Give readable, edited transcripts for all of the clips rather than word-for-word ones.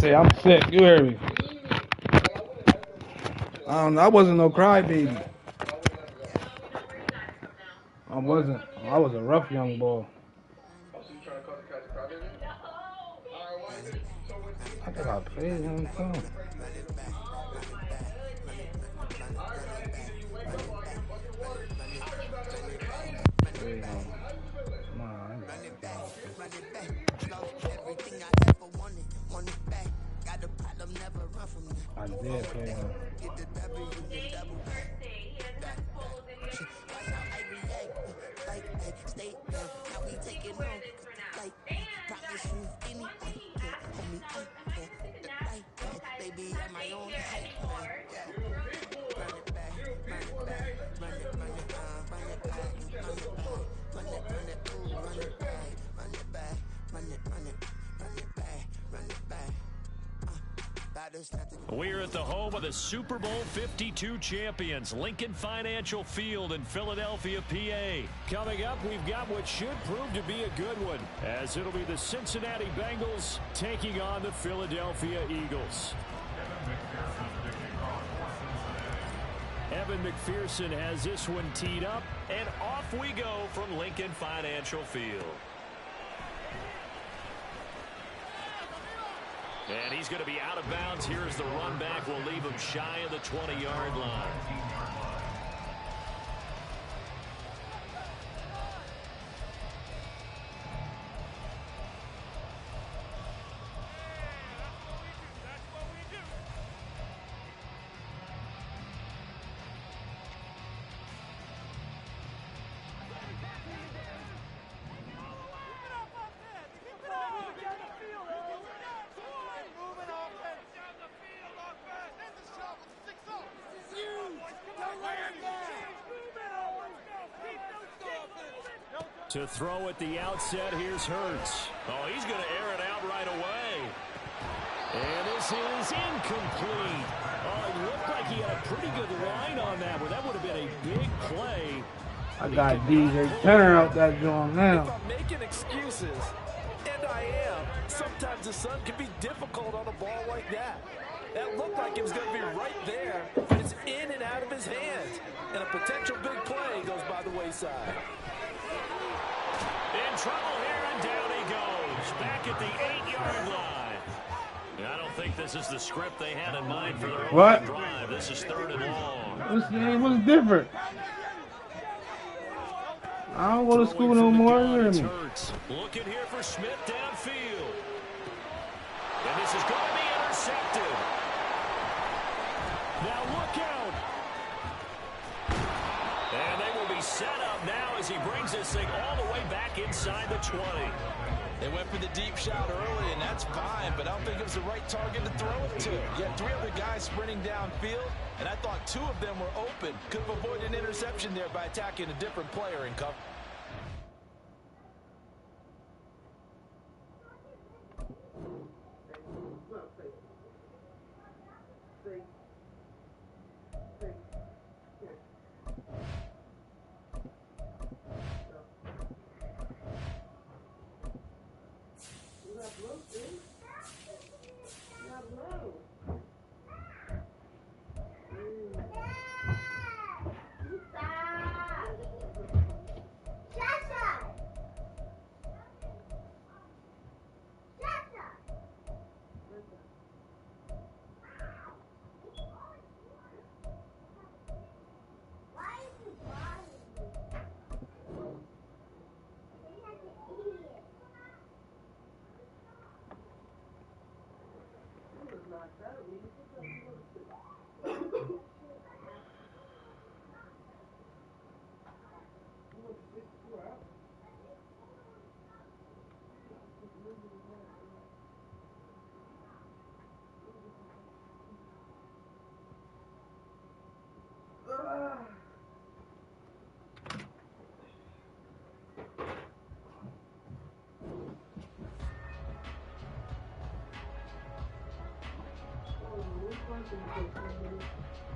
say I'm sick. You hear me? I don't know. I wasn't no crybaby. I wasn't. I was a rough young boy. I think I played him too. Nah, I did play him. We're at the home of the Super Bowl 52 champions, Lincoln Financial Field in Philadelphia, PA. Coming up, we've got what should prove to be a good one, as it'll be the Cincinnati Bengals taking on the Philadelphia Eagles. Evan McPherson has this one teed up, and off we go from Lincoln Financial Field. And he's going to be out of bounds. Here's the run back. We'll leave him shy of the 20-yard line. To throw at the outset, here's Hurts. Oh, he's going to air it out right away. And this is incomplete. Oh, it looked like he had a pretty good line on that one. That would have been a big play. I got DJ Turner out that joint now. If I'm making excuses, and I am, sometimes the sun can be difficult on a ball like that. That looked like it was going to be right there, but it's in and out of his hands. And a potential big play goes by the wayside. In trouble here, and down he goes. Back at the 8-yard line. I don't think this is the script they had in mind for their opening drive. This is 3rd and long. What's different? I don't go to school no more. Looking here for Smith downfield. And this is going to be intercepted. Now look out. And they will be set up now as he brings this thing all the way back inside the 20. They went for the deep shot early, and that's fine, but I don't think it was the right target to throw it to. You had 3 other guys sprinting downfield, and I thought 2 of them were open. Could have avoided an interception there by attacking a different player in cover.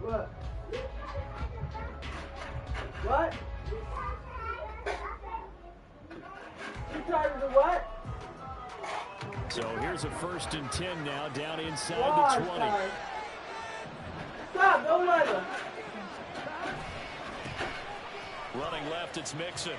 What? What? You tired of the what? So here's a 1st and 10 now, down inside Why, the 20. guys? Stop, don't let him. Running left, it's Mixon.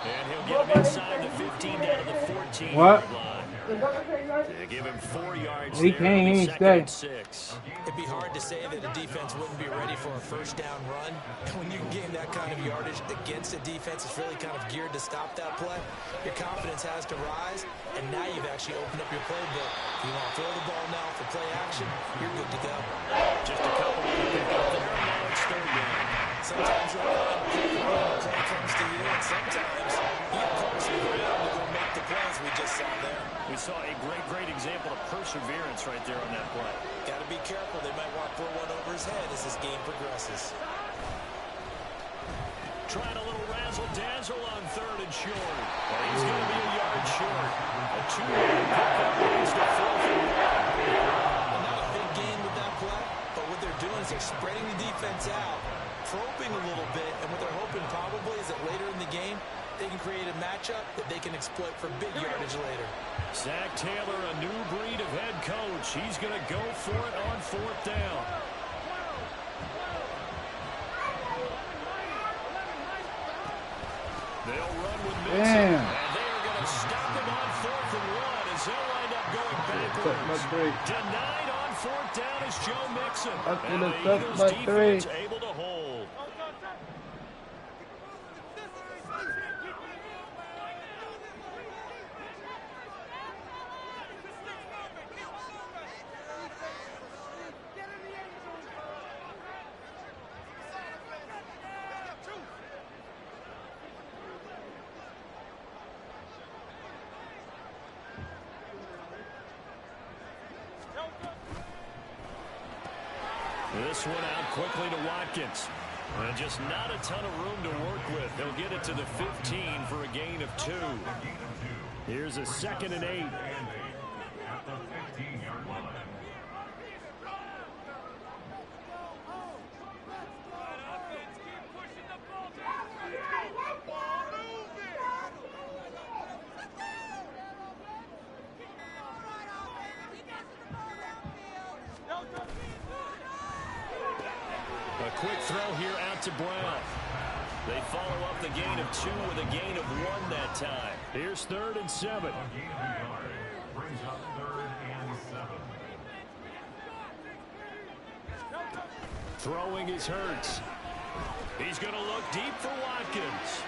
And he'll get him inside the 15 down to the 14-yard line. They give him 4 yards. He can't, he ain't stay. 6. It'd be hard to say that the defense wouldn't be ready for a 1st down run. When you can gain that kind of yardage against a defense that's really kind of geared to stop that play, your confidence has to rise, and now you've actually opened up your playbook. If you want to throw the ball now for play action, you're good to go. Just a couple to pick up there, and now it's 3rd down. Sometimes you're on the play comes to you, and sometimes you close the ground to go make the plays we just saw there. We saw a great example of perseverance right there on that play. Got to be careful. They might want to throw one over his head as this game progresses. Trying a little razzle-dazzle on 3rd and short. And he's going to be a yard short. A 2-yard pickup leads to 4th and 1. Not a big gain with that play, but what they're doing is they're spreading the defense out, probing a little bit, and what they're hoping probably is that later in the game, they can create a matchup that they can exploit for big yardage later. Zach Taylor, a new breed of head coach. He's going to go for it on 4th down. They'll run with Mixon. Damn. And they are going to stop him on 4th and 1 as he'll wind up going backwards. Denied on 4th down is Joe Mixon. And the Eagles defense able to hold. This one out quickly to Watkins. And just not a ton of room to work with. They'll get it to the 15 for a gain of 2. Here's a 2nd and 8. A quick throw here out to Brown. They follow up the gain of 2 with a gain of 1 that time. Here's 3rd and 7. Throwing is Hurts. He's going to look deep for Watkins.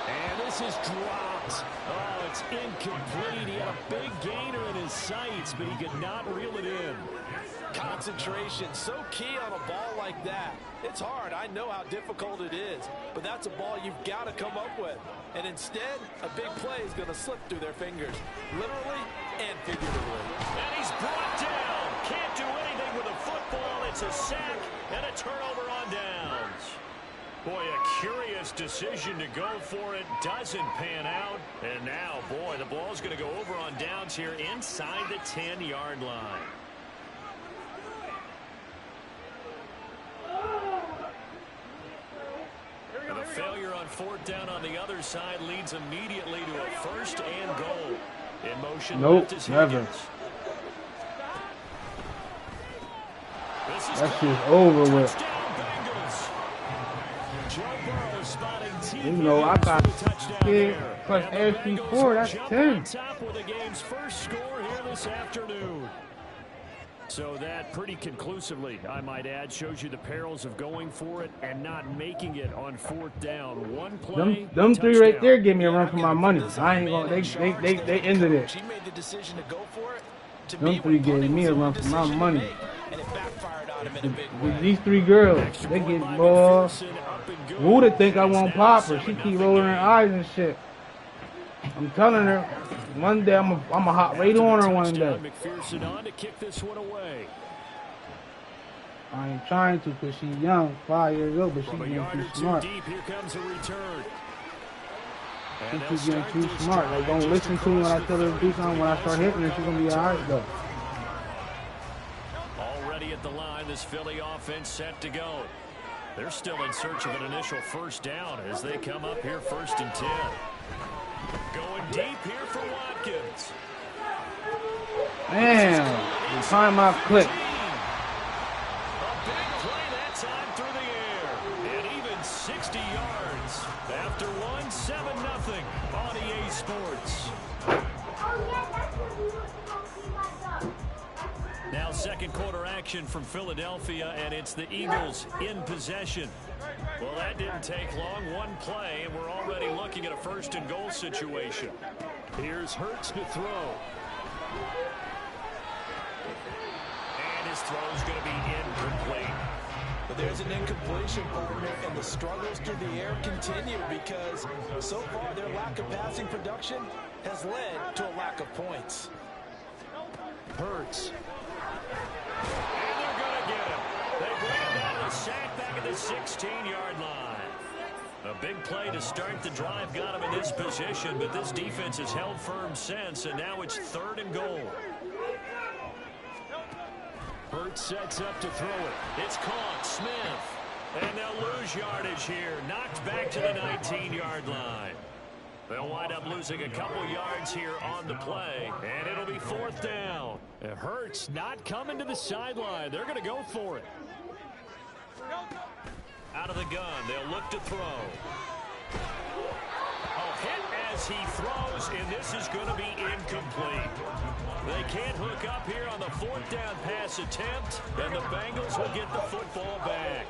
And this is dropped. Oh, it's incomplete. He had a big gainer in his sights, but he could not reel it in. Concentration, so key on a ball like that. It's hard. I know how difficult it is, but that's a ball you've got to come up with. And instead, a big play is going to slip through their fingers, literally and figuratively. And he's brought down. Can't do anything with a football. It's a sack and a turnover on downs. Boy, a curious decision to go for it. Doesn't pan out. And now, boy, the ball's going to go over on downs here inside the 10-yard line. And a failure on 4th down on the other side leads immediately to a 1st and goal. In motion, Nope, left is never. Higgins. That shit's over with. Touchdown, Bengals. Joe Burrow spotting T. You know, I got Higgins for the touchdown kid there. plus And the AFC Bengals 4, that's jump 10. on top with the game's first score here this afternoon. So that pretty conclusively, I might add, shows you the perils of going for it and not making it on 4th down. One play, Them 3 right touchdown. there give me a run for my money. I ain't gonna. They ended it. She made the decision to go for it. To Them me, 3 what gave punting me was a the run right for my decision to money. make, and it backfired on him in a big With way. these 3 girls, Extra they point get by ball. McPherson, up and good. Who think I It's won't now pop her? a She 7-0 keep rolling her game. eyes and shit. I'm telling her, one day I'm a hot right on her one day. McPherson on to kick this one away. I ain't trying to because she's young, 5 years old, but she's From a getting yard too or 2 smart. deep, here comes a return. She And they'll keeps getting start too this smart. drive Like, don't just listen to me when I across tell her the to do something. When I start hitting her, she's going to be alright, though. Already at the line, this Philly offense set to go. They're still in search of an initial 1st down as they come up here 1st and 10. Going deep here for Watkins. Damn, the time I clicked. A big play that time through the air. And even 60 yards. After one, 7-0 on EA Sports. Now second quarter action from Philadelphia, and it's the Eagles in possession. Well, that didn't take long. One play, and we're already looking at a first and goal situation. Here's Hurts to throw. And his throw's going to be incomplete. But there's an incompletion, partner, and the struggles through the air continue because so far their lack of passing production has led to a lack of points. Hurts. And they're going to get him. They bring him down to sack back at the 16-yard line. A big play to start the drive got him in this position, but this defense has held firm since, and now it's third and goal. Hurts sets up to throw it. It's caught. Smith. And they'll lose yardage here. Knocked back to the 19-yard line. They'll wind up losing a couple yards here on the play, and it'll be fourth down. Hurts not coming to the sideline. They're going to go for it. Out of the gun, they'll look to throw. A hit as he throws, and this is going to be incomplete. They can't hook up here on the fourth down pass attempt, and the Bengals will get the football back.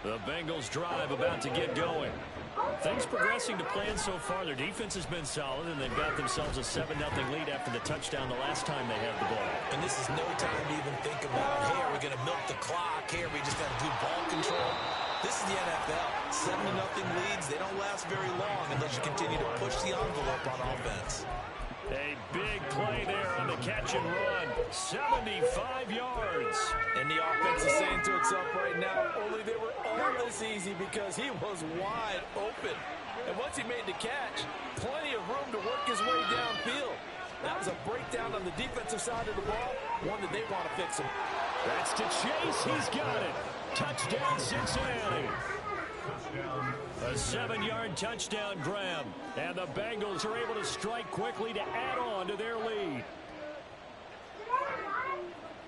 The Bengals drive about to get going. Things progressing to plan so far. Their defense has been solid, and they've got themselves a 7-0 lead after the touchdown the last time they had the ball. And this is no time to even think about, hey, are we going to milk the clock? Hey, are we just going to do ball control? This is the NFL. 7-0 leads, they don't last very long unless you continue to push the envelope on offense. A big play there on the catch and run. 75 yards. And the offense is saying to itself right now, only they were all this easy because he was wide open. And once he made the catch, plenty of room to work his way downfield. That was a breakdown on the defensive side of the ball, one that they want to fix him. That's to Chase. He's got it. Touchdown, Cincinnati. A 7-yard touchdown grab. And the Bengals are able to strike quickly to add on to their lead.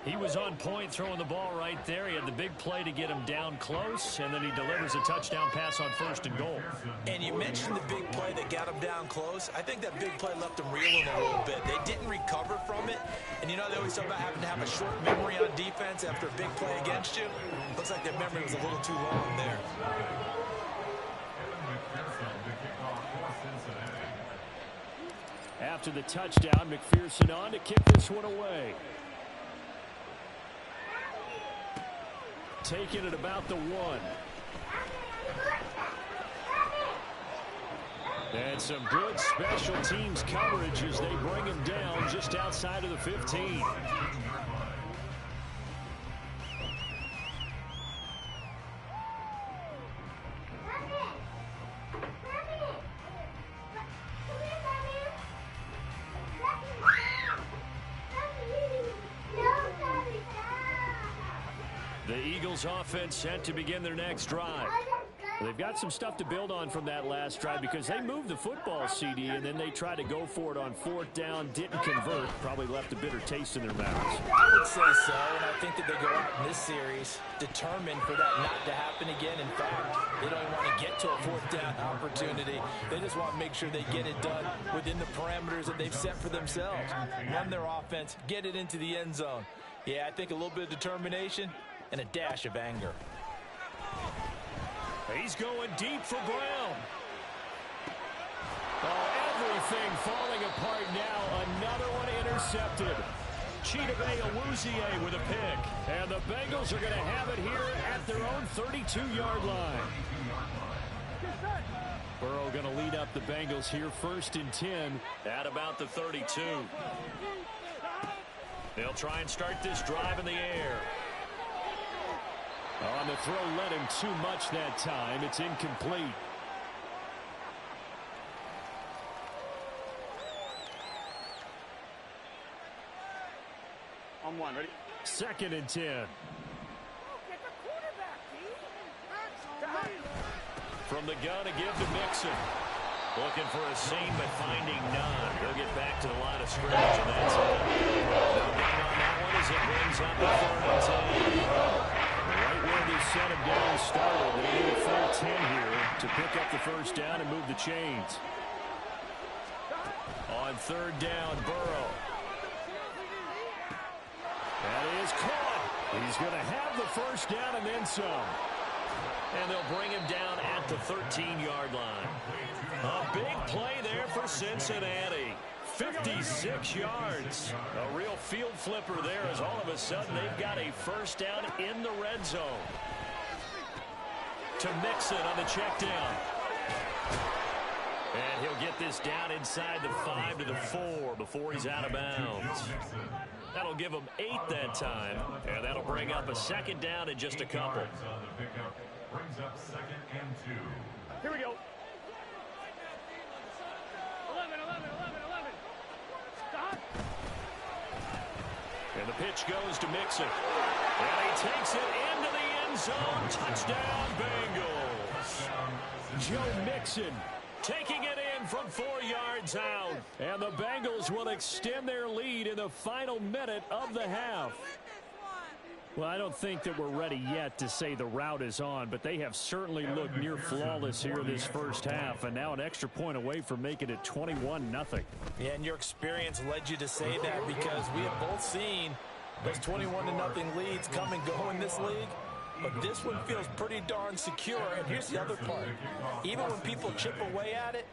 He was on point throwing the ball right there. He had the big play to get him down close, and then he delivers a touchdown pass on first and goal. And you mentioned the big play that got him down close. I think that big play left him reeling a little bit. They didn't recover from it. And you know, they always talk about having to have a short memory on defense after a big play against you. Looks like their memory was a little too long there. After the touchdown, McPherson on to kick this one away. Taking it about the 1. And some good special teams coverage as they bring him down just outside of the 15. The Eagles offense set to begin their next drive. They've got some stuff to build on from that last drive because they moved the football, CD, and then they tried to go for it on fourth down, didn't convert, probably left a bitter taste in their mouths. I would say so, and I think that they go out in this series determined for that not to happen again. In fact, they don't even want to get to a fourth down opportunity. They just want to make sure they get it done within the parameters that they've set for themselves. Run their offense, get it into the end zone. Yeah, I think a little bit of determination and a dash of anger. He's going deep for Brown. Oh, everything falling apart now. Another one intercepted. Chidobe Awuzie with a pick. And the Bengals are going to have it here at their own 32-yard line. Burrow going to lead up the Bengals here first and 10 at about the 32. They'll try and start this drive in the air. On the throw, led him too much that time. It's incomplete. On 1, ready? Second and 10. From the gun, a give to Mixon. Looking for a seam, but finding none. He'll get back to the line of scrimmage, and that's it. No gain on that one as it brings up the 3rd and 10. Right where this set of downs started, they need a full 10 here to pick up the first down and move the chains. On 3rd down, Burrow. That is caught. He's going to have the first down and then some. And they'll bring him down at the 13-yard line. A big play there for Cincinnati. 56 yards. A real field flipper there as all of a sudden they've got a first down in the red zone. To Mixon on the check down. And he'll get this down inside the 5 to the 4 before he's out of bounds. That'll give him 8 that time, and that'll bring up a 2nd down in just a couple. Brings up 2nd and 2. Here we go. 11. Stop. And the pitch goes to Mixon. And he takes it into the end zone. Touchdown, Bengals. Joe Mixon taking it in from 4 yards out. And the Bengals will extend their lead in the final minute of the half. Well, I don't think that we're ready yet to say the route is on, but they have certainly looked near flawless here this first half, and now an extra point away from making it 21-0. Yeah, and your experience led you to say that because we have both seen those 21-0 leads come and go in this league. But this one feels pretty darn secure, and here's the other part. Even when people chip away at it,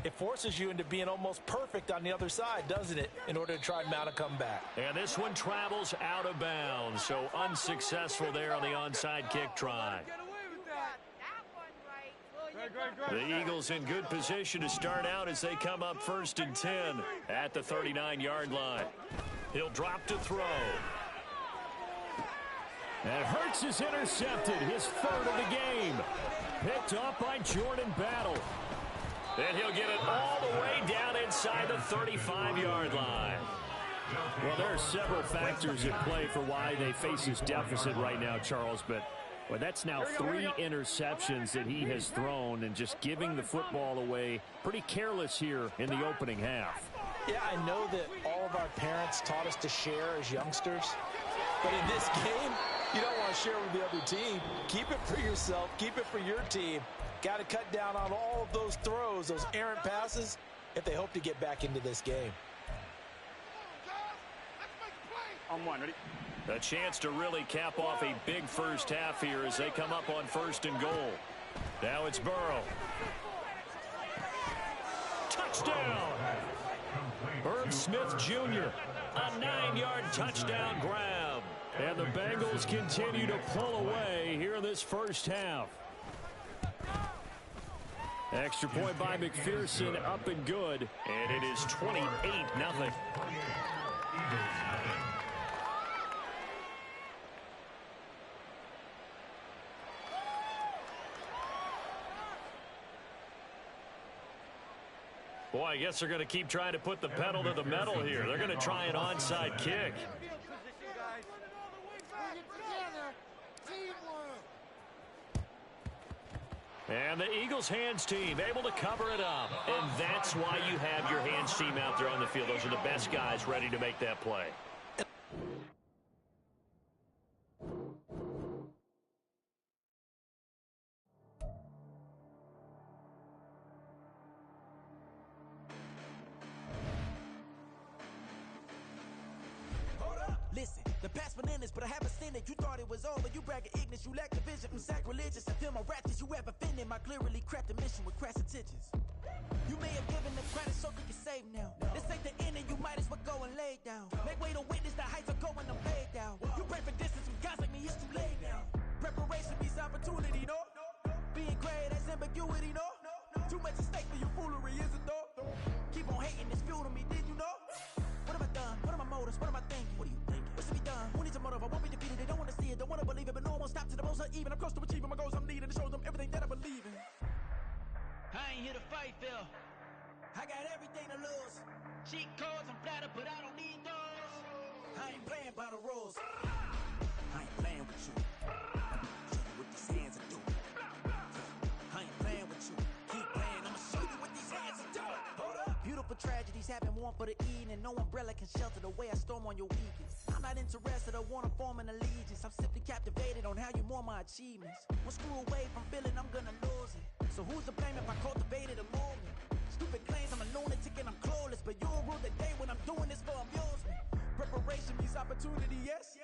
it forces you into being almost perfect on the other side, doesn't it, in order to try and mount a comeback. And this one travels out of bounds, so unsuccessful there on the onside kick try. The Eagles in good position to start out as they come up 1st and 10 at the 39-yard line. He'll drop to throw. And Hurts is intercepted, his 3rd of the game. Picked up by Jordan Battle. And he'll get it all the way down inside the 35-yard line. Well, there are several factors at play for why they face this deficit right now, Charles, but well, that's now 3 interceptions that he has thrown and just giving the football away pretty careless here in the opening half. Yeah, I know that all of our parents taught us to share as youngsters, but in this game, you don't want to share with the other team. Keep it for yourself. Keep it for your team. Got to cut down on all of those throws, those errant passes, if they hope to get back into this game. On 1, ready? A chance to really cap off a big first half here as they come up on 1st and goal. Now it's Burrow. Touchdown! Herb Smith Jr., a 9-yard touchdown grab. And the Bengals continue to pull away here in this first half. Extra point by McPherson, up and good. And it is 28-0. Boy, I guess they're going to keep trying to put the pedal to the metal here. They're going to try an onside kick. And the Eagles hands team able to cover it up. And that's why you have your hands team out there on the field. Those are the best guys ready to make that play. Listen, the past bananas, but I haven't seen it. You thought it was over. You bragging ignorance. You lack the vision. I'm sacrilegious. I feel my ratchets. You ever offended my clearly crafted mission with crass intentions. You may have given them credit so they can save now. This ain't the end and you might as well go and lay down. Make way to witness the heights are going, I'm laid down. You pray for distance with guys like me, it's too late now. Preparation means opportunity, no? Being great has ambiguity, no? Too much at stake for your foolery, is it though? Keep on hating, it's fuel to me, did you know? What have I done? What are my motives? What am I thinking? What are you thinking? What's to be done? Who needs a motive? I won't be defeated. They don't want to see it, don't want to believe it, but no one won't stop to the most uneven. I'm close to achieving my goals. I'm needing to show them everything that I believe in. I ain't here to fight, Phil. I got everything to lose. Cheat codes, I'm flattered, but I don't need those. I ain't playing by the rules. I ain't playing with you. Show you what these hands are doing. I ain't playing with you. Keep playing, I'ma show you what these hands are She's having warm for the evening. No umbrella can shelter the way I storm on your weekends. I'm not interested or wanna form an allegiance. I'm simply captivated on how you more my achievements. One screw away from feeling I'm gonna lose it. So who's to blame if I cultivated a movement? Stupid claims I'm a lunatic and I'm clueless, but you'll rule the day when I'm doing this for amusement. Preparation means opportunity, yes.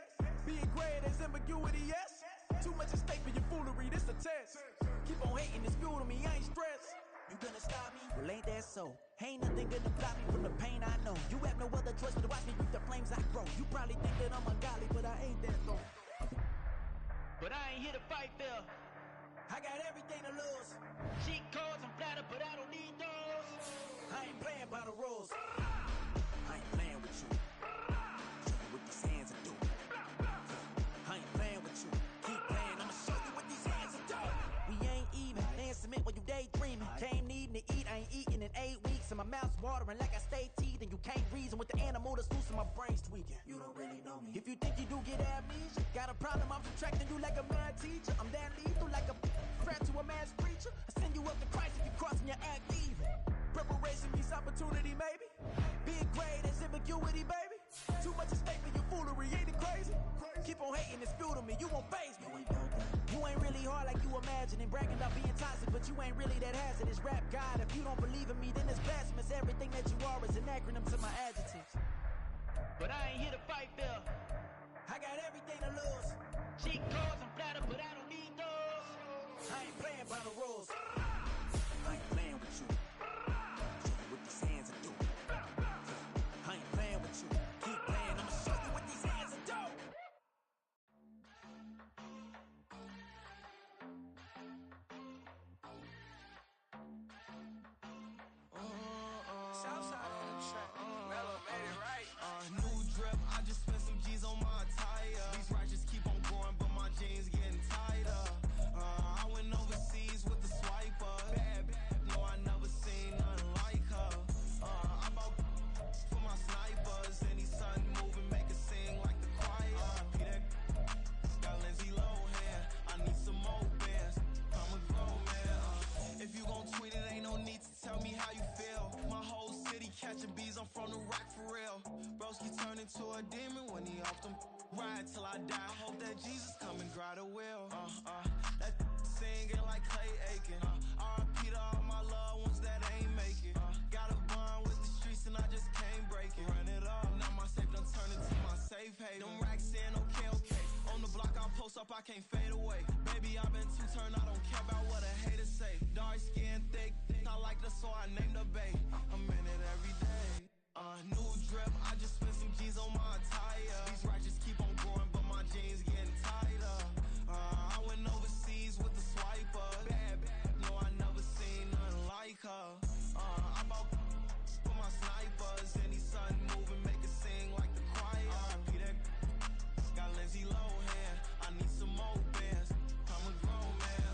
Being great is ambiguity, yes. Too much at stake for your foolery, this a test. Keep on hating, it's fuel to me, I ain't stressed. You gonna stop me? Well, ain't that so? Ain't nothing gonna block me from the pain I know. You have no other choice but to watch me reap the flames I grow. You probably think that I'm ungodly, but I ain't that though. But I ain't here to fight fair. I got everything to lose. Cheat codes, I'm flattered, but I don't need those. I ain't playing by the rules. I ain't playing with you. Show you what these hands are doing. I ain't playing with you. Keep playing, I'ma show you what these hands are doing. We ain't even. They submit when you daydreaming. Came needing to eat, I ain't eating in 8 weeks. And my mouth's watering like I stay teeth. And you can't reason with the animal that's loose and my brain's tweaking. You don't really know me. If you think you do get amnesia, got a problem, I'm subtracting you like a mad teacher. I'm that lethal like a threat to a mass preacher. I send you up to Christ if you crossing your act evil. Preparation means opportunity, maybe. Being great is ambiguity, baby. Too much at stake for your foolery, ain't it crazy? Keep on hating, it's fuel to me, you won't faze me. You ain't really hard like you imagining. Bragging about being toxic, but you ain't really that hazardous. Rap God, if you don't believe in me, then it's blasphemous. Everything that you are is an acronym to my adjectives. But I ain't here to fight fair. I got everything to lose. Cheat codes, I'm flattered, but I don't need those. I ain't playing by the rules. I ain't playing with you. Show you what these hands are doing. I ain't playing with you. Keep playing, I'ma show you what these hands are doing. Southside on the track. Mellow made it right. New drip, I just spent some G's on my attire. These righteous keep on going, but my jeans getting tighter. I went overseas with the swiper. Bad, bad, no, I never seen nothing like her. I bought for my snipers. Any sun moving, make it sing like the choir. Peter got Lindsay Lohan. I need some more bands. I'm a grown man. If you gon' tweet it, ain't no need to tell me how you feel. My whole city catching bees, I'm from the rock for real. Broski turned into a demon when he off them. Ride till I die, hope that Jesus come and grab the wheel. That singing like Clay Aiken. R.I.P. to all my loved ones that ain't make it. Got a bond with the streets and I just can't break it. Run it up, now my safe done turned into my safe haven. Them racks in, okay. On the block I post up, I can't fade away. Baby, I've been too turned, I don't care about what a hater say. Dark skin, thick, I like the so I named the bae. I'm in it every day. New drip, I just spent some G's on my attire. These righteous keep on going, but my jeans getting tighter. I went overseas with the swiper. Bad, bad, no, I never seen nothing like her. I bought for my snipers. Any sun moving, make it sing like the choir. Peter got Lindsay Lohan. I need some more bands. I'm a grown man.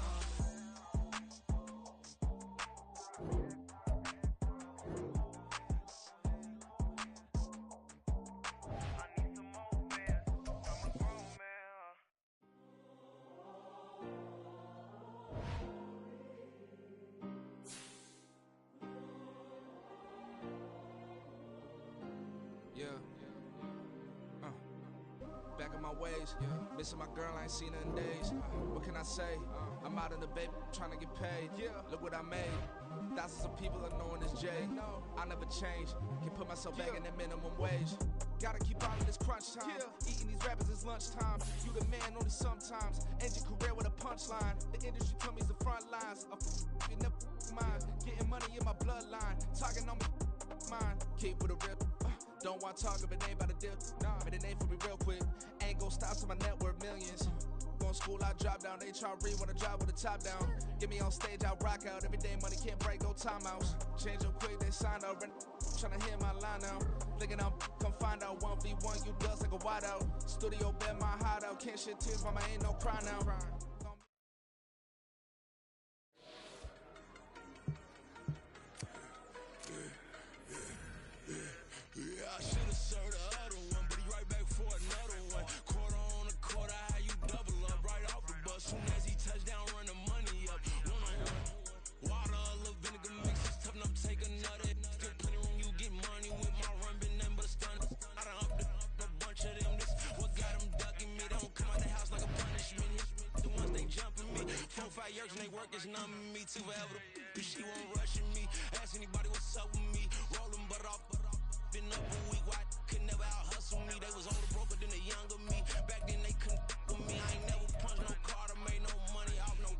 Back in my ways, missing my girl, I ain't seen her in days. What can I say? I'm out in the baby, trying to get paid. Look what I made. Thousands of people are knowing this Jay. I never change, can put myself back in that minimum wage. Gotta keep out of this crunch time. Eating these rappers is lunchtime. You the man only sometimes. End your career with a punchline. The industry told me it's the front lines. You never mine. Getting money in my bloodline. Talking on me, mine. Keep with a rip. Don't want to talk if it ain't about a dip. Made a name for me real quick. Ain't gon' stop till my net worth millions. Going school, I drop down. HRE wanna drive with the top down. Get me on stage, I rock out. Every day money can't break, go timeouts. Change them quick, they signed out. Tryna hear my line now. Thinking I'm come find out 1v1, you dust like a wideout. Studio bed, my hideout. Can't shed tears, mama, ain't no cry now. Yeah, I should've served the other one, but he right back for another one. Quarter on a quarter, how you double up right off the bus. Soon as he touchdown, run the money up. One-on-one. Water, a little vinegar mix, it's tough enough to take another. Still plenty room, you get money. work is numbing me too forever. She won't rushing me. Ask anybody what's up with me. Rolling butt off. Been up a week, why could never out hustle me? They was older, broker than the younger me. Back then they couldn't with me. I ain't never punched no card or made no money off no.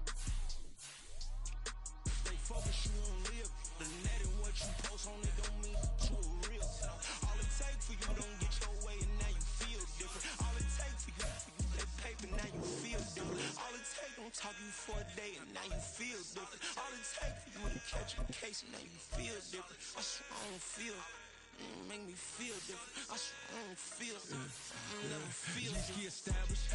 Stay focused, you won't live. The net and what you post on it don't mean you a real. All it takes for you don't get your way and now you feel different. All it takes for you that paper, now you feel different. All it takes don't talk you for a day and now you feel different. All it takes for you to catch a case and now you feel different. I swear I don't feel. Make me feel different. I swear I don't feel. Never feel. G-Ski established.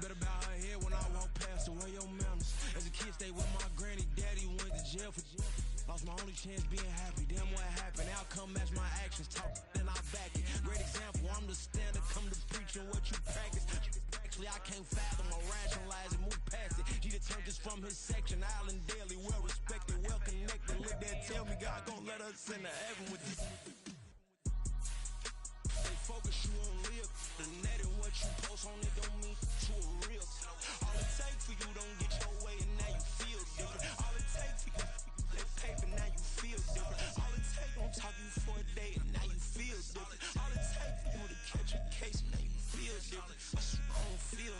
Better bow her head when I walk past the way your manners. As a kid, stayed with my granny, daddy went to jail for jail. Lost my only chance being happy. Damn, what happened? Outcome match my actions. Talk, then I back it. Great example. I'm the standard. Come to preaching what you practice. Actually, I can't fathom or rationalize and move past it. G turned this from his section. Island Daily, well respected, well connected. Look there, tell me God gon' let us into heaven with this. Focus, you won't live. The net and what you post on it don't mean you a real. All it takes for you don't get your way and now you feel different. All it takes for you that paper, now you feel different. All it takes don't talk you for a day and now you feel different. All it takes for you to catch a case and now you feel different. I swear I don't feel.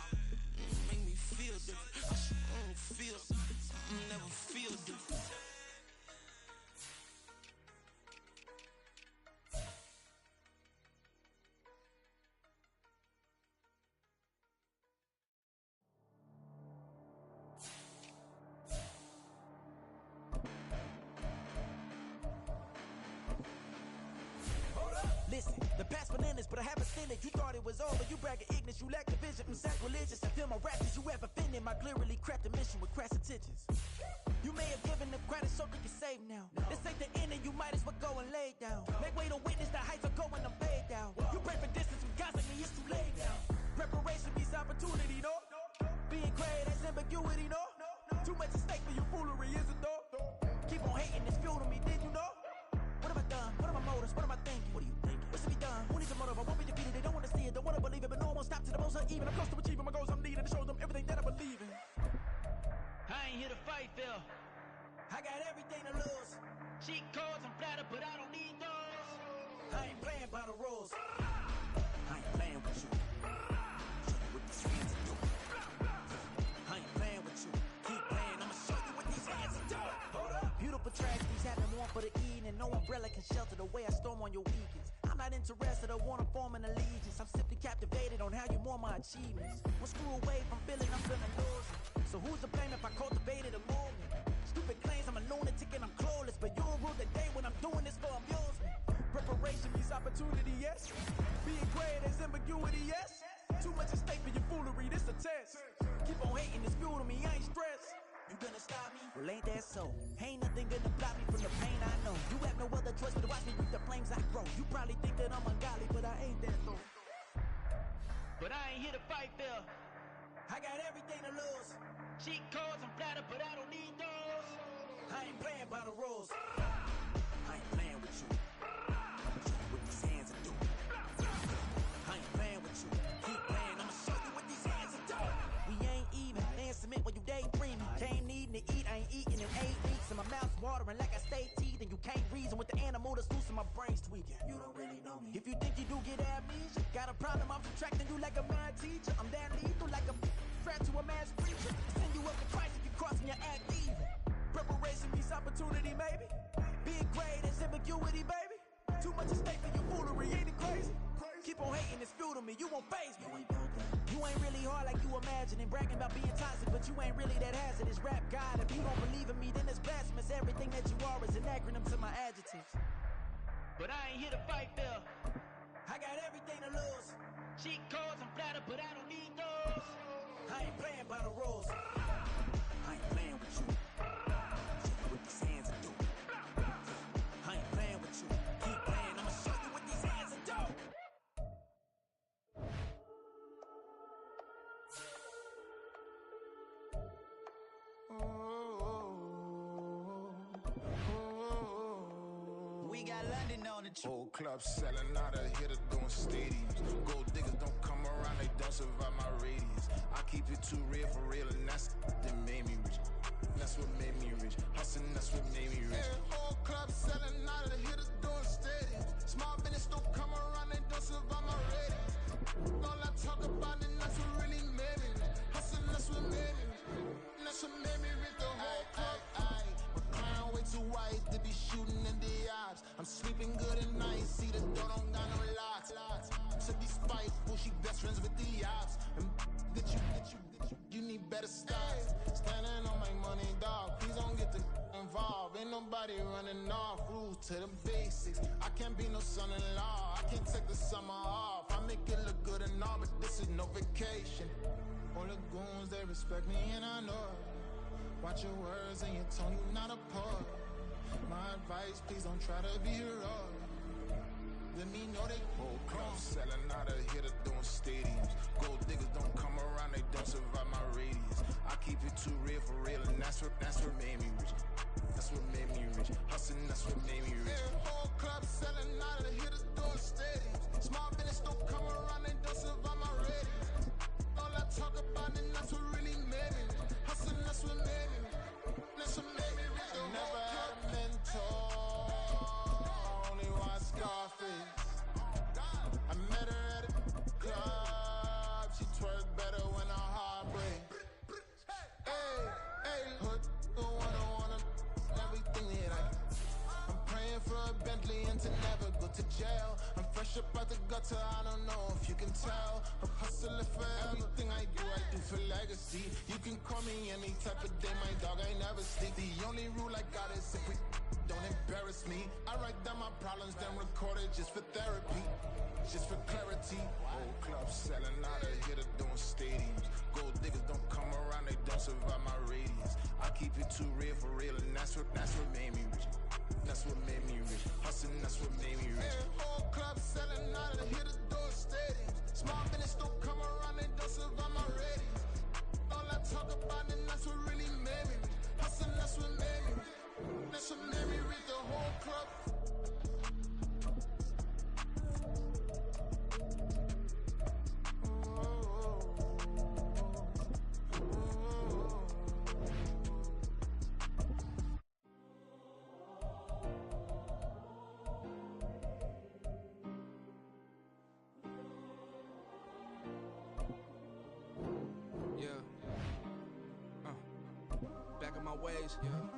Make me feel different. I swear I don't feel. Never feel different. Listen, the past bananas, but I haven't seen it. You thought it was over, you bragging ignorance, you lack the vision. Sacrilegious, I feel my raptors, you have offended my clearly crafted mission with crass intentions. You may have given them credit so they can save now. This ain't the end and you might as well go and lay down. Make way to witness the heights are going, I'm paid down. You pray for distance from guys like me, it's too late now. Preparation means opportunity, no? Being great has ambiguity, no? Too much at stake for your foolery, is it though? Keep on hating, it's fuel to me, did you know? What have I done? What are my motives? What am I thinking? What are you thinking? What's to be done? Who needs a motive? I won't be defeated. They don't want to see it, don't want to believe it, but no one won't stop to the most even. I'm close to achieving my goals. I'm needing to show them everything that I believe in. I ain't here to fight, Phil. I got everything to lose. Cheat codes, I'm flattered, but I don't need those. I ain't playing by the rules. I ain't playing with you. With these hands are doing. I ain't playing with you. Keep playing, I'ma show you what these hands are doing. Hold up. Beautiful tragedies happen more for the evening. No umbrella can shelter the way I storm on your weekends. I'm not interested, I wanna form an allegiance. I'm simply captivated on how you more my achievements. One screw away from feeling I'm gonna lose it. So who's to blame if I cultivated a movement? Stupid claims I'm a lunatic and I'm clueless, but you'll rule the day when I'm doing this for amusement. Preparation means opportunity, yes. Being great is ambiguity, yes. Too much at stake for your foolery, this a test. Keep on hating, it's fuel to me, I ain't stressed. You gonna stop me? Well, ain't that so? Ain't nothing gonna block me from the pain I know. You have no other choice but to watch me reap the flames I grow. You probably think that I'm ungodly, but I ain't that though. But I ain't here to fight, Phil. I got everything to lose. Cheat codes, I'm flattered, but I don't need those. I ain't playing by the rules. I ain't playing with you. What these hands are doing. I ain't playing with you. Keep playing, I'ma show you what these hands are doing. We ain't even. They submit when you daydreaming. Came needing to eat, I ain't eating in 8 weeks. And my mouth's watering like I stay teeth. And you can't reason with the animal that's loose and my brain's tweaking. You don't really know me. If you think you do get amnesia, got a problem, I'm subtracting you like a mad teacher. I'm that lethal like a threat to a mass preacher. Send you up to Christ if you crossing your act even. Preparation means opportunity, maybe. Being great is ambiguity, baby. Too much at stake for your foolery, ain't it crazy? Keep on hating, it's fuel to me, you won't faze me. You ain't really hard like you imagine and bragging about being toxic, but you ain't really that hazardous. Rap God, if you don't believe in me, then it's blasphemous. Everything that you are is an acronym to my adjectives. But I ain't here to fight, Phil. I got everything to lose. Cheat codes, I'm flattered, but I don't need those. I ain't playing by the rules. I ain't playing with you. What these hands are doing. I ain't playing with you. Keep playing, I'ma show you what these hands are doing. We got London on the Whole club selling out of hitter doing stadiums. Gold diggers don't come around, they don't survive my radius. I keep it too real for real, and that's that made me rich. Now that's what made me rich. Hustling, that's what made me rich. Whole club selling out of the hitters doing steady. Small business don't come around, they don't survive my ratings. All I talk about it, that's what really made me rich. Hustling, that's what made me rich. And that's what made me rich. The whole club. My client way too white to be shooting in the ops. I'm sleeping good at night, see the door don't got no locks. To be spiteful, she best friends with the ops. And you need better styles. Standing on my money, dog. Please don't get the involved. Ain't nobody running off. Rules to the basics. I can't be no son-in-law. I can't take the summer off. I make it look good and all, but this is no vacation. All the goons, they respect me and I know it. Watch your words and your tone, you not a poet. My advice, please don't try to be heroic. Let me know they whole club selling out of hitter doing stadiums. Gold diggers don't come around, they don't survive my radius. I keep it too real for real, and that's what made me rich. That's what made me rich. Hustling, that's what made me rich. Whole club selling out of the hitters doing stadiums. Small business don't come around, they don't survive my radius. All I talk about it, that's what really made me rich. Hustling, that's what made me rich. That's what made me rich. I never had a mentor. Only watch Scarface. I met her at a club. She twerk better when her heart breaks. Hey, hood, the wanna everything that I'm praying for a Bentley and to never go to jail. I'm fresh up out the gutter, I don't know if you can tell. I'm hustling for everything I do for legacy. You can call me any type of day, my dog, I never sleep. The only rule I got is if we don't embarrass me. I write down my problems, then record it just for therapy. Just for clarity. Whole club selling out of hitter doing stadiums. Gold diggers don't come around, they don't survive my radius. I keep it too real for real, and that's what made me rich. That's what made me rich. Hustling, that's what made me rich. Whole club selling out of the hitters doing stadiums. Small business don't come around, they don't survive my radius. All I talk about it, that's what really made me rich. Hustling, that's what made me rich. That's what made me rich. The whole club.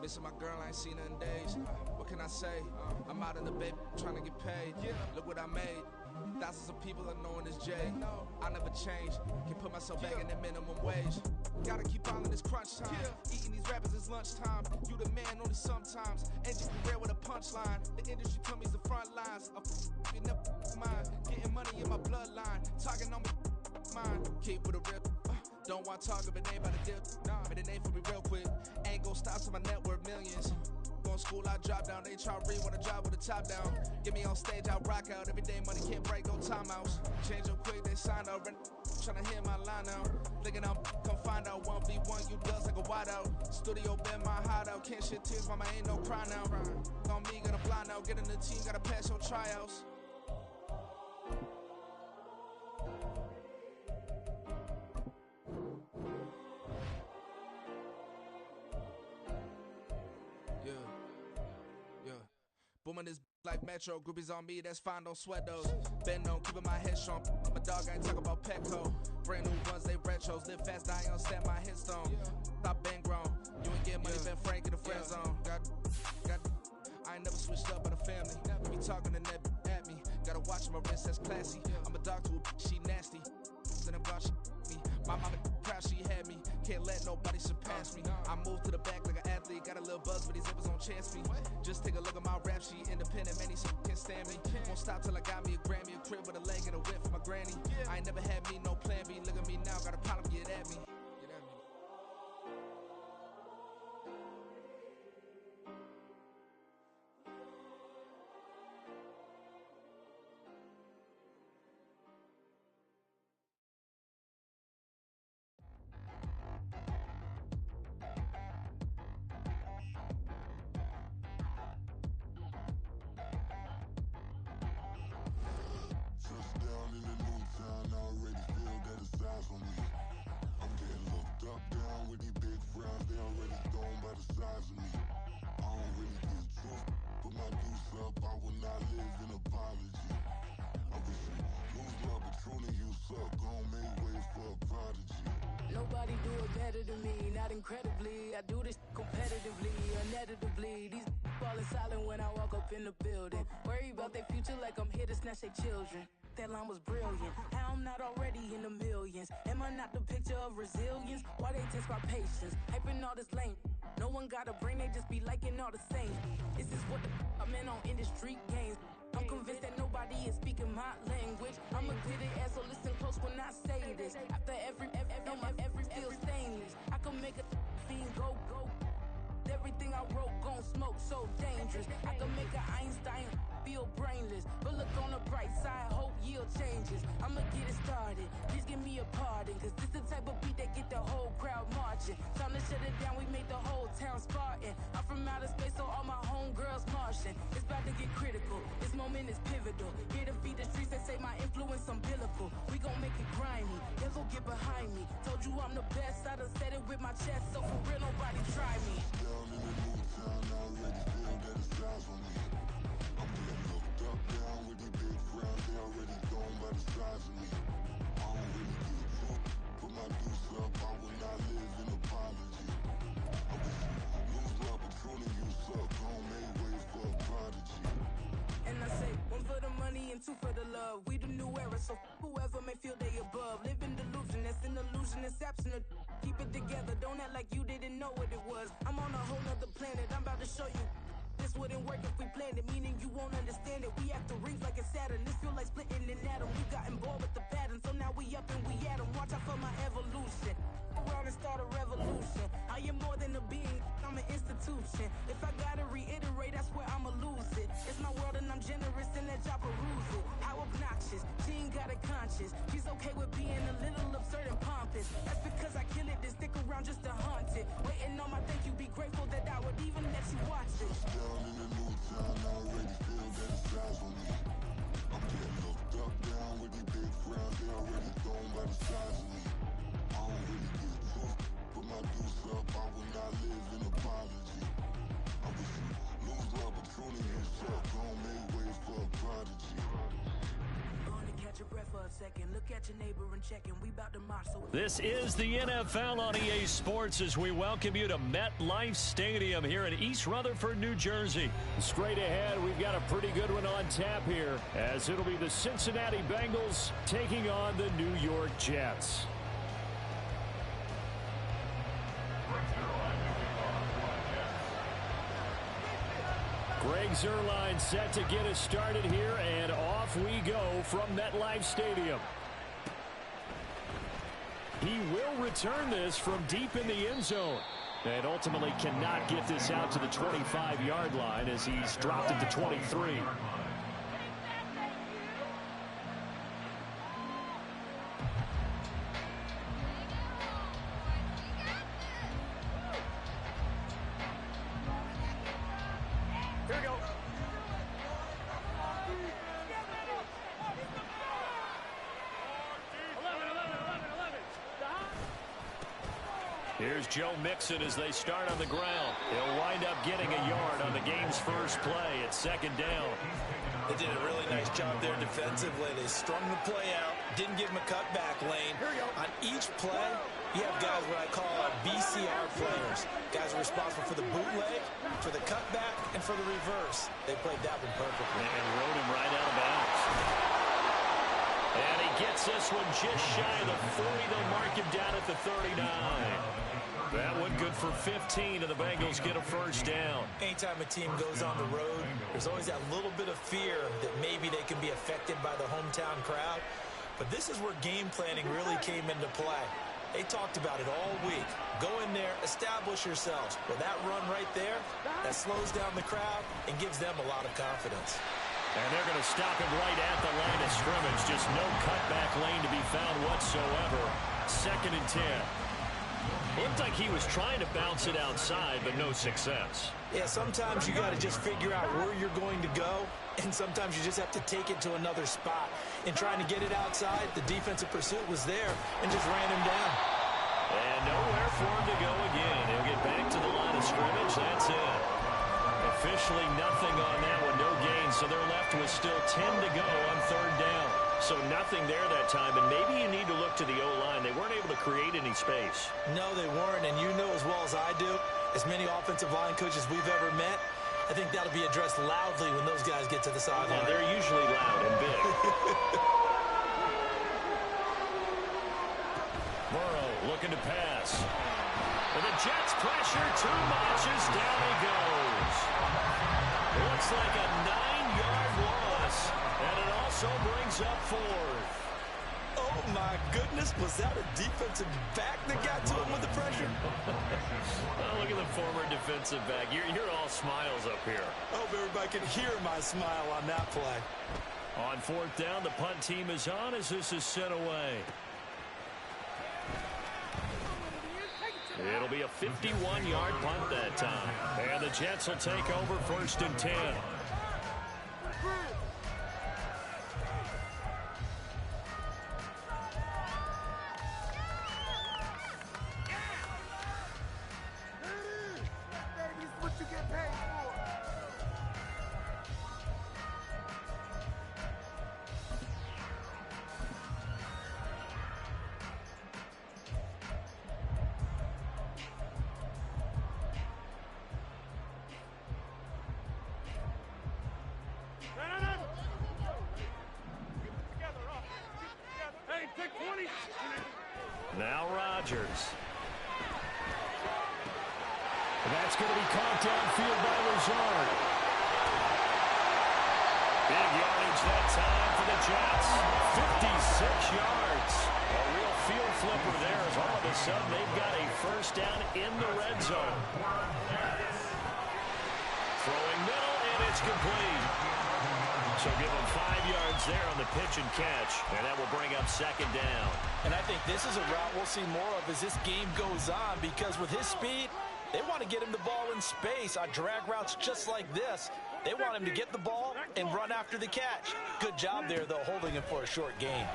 Missing my girl, I ain't seen her in days. What can I say? I'm out in the baby, trying to get paid. Look what I made. Thousands of people are knowing this Jay. I never change. Can put myself back in the minimum wage. Gotta keep on in this crunch time. Eating these rappers is lunchtime. You the man only sometimes. And just be rare with a punchline. The industry told me it's the front lines. You never mind. Getting money in my bloodline. Talking on me, mine. Keep with a real. Don't want to talk if it ain't about the dip. But it ain't for me real quick. Ain't gon' stop till my net worth millions. Going to school, I drop down. They try to read when I drop with the top down. Get me on stage, I rock out. Every day money can't break, no timeouts. Change up quick, they sign up. Tryna hear my line out. Thinking I'm come find out 1v1, you does like a wideout. Studio been my hideout. Can't shed tears, mama ain't no cry now. On me, gonna blind out. Get in the team, gotta pass your tryouts. Booming this like Metro, groupies on me, that's fine, don't sweat those. Been on, keeping my head strong. My dog ain't talk about Petco. Brand new ones, they retros. Live fast, die on stand my headstone. Stop been grown. You ain't getting money, been Frank in the friend zone. Got. I ain't never switched up by the family. Be talking to that at me. Gotta watch my wrist, that's classy. I'm a dog to a she nasty. Then I'm gone, she me. My mama proud she had me. Can't let nobody surpass me. I moved to the back like an athlete. Got a little buzz, but these zippers don't chance me. Just take a look at my rap sheet. Independent, man, these can't stand me. Won't stop till I got me a Grammy. A crib with a leg and a whip for my granny. I ain't never had me, no plan B. Look at me now, got a problem, get at me. Touchdown in the new town, I already feel that it's eyes on me. I'm getting out incredibly. I do this competitively, uneditably. These falling silent when I walk up in the building. Worry about their future like I'm here to snatch their children. That line was brilliant. How I'm not already in the millions? Am I not the picture of resilience? Why they test my patience? Hyping all this lame. No one got a brain, they just be liking all the same. This is what the I'm in on industry games. I'm convinced that nobody is speaking my language. I'ma clear the air, so listen close when I say this. After every feel stainless. I can make a fiend go. Everything I wrote gon' smoke, so dangerous. I can make an Einstein feel brainless. But look on the bright side, hope yield changes. I'ma get it started, please give me a pardon. Cause this the type of beat that get the whole crowd marching. Time to shut it down, we made the whole town Spartan. I'm from outer space, so all my homegirls Martian. It's about to get critical, this moment is pivotal. Here to feed the streets, they say my influence umbilical. We gon' make it grimy, devil get behind me. Told you I'm the best, I done said it with my chest. So for real, nobody try me. Down in the new town, I already feel that it's eyes on me. I'm getting looked up, down with the big crowd. They already gone by the size of me. I don't really give a fuck. Put my deuce up, I will not live in apology. I wish you lose the opportunity you suck. Don't make way for a prodigy. And I say, one for the money and two for the love. We the new era, so whoever may feel they above. Live in delusion, that's an illusion, it's absent. Keep it together, don't act like you didn't know what it was. I'm on a whole nother planet, I'm about to show you. This wouldn't work if we planned it, meaning you won't understand it. We act the rings like it's Saturn, this feel like splitting an atom. You got involved with the pattern, so now we up and we at 'em. Watch out for my evolution. Around and start a revolution. I am more than a being, I'm an institution. If I gotta reiterate, that's where I'ma lose it. It's my world and I'm generous and let y'all peruse it. How obnoxious, she ain't got a conscience. She's okay with being a little absurd and pompous. That's because I kill it, then stick around just to haunt it. Waiting on my thank you, be grateful that I would even let you watch it. Down in the new town, I already feel that it's eyes on me. I'm getting looked up, down with the big crowd. They already gone by the size of me. I don't really give a fuck. Put my deuce up, I will not live in apology. I wish you lose the opportunity you suck. Don't make way for a prodigy. Gonna catch your breath for a second. Look at your neighbor and check him. We about to march, so This is the NFL on EA Sports as we welcome you to MetLife Stadium here in East Rutherford, New Jersey. Straight ahead, we've got a pretty good one on tap here as it'll be the Cincinnati Bengals taking on the New York Jets. Greg Zuerlein set to get us started here, and off we go from MetLife Stadium. He will return this from deep in the end zone and ultimately cannot get this out to the 25-yard line as he's dropped it to 23. Here's Joe Mixon as they start on the ground. He'll wind up getting a yard on the game's first play at second down. They did a really nice job there defensively. They strung the play out, didn't give him a cutback lane. On each play, you have guys what I call our BCR players. Guys are responsible for the bootleg, for the cutback, and for the reverse. They played that one perfectly. And rode him right out of bounds. And he gets this one just shy of the 40. They'll mark him down at the 39. That one good for 15, and the Bengals get a first down. Anytime a team goes on the road, there's always that little bit of fear that maybe they can be affected by the hometown crowd. But this is where game planning really came into play. They talked about it all week. Go in there, establish yourselves. Well, that run right there, that slows down the crowd and gives them a lot of confidence. And they're going to stop him right at the line of scrimmage. Just no cutback lane to be found whatsoever. Second and 10. Looked like he was trying to bounce it outside, but no success. Yeah, sometimes you got to just figure out where you're going to go, and sometimes you just have to take it to another spot. In trying to get it outside, the defensive pursuit was there and just ran him down. And nowhere for him to go again. He'll get back to the line of scrimmage. That's it. Officially nothing on that one, no gain, so they're left with still 10 to go on third down. So nothing there that time, and maybe you need to look to the O-line. They weren't able to create any space. No, they weren't, and you know as well as I do, as many offensive line coaches we've ever met, I think that'll be addressed loudly when those guys get to the sideline. Yeah, they're usually loud and big. Burrow looking to pass. And the Jets pressure too much as down he goes. Looks like a 9-yard loss, and it also brings up 4th. Oh, my goodness. Was that a defensive back that got to him with the pressure? Well, look at the former defensive back. You're all smiles up here. I hope everybody can hear my smile on that play. On 4th down, the punt team is on as this is sent away. It'll be a 51-yard punt that time. And the Jets will take over 1st and 10. Now Rodgers. That's going to be caught downfield by Lazard. Big yardage that time for the Jets. 56 yards. A real field flipper there as all of a sudden they've got a first down in the red zone. Throwing middle, and it's complete. So give him 5 yards there on the pitch and catch, and that will bring up 2nd down. And I think this is a route we'll see more of as this game goes on, because with his speed, they want to get him the ball in space on drag routes just like this. They want him to get the ball and run after the catch. Good job there, though, holding him for a short gain.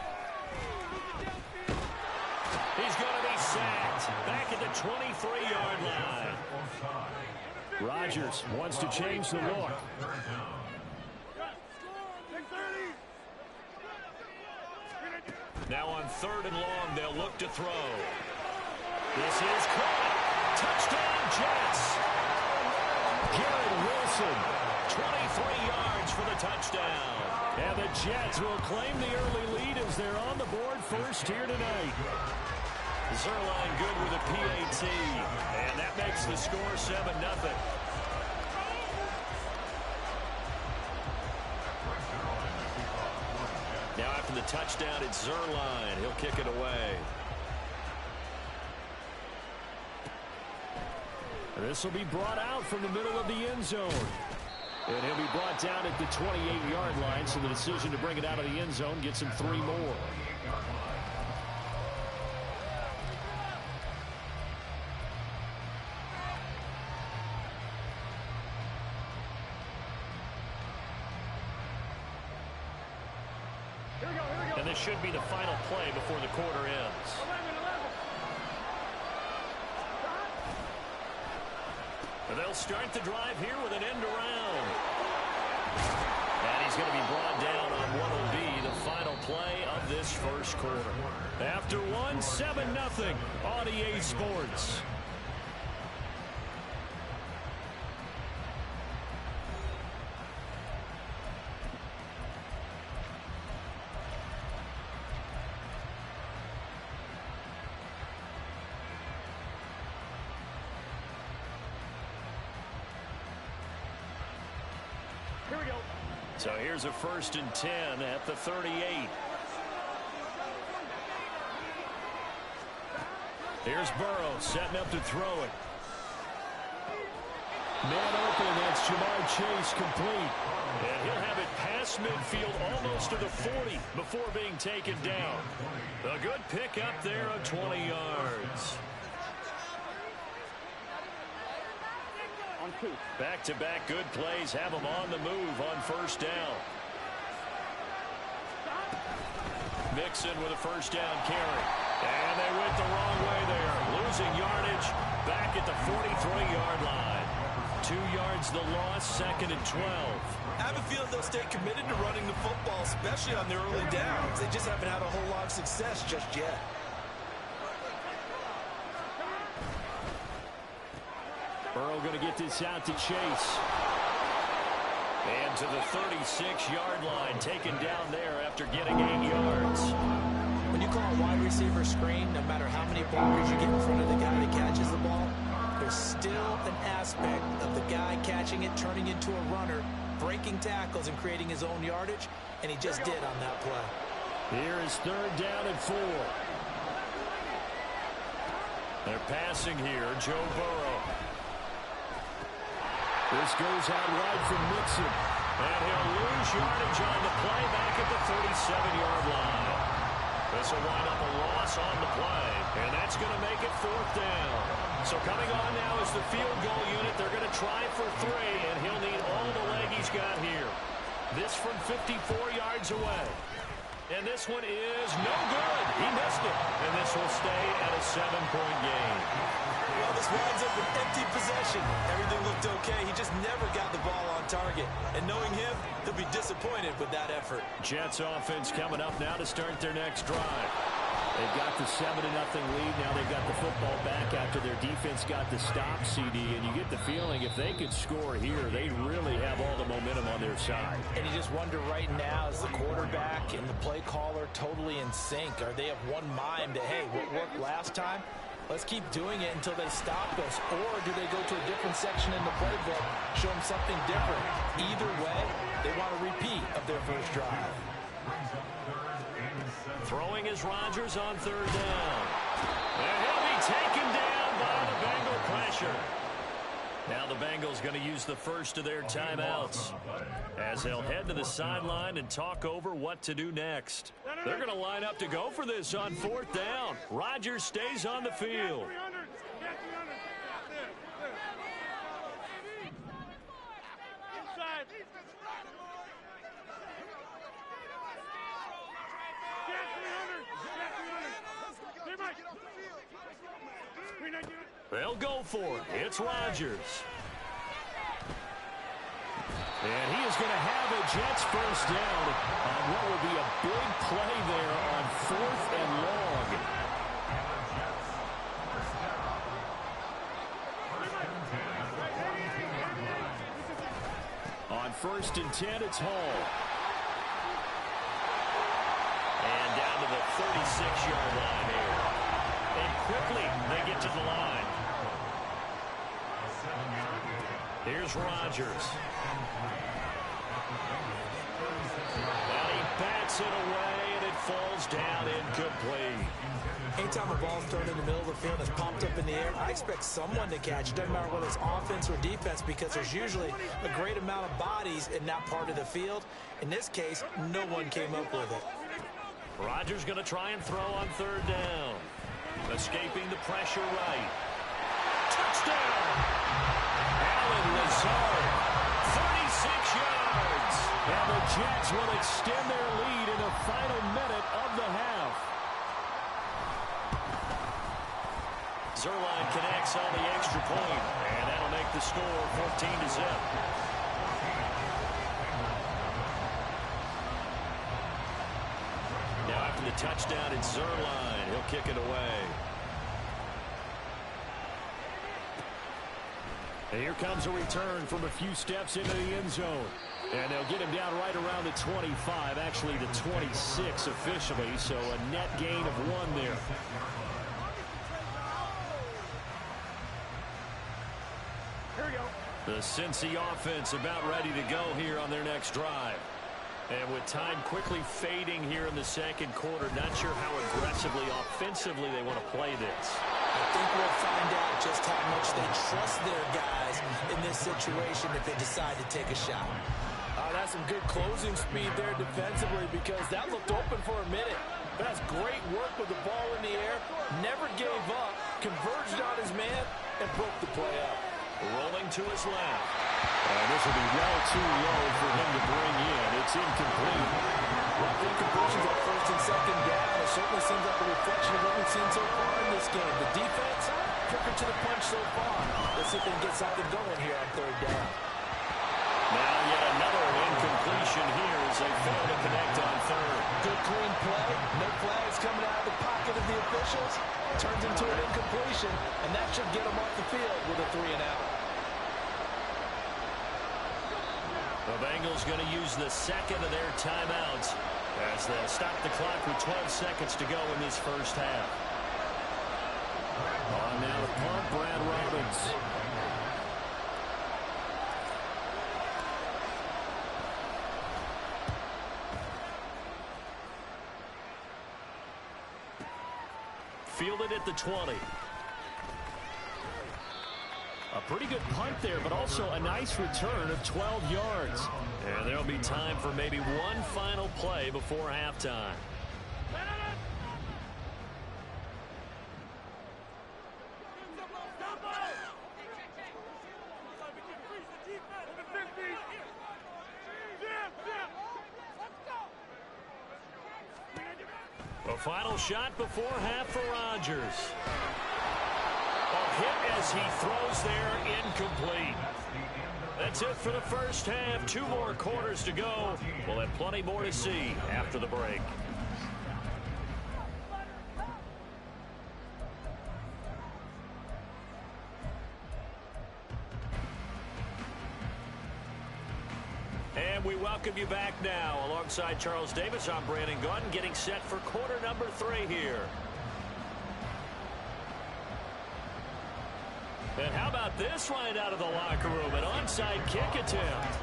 He's going to be sacked back at the 23-yard line. Rodgers wants to change the look. Now on 3rd and long, they'll look to throw. This is caught. Touchdown, Jets. Garrett Wilson, 23 yards for the touchdown. And the Jets will claim the early lead as they're on the board first here tonight. Zuerlein good with a PAT. And that makes the score 7-0. Now after the touchdown, it's Zuerlein. He'll kick it away. This will be brought out from the middle of the end zone. And he'll be brought down at the 28-yard line, so the decision to bring it out of the end zone gets him 3 more. And this should be the final play before the quarter ends. And they'll start the drive here with an end around. And he's going to be brought down on what will be the final play of this first quarter. After one, 7-0 on EA Sports. So here's a 1st and 10 at the 38. Here's Burrow setting up to throw it. Man open, that's Jamar Chase complete. And he'll have it past midfield almost to the 40 before being taken down. A good pick up there of 20 yards. Back-to-back good plays have them on the move on 1st down. Mixon with a 1st down carry. And they went the wrong way there. Losing yardage back at the 43-yard line. 2 yards the loss, 2nd and 12. I have a feeling they'll stay committed to running the football, especially on their early downs. They just haven't had a whole lot of success just yet. Burrow going to get this out to Chase. And to the 36-yard line, taken down there after getting 8 yards. When you call a wide receiver screen, no matter how many blockers you get in front of the guy that catches the ball, there's still an aspect of the guy catching it, turning into a runner, breaking tackles and creating his own yardage, and he just did on that play. Here is 3rd down and 4. They're passing here, Joe Burrow. This goes out wide from Mixon. And he'll lose yardage on the play back at the 37-yard line. This will wind up a loss on the play. And that's going to make it 4th down. So coming on now is the field goal unit. They're going to try for 3, and he'll need all the leg he's got here. This from 54 yards away. And this one is no good. He missed it. And this will stay at a 7-point game. Well, this winds up with empty possession. Everything looked okay. He just never got the ball on target. And knowing him, he'll be disappointed with that effort. Jets offense coming up now to start their next drive. They've got the 7-0 lead. Now they've got the football back after their defense got the stop, CD. And you get the feeling if they could score here, they really have all the momentum on their side. And you just wonder right now, is the quarterback and the play caller totally in sync? Are they of one mind that, hey, what worked last time? Let's keep doing it until they stop us. Or do they go to a different section in the playbook, show them something different? Either way, they want a repeat of their first drive. Throwing is Rodgers on 3rd down. And he'll be taken down by the Bengal pressure. Now the Bengals going to use the first of their timeouts as they'll head to the sideline and talk over what to do next. They're going to line up to go for this on 4th down. Rodgers stays on the field. They'll go for it. It's Rodgers. And he is going to have a Jets first down on what will be a big play there on 4th and long. On 1st and 10, it's Hall. And down to the 36-yard line here. And quickly they get to the line. Here's Rodgers. Well, he bats it away, and it falls down incomplete. Anytime a ball's thrown in the middle of the field and it's popped up in the air, I expect someone to catch it. Doesn't matter whether it's offense or defense, because there's usually a great amount of bodies in that part of the field. In this case, no one came up with it. Rodgers going to try and throw on 3rd down. Escaping the pressure right. Touchdown! Allen Lazard, 36 yards. And the Jets will extend their lead in the final minute of the half. Zuerlein connects on the extra point, and that'll make the score 14-0. Now after the touchdown, it's Zuerlein. He'll kick it away. And here comes a return from a few steps into the end zone. And they'll get him down right around the 25, actually the 26 officially, so a net gain of 1 there. Here we go. The Cincy offense about ready to go here on their next drive. And with time quickly fading here in the 2nd quarter, not sure how aggressively, offensively they want to play this. I think we'll find out just how much they trust their guys in this situation if they decide to take a shot. That's some good closing speed there defensively, because that looked open for a minute. But that's great work with the ball in the air. Never gave up, converged on his man, and broke the play up. Rolling to his left. And this will be well too low for him to bring in. It's incomplete. Well, incompletions on 1st and 2nd down, certainly seems like a reflection of what we've seen so far in this game. The defense, quicker to the punch so far. Let's see if they can get something going here on third down. Now yet another incompletion here as they fail to connect on third. Good clean play. No flags coming out of the pocket of the officials. Turns into an incompletion, and that should get them off the field with a 3-and-out. The Bengals going to use the second of their timeouts as they'll stop the clock with 12 seconds to go in this first half. On now to punt, Brad Robbins. Fielded at the 20. A pretty good punt there, but also a nice return of 12 yards. And there'll be time for maybe one final play before halftime. A final shot before half for Rodgers. A hit as he throws there, incomplete. That's it for the first half. 2 more quarters to go. We'll have plenty more to see after the break. And we welcome you back now. Alongside Charles Davis, I'm Brandon Gaudin, getting set for quarter number 3 here. And how about this right out of the locker room? An onside kick attempt.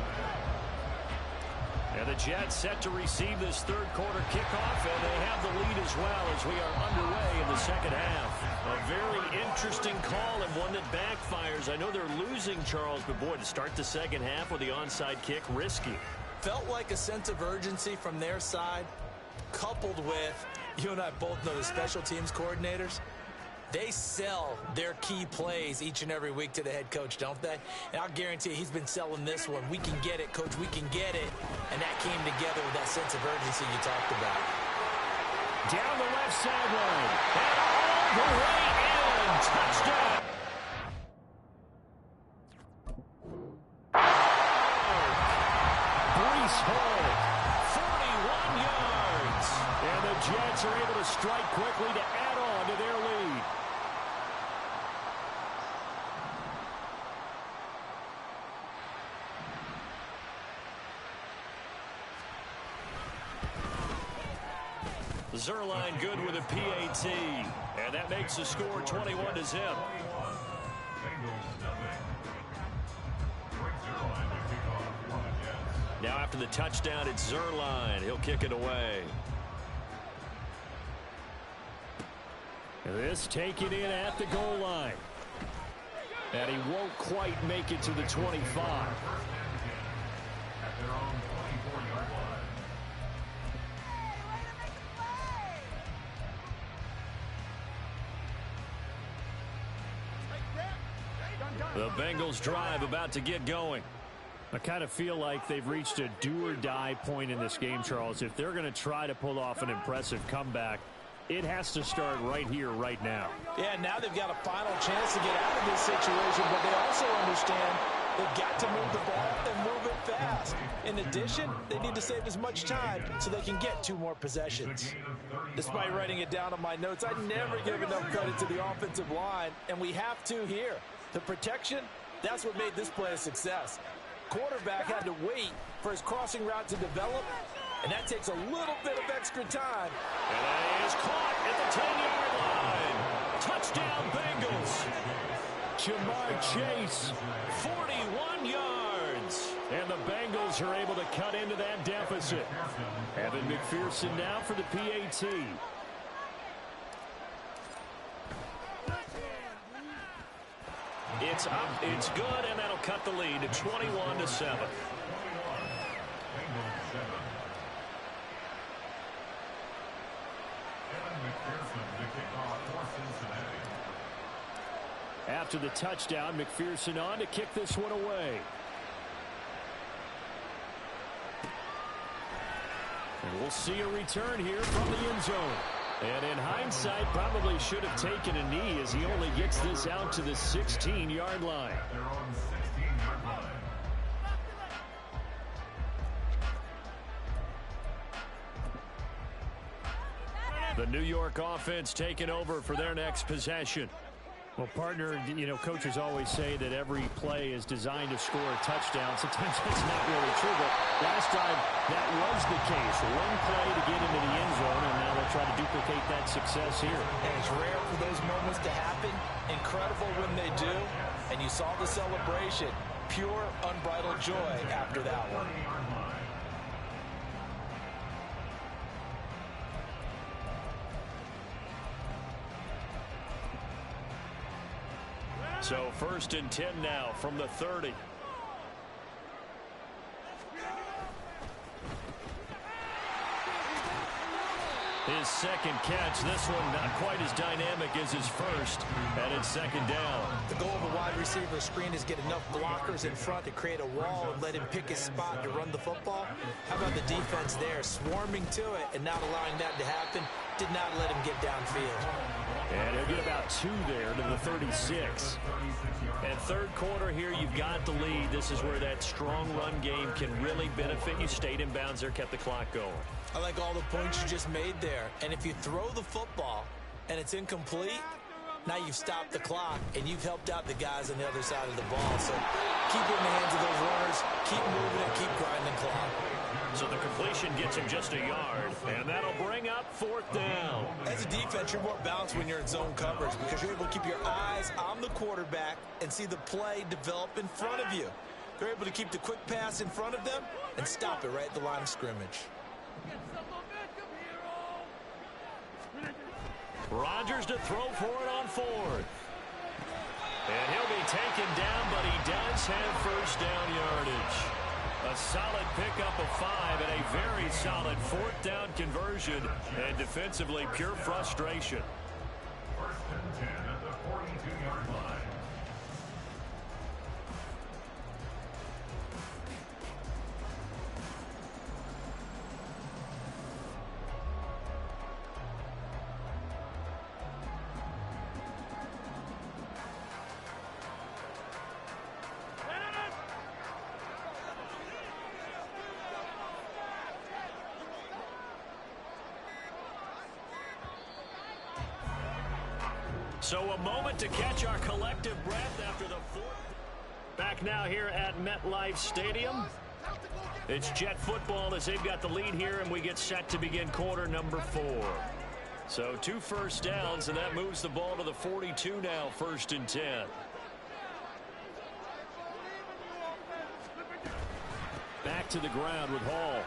And the Jets set to receive this third quarter kickoff, and they have the lead as well as we are underway in the second half. A very interesting call and one that backfires. I know they're losing, Charles, but boy, to start the second half with the onside kick, risky. Felt like a sense of urgency from their side, coupled with, you and I both know the special teams coordinators. They sell their key plays each and every week to the head coach, don't they? And I'll guarantee you he's been selling this one. We can get it, coach, we can get it. And that came together with that sense of urgency you talked about. Down the left sideline. And all the way in. Touchdown. Breece Hall, 41 yards. And the Jets are able to strike quickly to add on to their lead. Zerline good with a PAT, and that makes the score 21-0. Now after the touchdown, it's Zerline. He'll kick it away. This taken in at the goal line. And he won't quite make it to the 25. The Bengals drive about to get going. I kind of feel like they've reached a do-or-die point in this game, Charles. If they're going to try to pull off an impressive comeback, it has to start right here, right now. Yeah, now they've got a final chance to get out of this situation, but they also understand they've got to move the ball and move it fast. In addition, they need to save as much time so they can get 2 more possessions. Despite writing it down on my notes, I never give enough credit to the offensive line, and we have to here. The protection, that's what made this play a success. Quarterback had to wait for his crossing route to develop, and that takes a little bit of extra time. And that is caught at the 10-yard line. Touchdown, Bengals. Jamar Chase, 41 yards. And the Bengals are able to cut into that deficit. Evan McPherson now for the PAT. It's up, it's good, and that'll cut the lead to 21-7. After the touchdown, McPherson on to kick this one away. And we'll see a return here from the end zone. And in hindsight, probably should have taken a knee as he only gets this out to the 16-yard line. Their own 16-yard line. The New York offense taking over for their next possession. Well, partner, you know, coaches always say that every play is designed to score a touchdown. Sometimes that's not really true, but last time that was the case. One play to get into the end zone, and now they'll try to duplicate that success here. And it's rare for those moments to happen. Incredible when they do. And you saw the celebration. Pure, unbridled joy after that one. So 1st and 10 now from the 30. His second catch, this one not quite as dynamic as his first, and it's 2nd down. The goal of a wide receiver screen is get enough blockers in front to create a wall and let him pick his spot to run the football. How about the defense there, swarming to it and not allowing that to happen? Did not let him get downfield. And he'll get about 2 there to the 36. And third quarter here, you've got the lead. This is where that strong run game can really benefit you. Stayed in bounds there, kept the clock going. I like all the points you just made there. And if you throw the football and it's incomplete, now you've stopped the clock and you've helped out the guys on the other side of the ball. So keep it in the hands of those runners, keep moving it, keep grinding the clock. So the completion gets him just a yard, and that'll bring up 4th down. As a defense, you're more balanced when you're in zone coverage because you're able to keep your eyes on the quarterback and see the play develop in front of you. They're able to keep the quick pass in front of them and stop it right at the line of scrimmage. Rodgers to throw for it on 4th. And he'll be taken down, but he does have 1st down yardage. A solid pickup of 5 and a very solid 4th down conversion. And defensively, pure frustration. 1st and 10 at the 42-yard line. So a moment to catch our collective breath after the 4th. Back now here at MetLife Stadium. It's Jet football as they've got the lead here, and we get set to begin quarter number 4. So 2 first downs, and that moves the ball to the 42 now, 1st and 10. Back to the ground with Hall.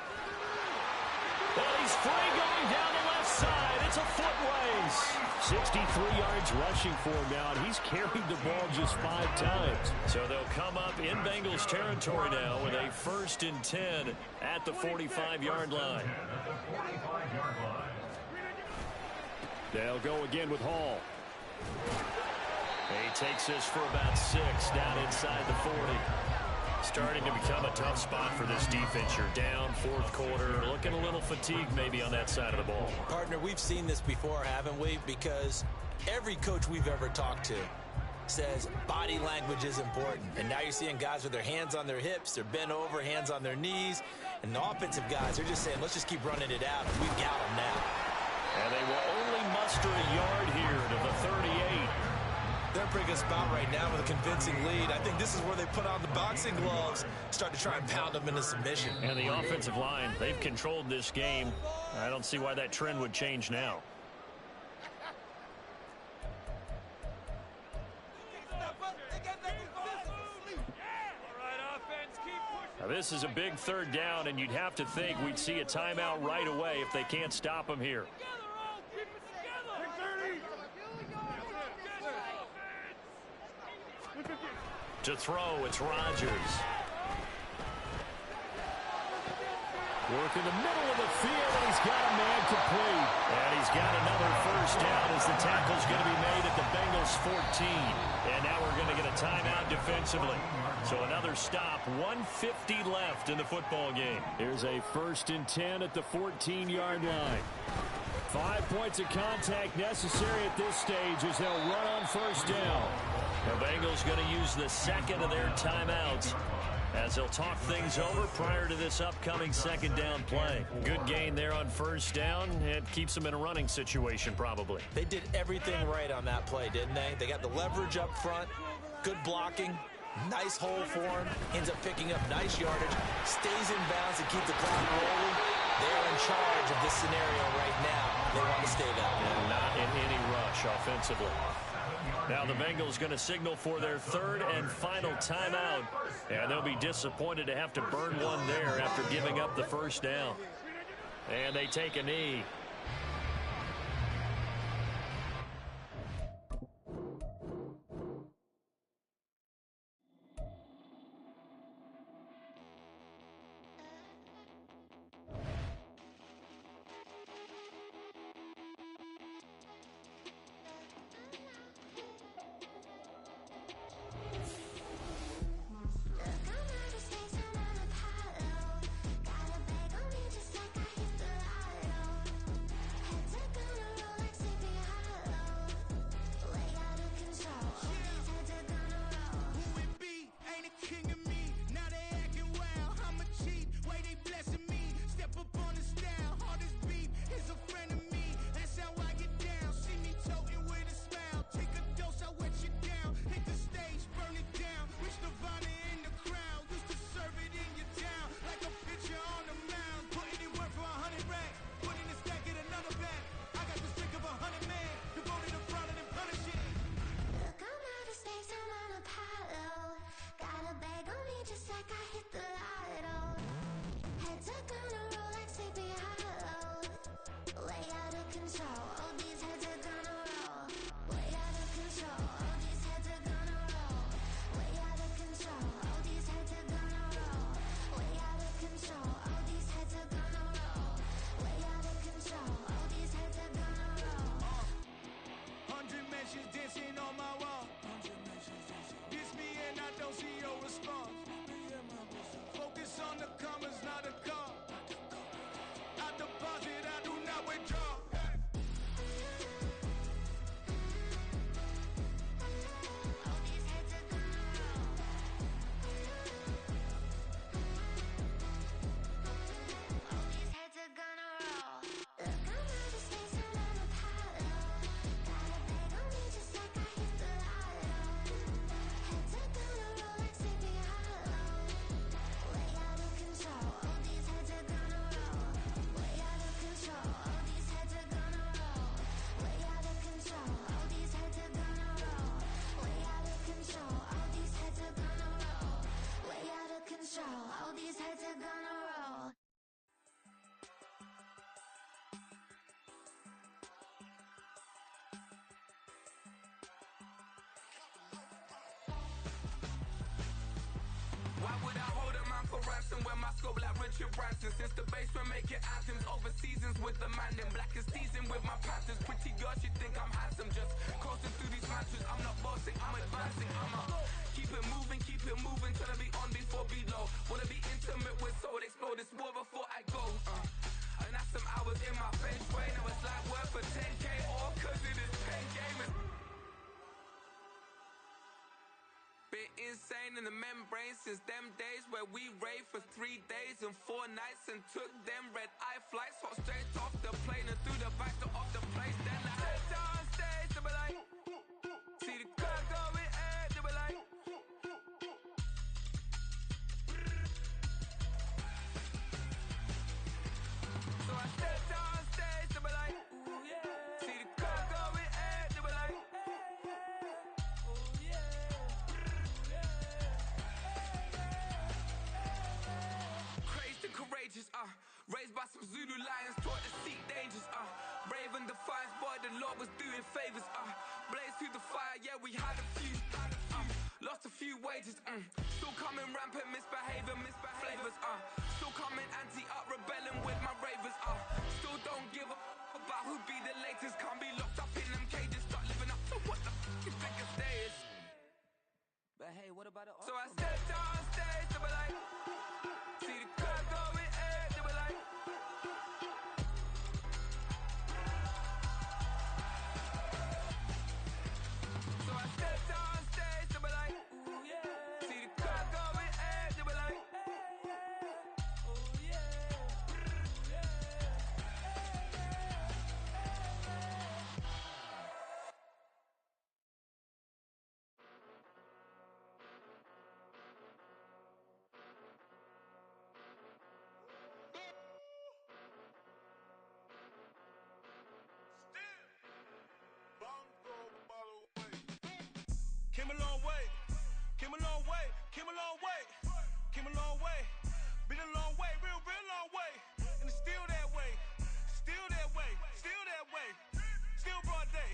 Well, he's free going down the left side. It's a foot race. 63 yards rushing for him now, and he's carried the ball just 5 times. So they'll come up in Bengals territory now with a 1st and 10 at the 45-yard line. They'll go again with Hall. He takes this for about 6 down inside the 40. Starting to become a tough spot for this defense. You're down 4th quarter, looking a little fatigued maybe on that side of the ball. Partner, we've seen this before, haven't we? Because every coach we've ever talked to says body language is important. And now you're seeing guys with their hands on their hips, they're bent over, hands on their knees. And the offensive guys, they're just saying, let's just keep running it out. We've got them now. And they will only muster a yard here to the 38. They're a pretty good spot right now with a convincing lead. I think this is where they put on the boxing gloves, start to try and pound them into submission. And the offensive line, they've controlled this game. I don't see why that trend would change now. Now this is a big 3rd down, and you'd have to think we'd see a timeout right away if they can't stop them here. To throw, it's Rodgers. Work in the middle of the field, and he's got a man complete. And he's got another 1st down as the tackle's going to be made at the Bengals 14. And now we're going to get a timeout defensively. So another stop, 1:50 left in the football game. Here's a 1st and 10 at the 14-yard line. 5 points of contact necessary at this stage as they'll run on first down. The Bengals going to use the second of their timeouts as they'll talk things over prior to this upcoming second down play. Good gain there on first down. It keeps them in a running situation probably. They did everything right on that play, didn't they? They got the leverage up front, good blocking, nice hole for him, ends up picking up nice yardage, stays in bounds and keep the clock rolling. They're in charge of this scenario right now. They want to stay that way. And not in any rush offensively. Now the Bengals going to signal for their third and final timeout. And they'll be disappointed to have to burn one there after giving up the first down. And they take a knee. When my scope like Richard Branson, since the basement making anthems over seasons with the man, then black is seasoned with my Panthers. Pretty girls, you think I'm handsome, just coasting through these matches. I'm not bossing, I'm advancing. Keep it moving, trying to be on before below. Wanna be intimate with soul, explode this war before I go. And that's some hours in my bench way. Now it's like work for 10K, all cause it is pain gaming. Been insane in the membrane since them days where we raved for 3 days and 4 nights and took them red eye flights, hot straight off the plane and through the back door of the place. Then I stepped on stage, they were like, see the crowd going ahead, they were like, so I stepped on stage, they were like, ooh yeah, see the crowd going ahead, they were like, ooh yeah. Courageous, raised by some Zulu lions, taught to seek dangers, brave and defiant, boy, the Lord was doing favors, blaze through the fire, yeah, we had a few, lost a few wages, still coming rampant, misbehavior, flavors, still coming anti-up, rebelling with my ravers, still don't give a about who be the latest, can't be locked up in them cages, start living up to what the fuck you think of days. But hey, what about it? So I stepped on stage, they were like, see the crowd going ahead, they were like, Came a long way, came a long way, came a long way, came a long way. Been a long way, real long way. And it's still that way, still that way, still that way. Still broad day,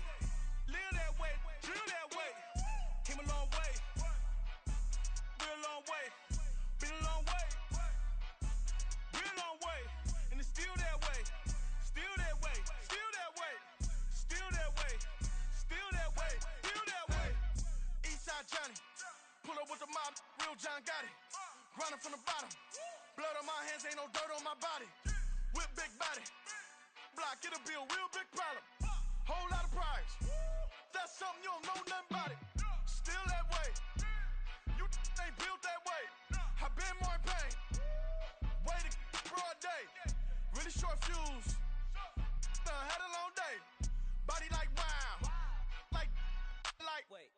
live that way, drill that way. Came a long way, real long way. Been a long way, real long way. And it's still that way, still that way, still that way, still that way, still that way, still that way. Eastside Johnny, pull up with the mob, real John Gotti. Grinding from the bottom, blood on my hands, ain't no dirt on my body. Whip big body, block, get a bill, real big problem. Whole lot of prize, that's something you don't know nothing about it. Still that way, you ain't built that way. I been more in pain, way to broad day. Really short fuse, had a long day. Body like wow, like. Wait.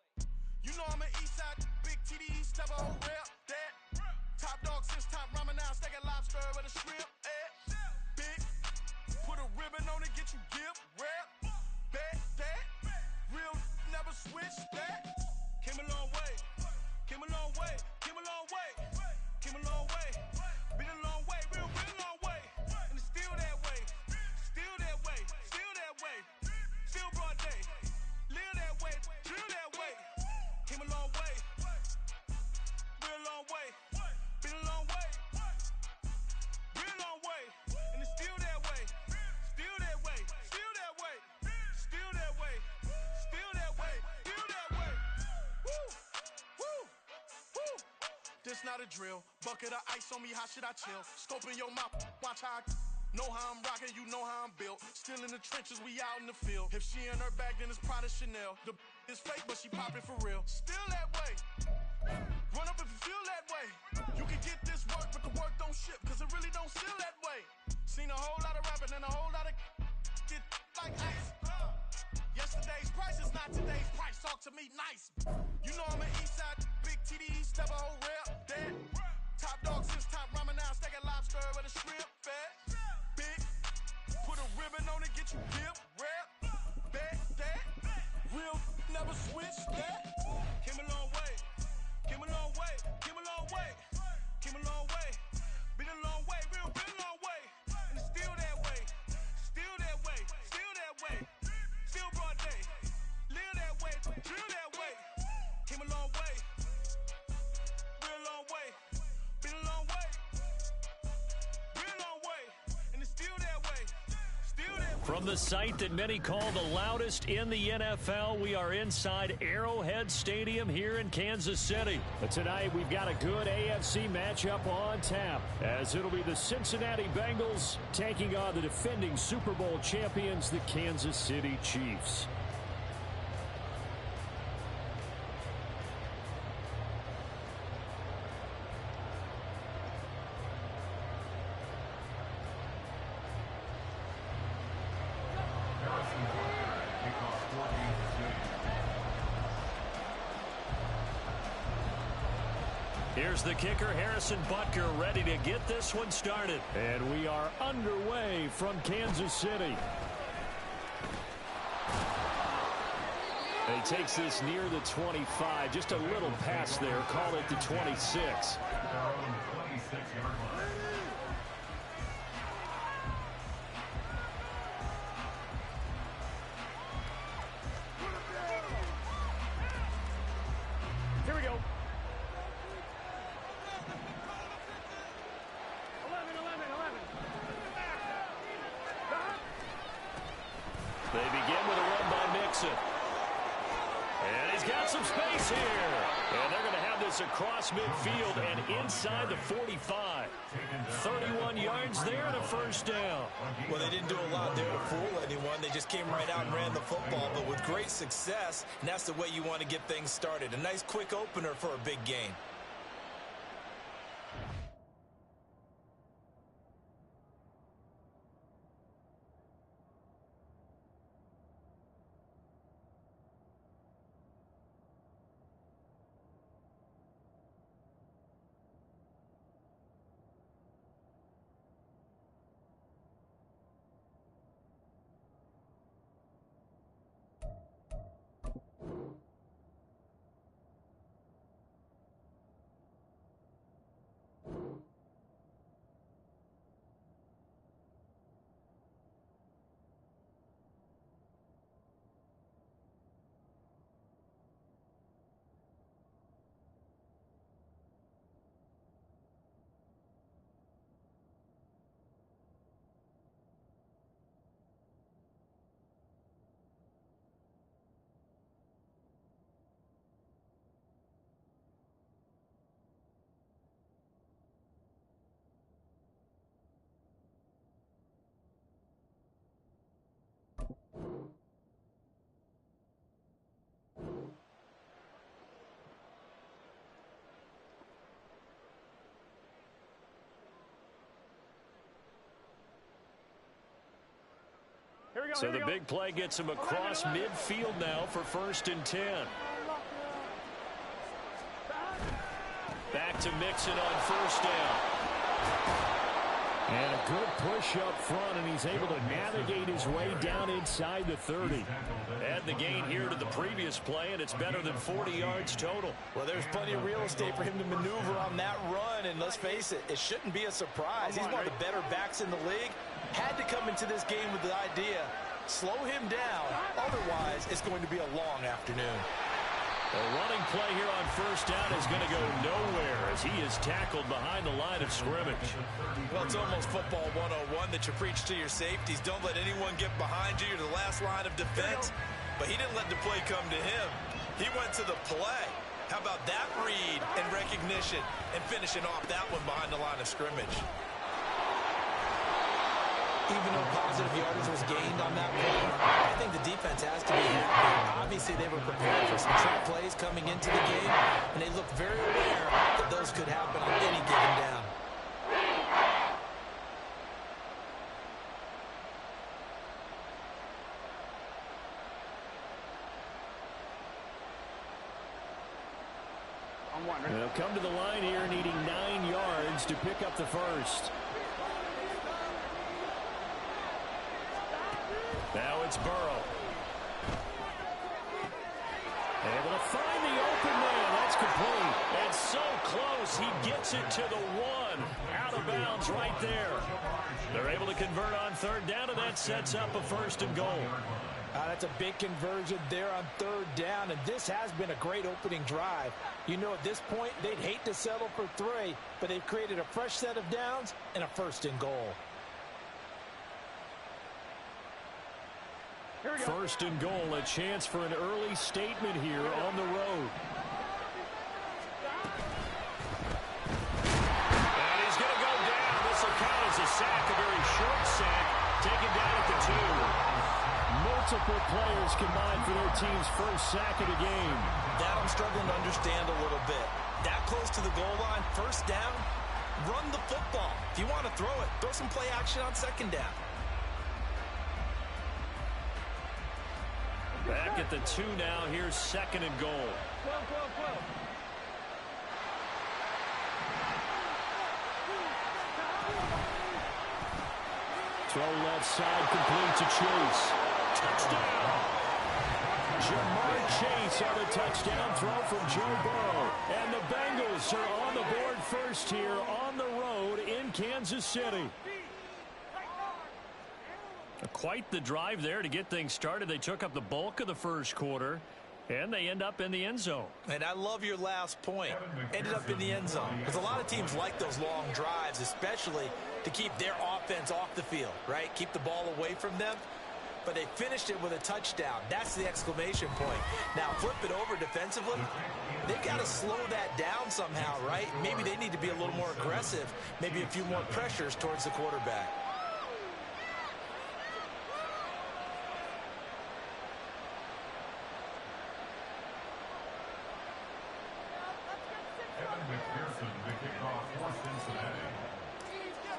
You know I'm an Eastside, big TDE, step a whole rep, that. Top dog since top ramen now, steak and lobster with a shrimp, big. Put a ribbon on it, get you give, rep, bet, that. Real never switch, that. Came a long way, came a long way, came a long way, came a long way. Been a long way, real long way. And it's still that way, still that way, still that way. Still broad day, live that way, drill that way. Came a long way, real long way. Been a long way, real long way. And it's still that way, still that way, still that way, still that way, still that way, still that way. Woo, woo, woo. This not a drill, bucket of ice on me, how should I chill? Scope in your mouth, watch how I know how I'm rocking, you know how I'm built. Still in the trenches, we out in the field. If she in her bag, then it's Prada Chanel. The is fake, but she poppin' for real. Still that way. Run up if you feel that way. You can get this work, but the work don't ship, cause it really don't feel that way. Seen a whole lot of rapping and a whole lot of get like ice. Yesterday's price is not today's price. Talk to me nice. You know I'm an Eastside, big TDE, step a whole rep, that. Top dog since top ramen now, steak and lobster with a shrimp, fat. Big. Put a ribbon on it, get you give, rep, bet, that. Real never switch, that. Came a long way. Came a long way, came a long way, came a long way. Been a long way, real long way. And it's still that way, still that way, still that way. Still broad day, live that way, drill that way. Came a long way, real long way. Been a long way, real long way. And it's still that way, still that way. From the site that many call the loudest in the NFL, we are inside Arrowhead Stadium here in Kansas City. But tonight, we've got a good AFC matchup on tap, as it'll be the Cincinnati Bengals taking on the defending Super Bowl champions, the Kansas City Chiefs. Here's the kicker, Harrison Butker, ready to get this one started. And we are underway from Kansas City. And he takes this near the 25, just a little pass there, call it the 26. Here we go. 11. They begin with a run by Mixon. And he's got some space here. And they're going to have this across midfield and inside the 45. 31 yards there and a first down. Well, they didn't do a lot there to fool anyone. They just came right out and ran the football, but with great success, and that's the way you want to get things started. A nice quick opener for a big game. So the big play gets him across midfield now for 1st and 10. Back to Mixon on 1st down. And a good push up front, and he's able to navigate his way down inside the 30. Add the gain here to the previous play, and it's better than 40 yards total. Well, there's plenty of real estate for him to maneuver on that run, and let's face it, it shouldn't be a surprise. He's one of the better backs in the league. Had to come into this game with the idea, slow him down, otherwise it's going to be a long afternoon. The running play here on 1st down is going to go nowhere as he is tackled behind the line of scrimmage. Well, it's almost football 101 that you preach to your safeties. Don't let anyone get behind you. You're the last line of defense. But he didn't let the play come to him. He went to the play. How about that read and recognition and finishing off that one behind the line of scrimmage? Even though positive yardage was gained on that play, I think the defense has to be happy. Obviously, they were prepared for some trick plays coming into the game, and they looked very aware that those could happen on any given down. They'll come to the line here needing 9 yards to pick up the first. Now it's Burrow. Able to find the open man. That's complete. And so close. He gets it to the 1. Out of bounds right there. They're able to convert on 3rd down, and that sets up a 1st and goal. That's a big conversion there on 3rd down, and this has been a great opening drive. You know, at this point, they'd hate to settle for 3, but they've created a fresh set of downs and a 1st and goal. 1st and goal, a chance for an early statement here on the road. And he's going to go down. This will count as a sack, a very short sack, taken down at the 2. Multiple players combined for their team's first sack of the game. That I'm struggling to understand a little bit. That close to the goal line, 1st down, run the football. If you want to throw it, throw some play action on 2nd down. Back at the 2 now. Here's 2nd and goal. Throw left side, complete to Chase. Touchdown. Jamar Chase on a touchdown throw from Joe Burrow. And the Bengals are on the board first here on the road in Kansas City. Quite the drive there to get things started. They took up the bulk of the 1st quarter, and they end up in the end zone. And I love your last point. Ended up in the end zone. Because a lot of teams like those long drives, especially to keep their offense off the field, right? Keep the ball away from them. But they finished it with a touchdown. That's the exclamation point. Now, flip it over defensively. They've got to slow that down somehow, right? Maybe they need to be a little more aggressive. Maybe a few more pressures towards the quarterback.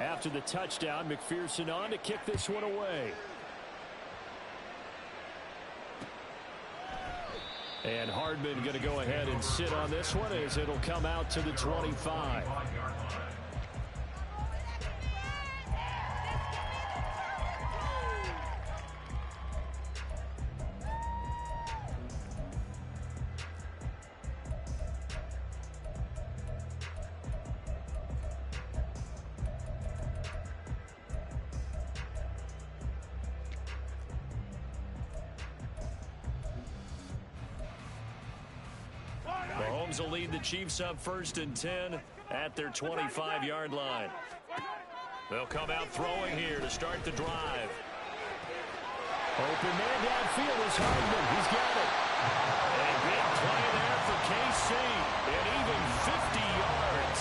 After the touchdown, McPherson on to kick this one away. And Hardman going to go ahead and sit on this one as it'll come out to the 25. Mahomes will lead the Chiefs up 1st and 10 at their 25-yard line. They'll come out throwing here to start the drive. Open man downfield is Hardman. He's got it. A big play there for KC. And even 50 yards.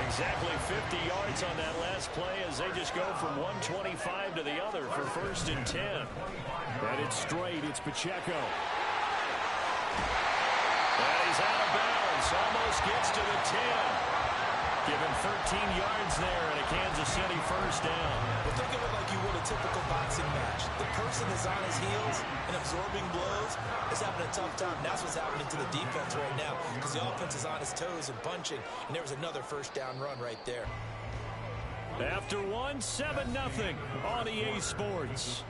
Exactly 50 yards on that last play as they just go from 125 to the other for 1st and 10. And it's straight. It's Pacheco. And he's out of bounds. Almost gets to the 10. Give him 13 yards there and a Kansas City first down. Well, think of it like you would a typical boxing match. The person is on his heels and absorbing blows is having a tough time. That's what's happening to the defense right now because the offense is on his toes and punching, and there was another first down run right there. After 7-0 on EA Sports.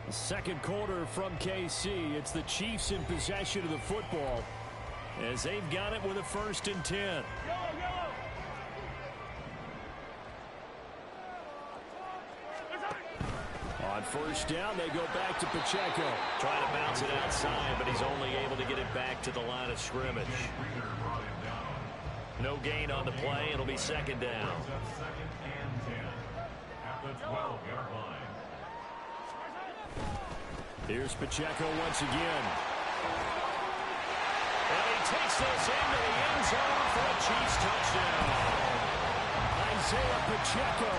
Second quarter from KC. It's the Chiefs in possession of the football as they've got it with a 1st and 10. On first down, they go back to Pacheco. Trying to bounce it outside, but he's only able to get it back to the line of scrimmage. No gain on the play. It'll be 2nd down. At the 12-yard line. Here's Pacheco once again. And he takes this into the end zone for a Chiefs touchdown. Isaiah Pacheco,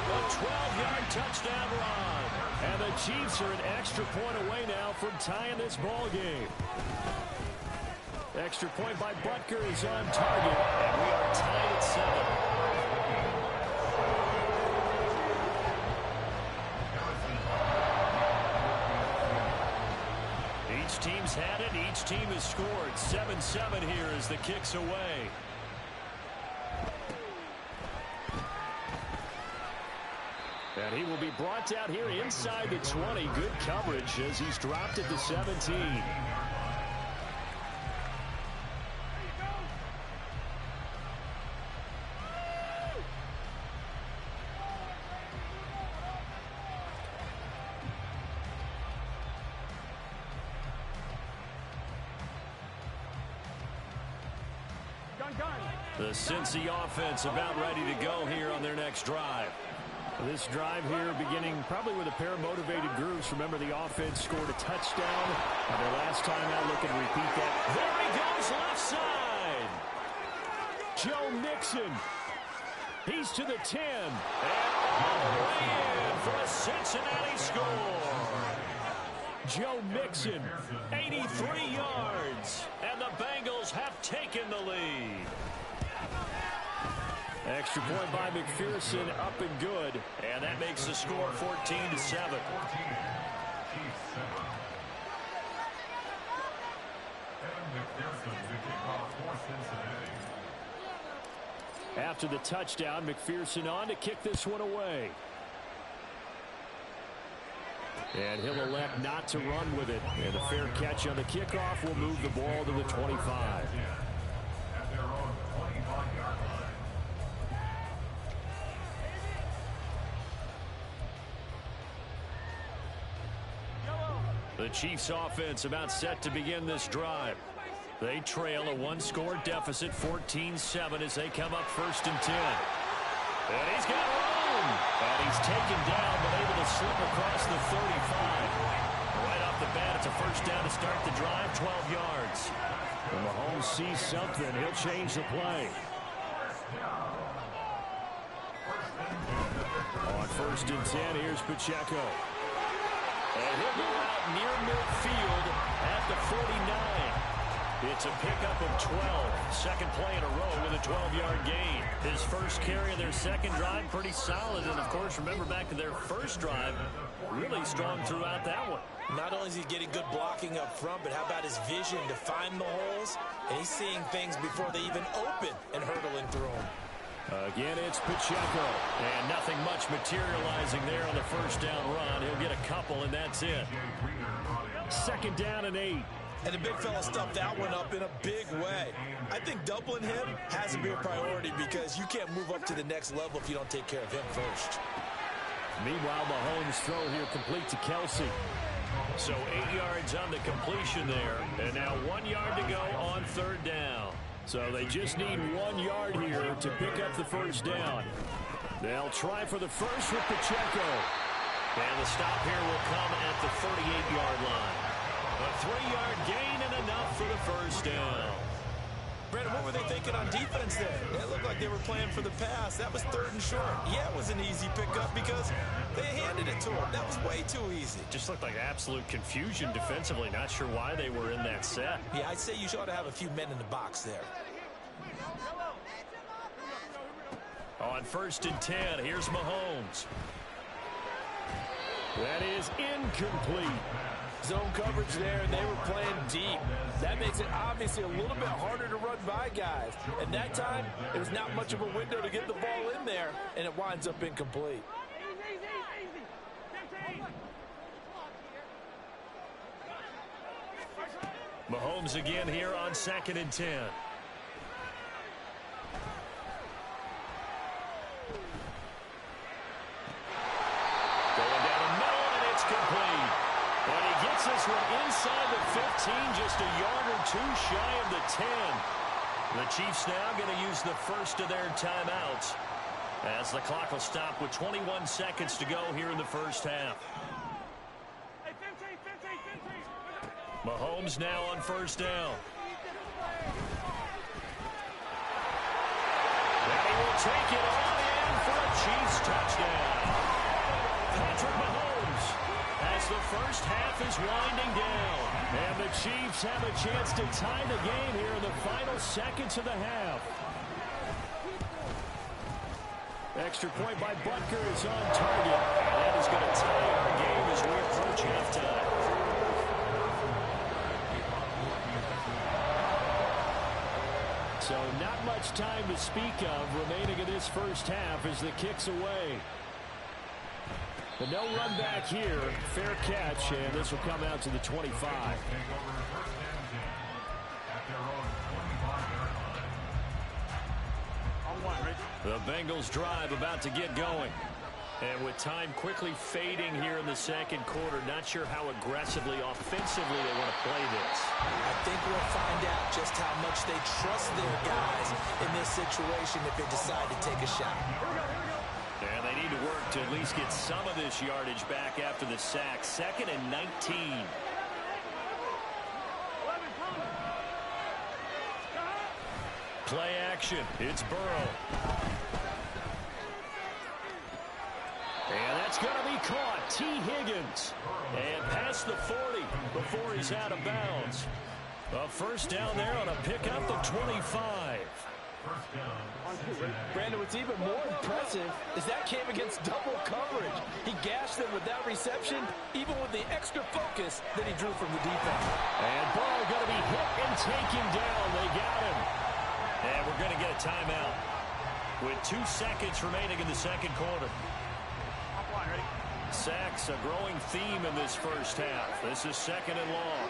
a 12-yard touchdown run. And the Chiefs are an extra point away now from tying this ball game. Extra point by Butker is on target, and we are tied at 7. Each team's had it. Each team has scored. 7-7 here as the kick's away. And he will be brought down here inside the 20. Good coverage as he's dropped at the 17. The Cincy offense about ready to go here on their next drive. This drive here beginning probably with a pair of motivated groups. Remember, the offense scored a touchdown. Their last time out, looking to repeat that. There he goes, left side. Joe Mixon. He's to the 10. And all the way in for a Cincinnati score. Joe Mixon, 83 yards. And the Bengals have taken the lead. Extra point by McPherson, up and good. And that makes the score 14-7. After the touchdown, McPherson on to kick this one away. And he'll elect not to run with it. And a fair catch on the kickoff will move the ball to the 25. The Chiefs offense about set to begin this drive. They trail a 1-score deficit, 14-7 as they come up 1st and 10. And he's got room. And he's taken down but able to slip across the 35. Right off the bat, it's a 1st down to start the drive, 12 yards. When Mahomes sees something, he'll change the play. On 1st and 10, here's Pacheco. And he'll go out near midfield at the 49. It's a pickup of 12. Second play in a row with a 12-yard gain. His first carry of their second drive, pretty solid. And, of course, remember back to their first drive, really strong throughout that one. Not only is he getting good blocking up front, but how about his vision to find the holes? And he's seeing things before they even open and hurtling through them. Again, it's Pacheco. And nothing much materializing there on the 1st down run. He'll get a couple, and that's it. 2nd down and 8. And the big fella stuffed that one up in a big way. I think doubling him has to be a priority because you can't move up to the next level if you don't take care of him first. Meanwhile, Mahomes' throw here complete to Kelsey. So 8 yards on the completion there. And now 1 yard to go on 3rd down. So they just need 1 yard here to pick up the 1st down. They'll try for the first with Pacheco. And the stop here will come at the 38-yard line. A 3-yard gain and enough for the 1st down. Brandon, what were they thinking on defense there? It looked like they were playing for the pass. That was 3rd and short. Yeah, it was an easy pickup because they handed it to him. That was way too easy. Just looked like absolute confusion defensively. Not sure why they were in that set. Yeah, I'd say you ought to have a few men in the box there. On 1st and 10, here's Mahomes. That is incomplete. Zone coverage there, and they were playing deep. That makes it obviously a little bit harder to run by guys. And that time, it was not much of a window to get the ball in there, and it winds up incomplete. Mahomes again here on 2nd and 10. Going down the middle, and it's complete. And he gets this one inside the 15, just a yard or two shy of the 10. The Chiefs now going to use the first of their timeouts as the clock will stop with 21 seconds to go here in the first half. Mahomes now on 1st down. And he will take it on in for a Chiefs touchdown. Patrick Mahomes as the first half is winding down. And the Chiefs have a chance to tie the game here in the final seconds of the half. Extra point by Butker is on target. And that is going to tie our game as we approach halftime. So not much time to speak of remaining in this first half as the kick's away. But no run back here. Fair catch, and this will come out to the 25. The Bengals drive about to get going. And with time quickly fading here in the 2nd quarter, not sure how aggressively, offensively they want to play this. I think we'll find out just how much they trust their guys in this situation if they decide to take a shot. And they need to work to at least get some of this yardage back after the sack. 2nd and 19. Play action. It's Burrow. And that's going to be caught. T. Higgins. And past the 40 before he's out of bounds. A first down there on a pickup of 25. Brandon, what's even more impressive is that came against double coverage. He gashed them with that reception, even with the extra focus that he drew from the defense. And Burrow going to be hit and taken down. They got him. And we're going to get a timeout with 2 seconds remaining in the 2nd quarter. Sacks, a growing theme in this first half. This is 2nd and long.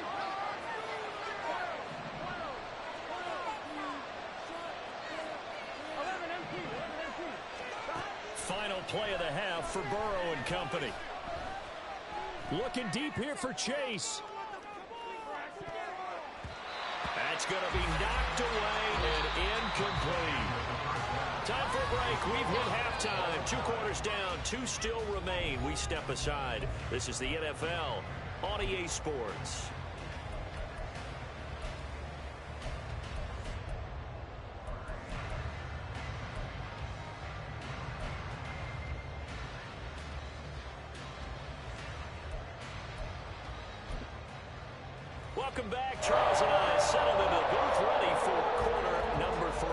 Final play of the half for Burrow and company. Looking deep here for Chase. That's going to be knocked away and incomplete. Time for a break. We've hit halftime. 2 quarters down. 2 still remain. We step aside. This is the NFL on EA Sports. Welcome back. Charles and I settled into the booth, ready for quarter number 3.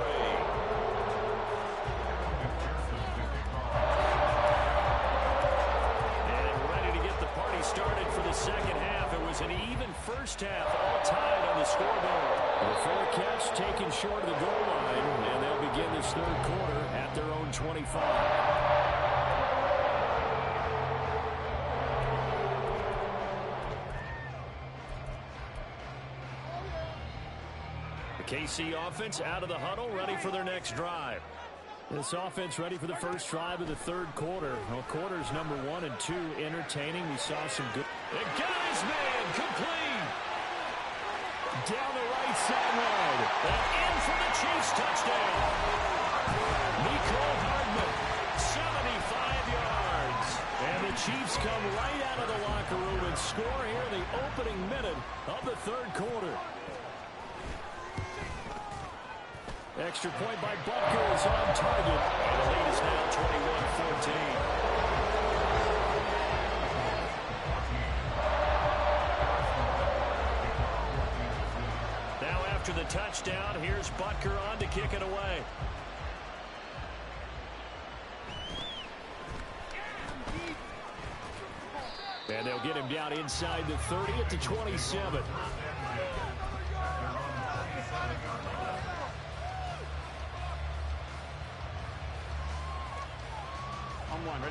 And ready to get the party started for the 2nd half. It was an even first half, all tied on the scoreboard. The fair catch taken short of the goal line, and they'll begin this 3rd quarter at their own 25. KC offense out of the huddle, ready for their next drive. This offense ready for the first drive of the 3rd quarter. Well, quarters number 1 and 2 entertaining. We saw some good. The guy's man complete. Down the right sideline. And in for the Chiefs touchdown. Nicole Hardman, 75 yards. And the Chiefs come right out of the locker room and score here in the opening minute of the 3rd quarter. Extra point by Butker is on target. And the lead is now 21-14. After the touchdown, here's Butker on to kick it away. And they'll get him down inside the 30 at the 27.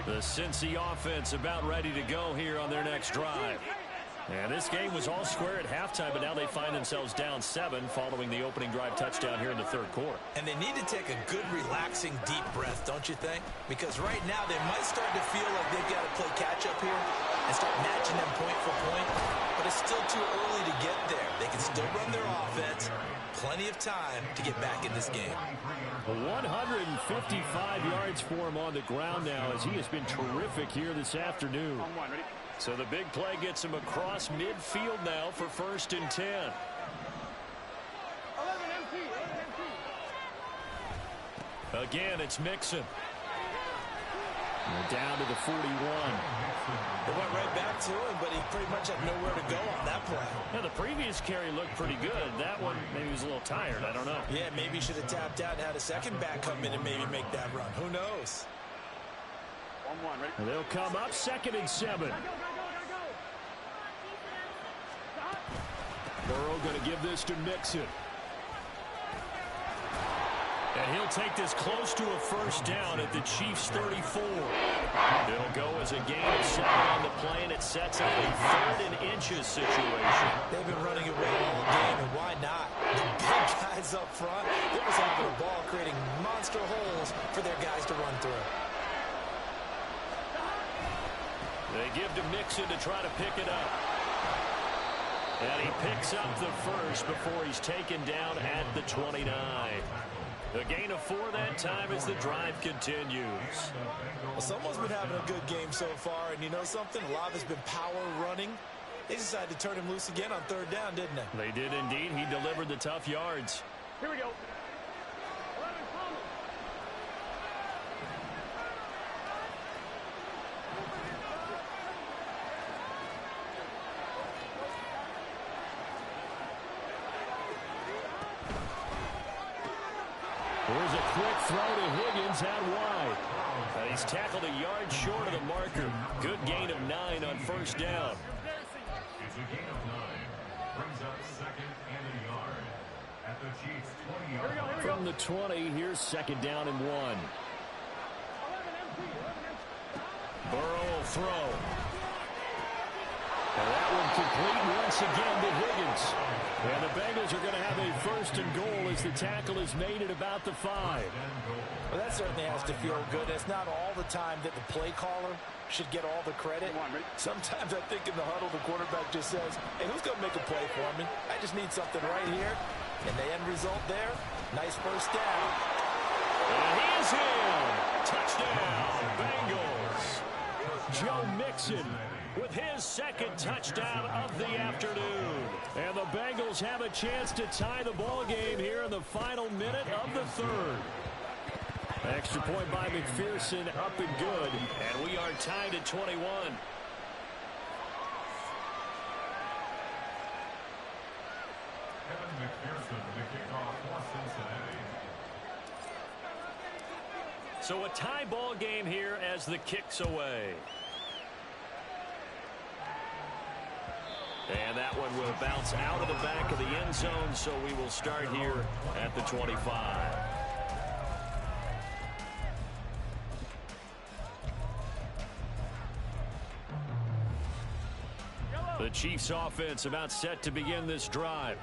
The Cincy offense about ready to go here on their next drive. And this game was all square at halftime, but now they find themselves down 7 following the opening drive touchdown here in the third quarter. And they need to take a good, relaxing, deep breath, don't you think? Because right now they might start to feel like they've got to play catch-up here and start matching them point for point. But it's still too early to get there. They can still run their offense. Plenty of time to get back in this game. 155 yards for him on the ground now as he has been terrific here this afternoon. So the big play gets him across midfield now for 1st and 10. Again, it's Mixon. Down to the 41. They went right back to him, but he pretty much had nowhere to go on that play. Yeah, the previous carry looked pretty good. That one, maybe he was a little tired. I don't know. Yeah, maybe he should have tapped out and had a second back come in and maybe make that run. Who knows? They'll come up 2nd and 7. Burrow going to give this to Mixon. And he'll take this close to a 1st down at the Chiefs' 34. It'll go as a gain of 7 on the play, and it sets up a 3rd and inches situation. They've been running it well all game, and why not? The big guys up front, they're just having the ball, creating monster holes for their guys to run through. They give to Mixon to try to pick it up. And he picks up the 1st before he's taken down at the 29. The gain of 4 that time as the drive continues. Well, someone's been having a good game so far, and you know something? A lot of it's been power running. They decided to turn him loose again on 3rd down, didn't they? They did indeed. He delivered the tough yards. Here we go. Here's a quick throw to Higgins out wide. And he's tackled a yard short of the marker. Good gain of 9 on 1st down. It's a gain of 9. Brings up 2nd and a yard at the Chiefs' 20-yard line. From the 20, here's 2nd down and 1. Burrow will throw. And that one complete once again to Higgins. And the Bengals are going to have a 1st and goal as the tackle is made at about the 5. Well, that certainly has to feel good. It's not all the time that the play caller should get all the credit. Sometimes I think in the huddle, the quarterback just says, hey, who's going to make a play for me? I just need something right here. And the end result there, nice 1st down. And he's in. Touchdown, Bengals. Joe Mixon with his 2nd touchdown of the afternoon. And the Bengals have a chance to tie the ball game here in the final minute of the 3rd. Extra point by McPherson, up and good. And we are tied at 21. Kevin McPherson, the kickoff for Cincinnati. So a tie ball game here as the kick's away. And that one will bounce out of the back of the end zone, so we will start here at the 25. The Chiefs offense about set to begin this drive.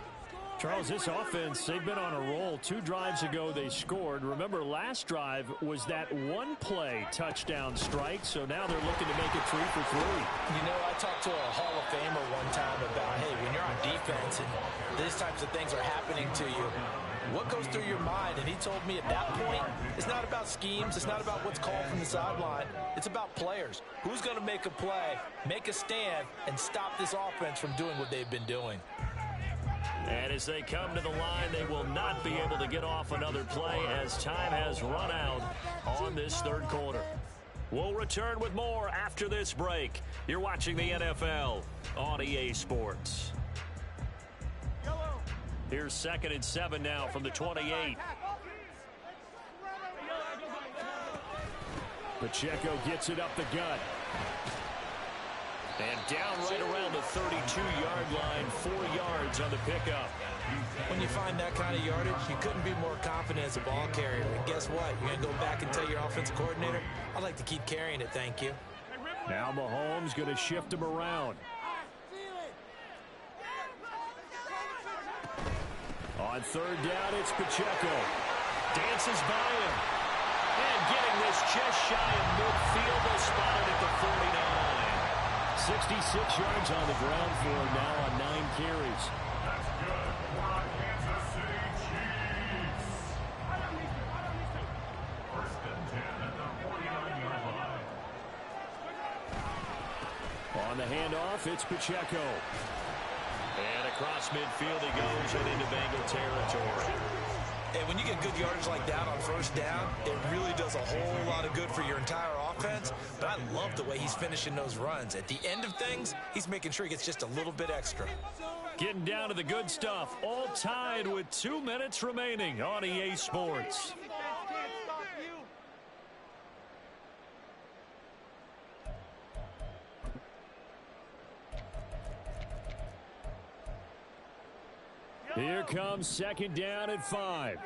Charles, this offense, they've been on a roll. 2 drives ago, they scored. Remember, last drive was that 1-play touchdown strike, so now they're looking to make it 3 for 3. You know, I talked to a Hall of Famer one time about, hey, when you're on defense and these types of things are happening to you, what goes through your mind? And he told me at that point, it's not about schemes. It's not about what's called from the sideline. It's about players. Who's going to make a play, make a stand, and stop this offense from doing what they've been doing? And as they come to the line, they will not be able to get off another play as time has run out on this third quarter. We'll return with more after this break. You're watching the NFL on EA Sports. Here's 2nd and 7 now from the 28. Pacheco gets it up the gut. And down right around the 32-yard line, 4 yards on the pickup. When you find that kind of yardage, you couldn't be more confident as a ball carrier. And guess what? You're going to go back and tell your offensive coordinator, I'd like to keep carrying it, thank you. Now Mahomes going to shift him around. On 3rd down, it's Pacheco. Dances by him. And getting this just shy of midfield, they'll spot it at the 49. 66 yards on the ground for him now on 9 carries. That's good for our Kansas City Chiefs. 1st and 10 at the 49-yard line. On the handoff, it's Pacheco. And across midfield he goes and into Bengal territory. And when you get good yardage like that on 1st down, it really does a whole lot of good for your entire offense. But I love the way he's finishing those runs. At the end of things, he's making sure he gets just a little bit extra. Getting down to the good stuff. All tied with 2 minutes remaining on EA Sports. Here comes 2nd down and 5.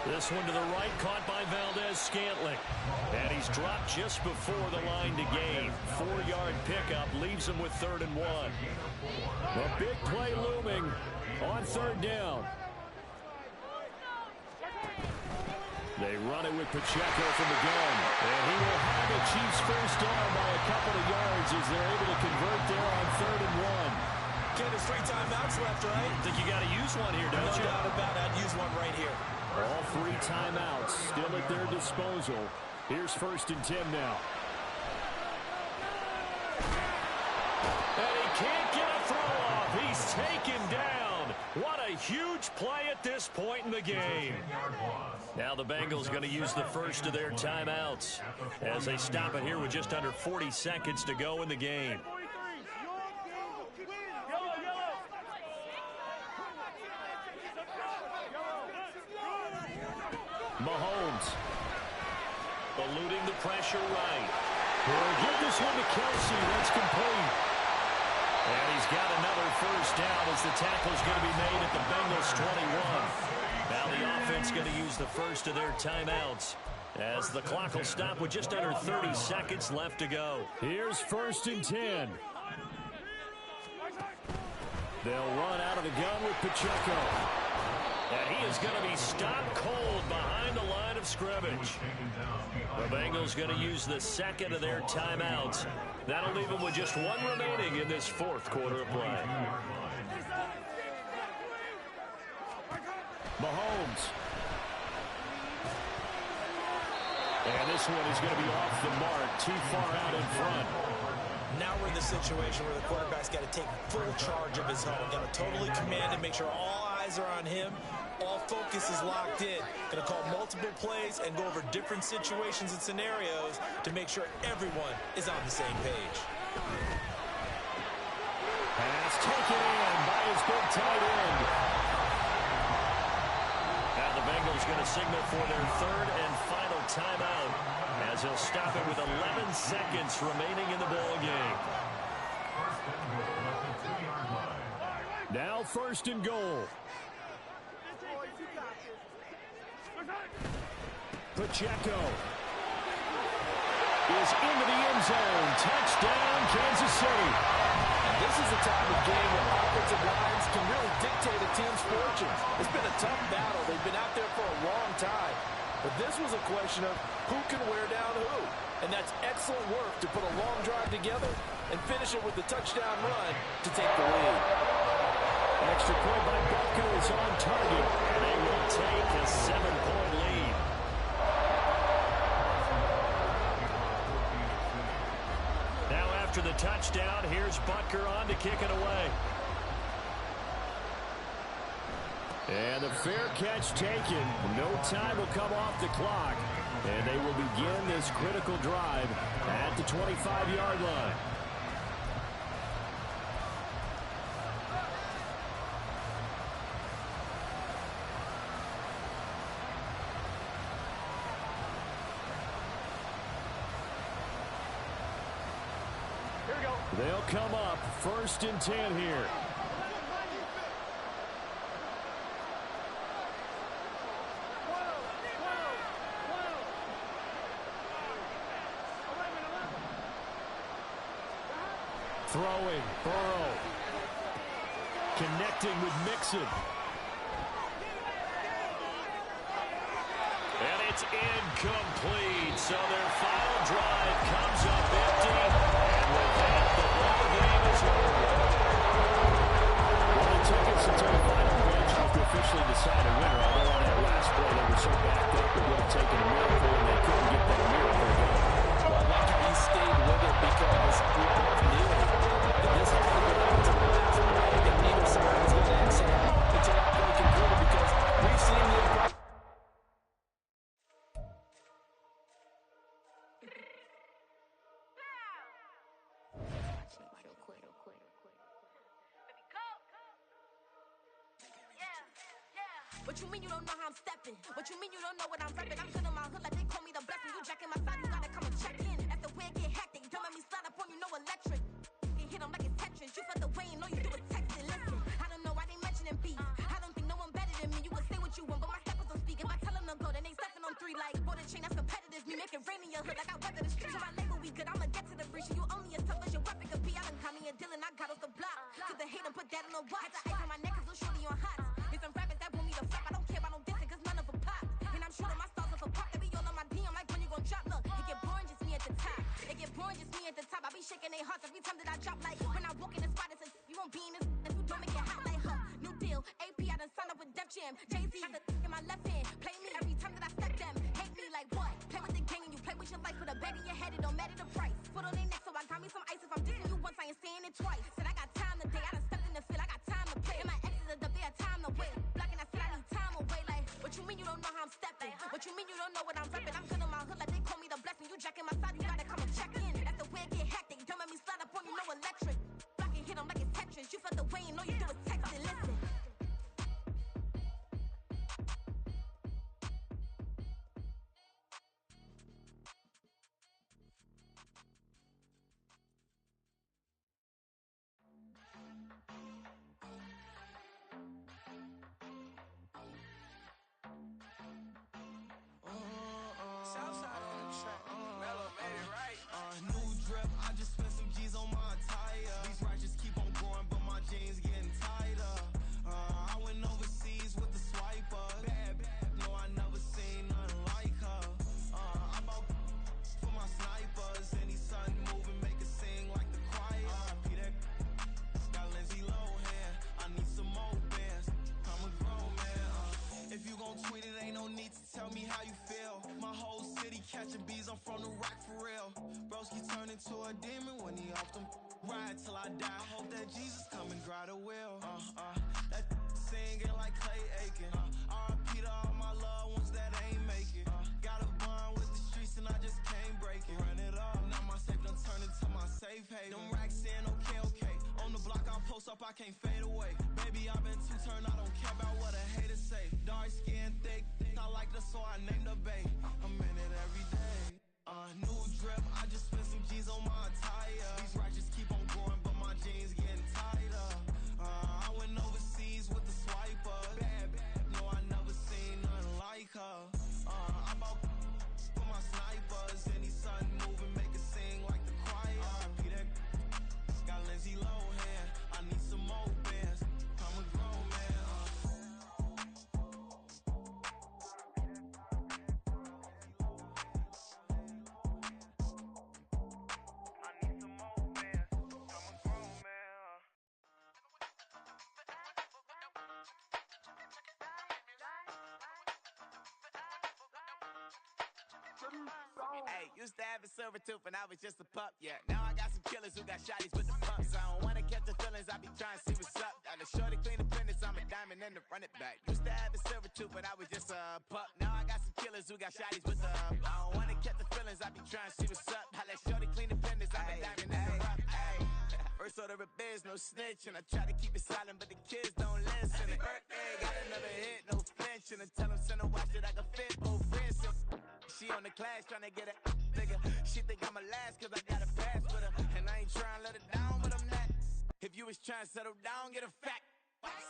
This one to the right, caught by Valdez-Scantling. And he's dropped just before the line to gain. 4-yard pickup leaves him with 3rd and 1. A big play looming on 3rd down. They run it with Pacheco from the gun. And he will have the Chiefs first down by a couple of yards as they're able to convert there on 3rd and 1. Ken, there's 3 timeouts left, right? I think you got to use one here, don't you? No doubt about it. I'd use one right here. All 3 timeouts still at their disposal. Here's 1st and 10 now. And he can't get a throw off. He's taken down. What a huge play at this point in the game. Now the Bengals going to use the first of their timeouts as they stop it here with just under 40 seconds to go in the game. Mahomes eluding the pressure right. He'll get this one to Kelsey. That's complete. And he's got another first down as the tackle's going to be made at the Bengals 21. Now the offense going to use the first of their timeouts as the clock will stop with just under 30 seconds left to go. Here's 1st and 10. They'll run out of the gun with Pacheco. And he is going to be stopped cold behind the line of scrimmage. The Bengals going to use the second of their timeouts. That'll leave them with just 1 remaining in this 4th quarter of play. Mahomes. And this one is going to be off the mark, too far out in front. Now we're in the situation where the quarterback's got to take full charge of his home. Got to totally command and make sure all eyes are on him. All focus is locked in. Going to call multiple plays and go over different situations and scenarios to make sure everyone is on the same page. Pass taken in by his big tight end. Now the Bengals going to signal for their 3rd and final timeout as he'll stop it with 11 seconds remaining in the ball game. Now 1st and goal. Pacheco is into the end zone. Touchdown, Kansas City. This is a type of game where offensive lines can really dictate a team's fortunes. It's been a tough battle. They've been out there for a long time. But this was a question of who can wear down who. And that's excellent work to put a long drive together and finish it with the touchdown run to take the lead. Extra point by Bucker is on target. And they will take a 7-point lead. Now after the touchdown, here's Butker on to kick it away. And the fair catch taken. No time will come off the clock. And they will begin this critical drive at the 25-yard line. Here we go. They'll come up 1st and 10 here. Throwing, Burrow. Connecting with Mixon. And it's incomplete. So their final drive comes up empty. And with that, the ball game is over. Well, it took us until the final bench to officially decide a winner. Although on that last play, they were so backed up, it would have taken a miracle, and they couldn't get that miracle done. Well, I like how you stayed with it because we both knew that this had to go down to the last play. They needed somebody who's going to exhale until that play concluded because we've seen the impressive. What you mean you don't know how I'm stepping? What you mean you don't know what I'm repping? I'm good in my hood like they call me the blessing. You jacking my side, you gotta come and check in. That's the way it get hectic. Don't let me slide up on you, no electric. You hit them like it's Tetris. You felt the way and all you do is text it. Listen, I don't know why they mentioning beef. I don't think no one better than me. You can say what you want, but my steppers don't speak. If I tell them to go, then they stepping on 3 like border chain. That's competitive. Me make it rain in your hood like I weather the streets. My label we good. I'ma get to the breach. You only as tough as your weapon could be. I done caught me a deal and I got off the block. To the hate and put that on the watch. Had the ice on my neck 'cause it's shorty on hot. There's some rappers that want me to flop. I don't care about no dissing 'cause none of them pop. And I'm shooting my stars off a pop. They be all on my DM like when you gon' drop. Look, it get boring just me at the top. It get boring just me at the top. I be shaking their hearts every time that I drop. Like when I walk in the spot, it says you won't be in this if you don't make it hot like her. New deal, AP, I done signed up with Def Jam. Jay-Z got the in my left hand. Play me every time that I step them. Hate me like what? Play with the gang and you play with your life. Put a bag in your head, it don't matter the price. Foot on their neck, so I got me some ice. If I'm dissing you once, I ain't saying it twice. Said I got time today, I done stepped in the field, I got time to play. And my exes are up there, time to wait. Blocking, I said I need time away. Like, what you mean you don't know how I'm stepping? What you mean you don't know what I'm repping? I'm good in my hood like they call me the blessing. You jacking my side, you gotta come and check in. That's the way it get hectic. Don't let me slide up on you, no electric. Blocking, hit them like it's Tetris. You felt the way and all you do is text it. Listen. Southside on the track. Mellow made it right. New drip, I just spent some G's on my attire. These righteous keep on growing, but my jeans getting tighter. I went overseas with the swiper. Bad, no, I never seen nothing like her. I bought for my snipers. Any sun moving, make it sing like the choir. Peter got Lindsay Lohan. I need some more bands. I'm a grown man. If you gon' tweet it, ain't no need to tell me how you feel. My whole city catching bees, I'm from the rock for real. Broski turned into a demon when he off them. Ride till I die, hope that Jesus come and grab the wheel. That singing like Clay Aiken. R.I.P. to all my loved ones that ain't make it. Got a bond with the streets and I just can't break it. Run it up, now my safe done turned into my safe haven. Them racks in, okay. On the block I post up, I can't fade away. Baby, I've been too turned, I don't care about what a hater say. Dark skin, thick, I like the so I named the bay. I'm in it every day. New drip, I just spent some G's on my attire. These righteous keep on growing, but my jeans getting tighter. I went overseas with the swiper. Bad, no, I never seen nothing like her. I bought for my snipers. Any sun moving, make it sing like the choir. Peter got Lindsay Lohan. I need some more bands. I'm a grown man. I need some more bands. I'm a grown man. Hey, used to have a silver tooth and I was just a pup, yeah. Now I got some killers who got shotties with the pumps. I don't wanna catch the feelings, I be trying to see what's up. Got a shorty clean the pendants, I'm a diamond and to run it back. Used to have a silver tooth, but I was just a pup. Now I got some killers who got shotties with the I don't wanna catch the feelings, I be trying to see what's up. I let shorty clean the pendants, I'm a diamond and to run it back. First order of biz, no snitch, and I try to keep it silent, but the kids don't listen. Happy birthday, got another hit, no flinch, and I tell them send a watch that I can fit both wrists. She on the class trying to get a nigga. She think I'm a last cause I got a pass with her, and I ain't trying to let her down, but I'm not. If you was trying to settle down, get a fact.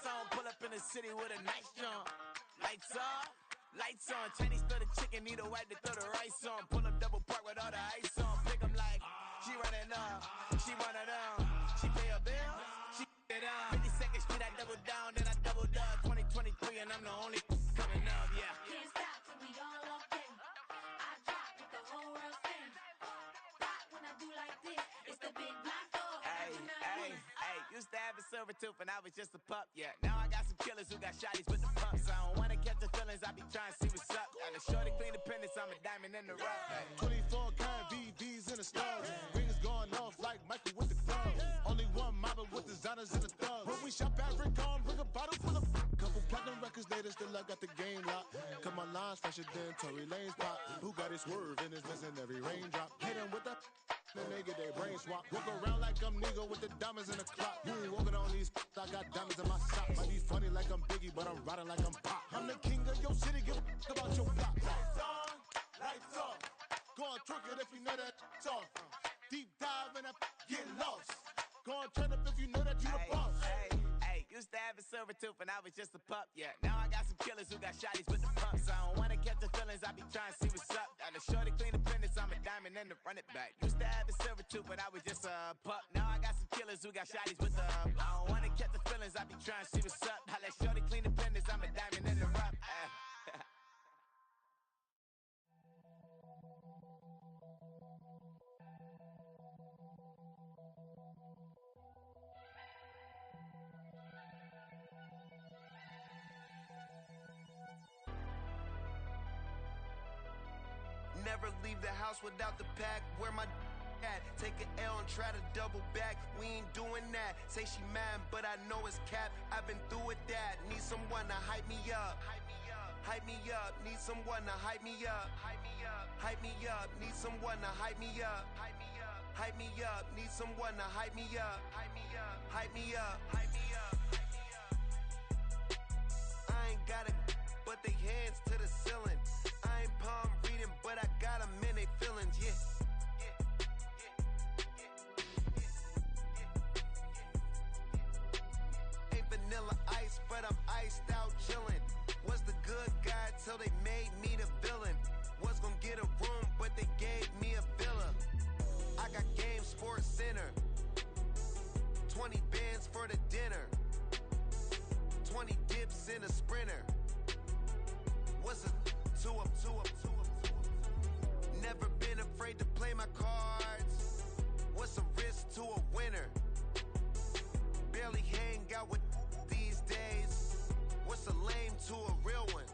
Song pull up in the city with a nice jump. Lights off, lights on. Chinese throw the chicken, need a wipe to throw the rice on. Pull up double park with all the ice on. Pick 'em like she running up, she one of them. She pay her bill, she it up. 52nd Street, I double down, then I doubled up. 2023, and I'm the only coming up, yeah. Can't stop till we all locked in. I drop with the whole world sing. Pop when I do like this, it's the big black dog. Hey, used to have a silver tooth and I was just a pup, yeah. Now I got some killers who got shotties with the pumps. I don't wanna catch the feelings, I be trying to see what's up. Got a shorty clean the pendants, I'm a diamond in the rough. Hey. 24 karat VVs in the stars. Rings going off like Michael with the gloves. Only one model with designers in the thugs. When we shop at Rick on, bring a bottle full of couple platinum records later, still I got the game locked. Cause my lines fresher than Tory Lane's pop. Who got his swerve and is missing every raindrop. Hit them with the then they get their brain swap. Walk around like I'm nigga with the diamonds in the clock. You ain't walking on these, I got diamonds in my socks. Might be funny like I'm Biggie, but I'm riding like I'm Pop. I'm the king of your city, give a about your block. Lights on, lights off. Go on, twerk it if you know that's off. Deep dive and get lost. Go on, turn up if you know that you the boss. Hey, used to have a silver tooth and I was just a pup, yeah. Now I got some killers who got shotties with the pumps. I don't wanna catch the feelings, I be trying to see what's up. Got a shorty clean the pendants, I'm a diamond and to run it back. Used to have a silver tooth, but I was just a pup. Now I got some killers who got shotties with the I don't wanna catch the feelings, I be trying to see what's up. I let shorty clean the pendants, I'm a diamond and to run. Never leave the house without the pack. Where my at? Take an L and try to double back. We ain't doing that. Say she mad, but I know it's cap. I've been through with that. Need someone to hype me up. Hype me up. Need someone to hype me up. Hype me up. Need someone to hype me up. Hype me up. Need someone to hype me up. Hype me up. Hype me up. I ain't got it, but they hands to the ceiling. I ain't palm reading, but I got them in they feelings, yeah. Ain't vanilla ice, but I'm iced out chillin'. Was the good guy till they made me the villain. Was gonna get a room, but they gave me a villa. I got Game Sports Center. 20 bands for the dinner. 20 dips in a sprinter. What's a 2 up? Never been afraid to play my cards. What's a risk to a winner? Barely hang out with these days. What's a lame to a real one?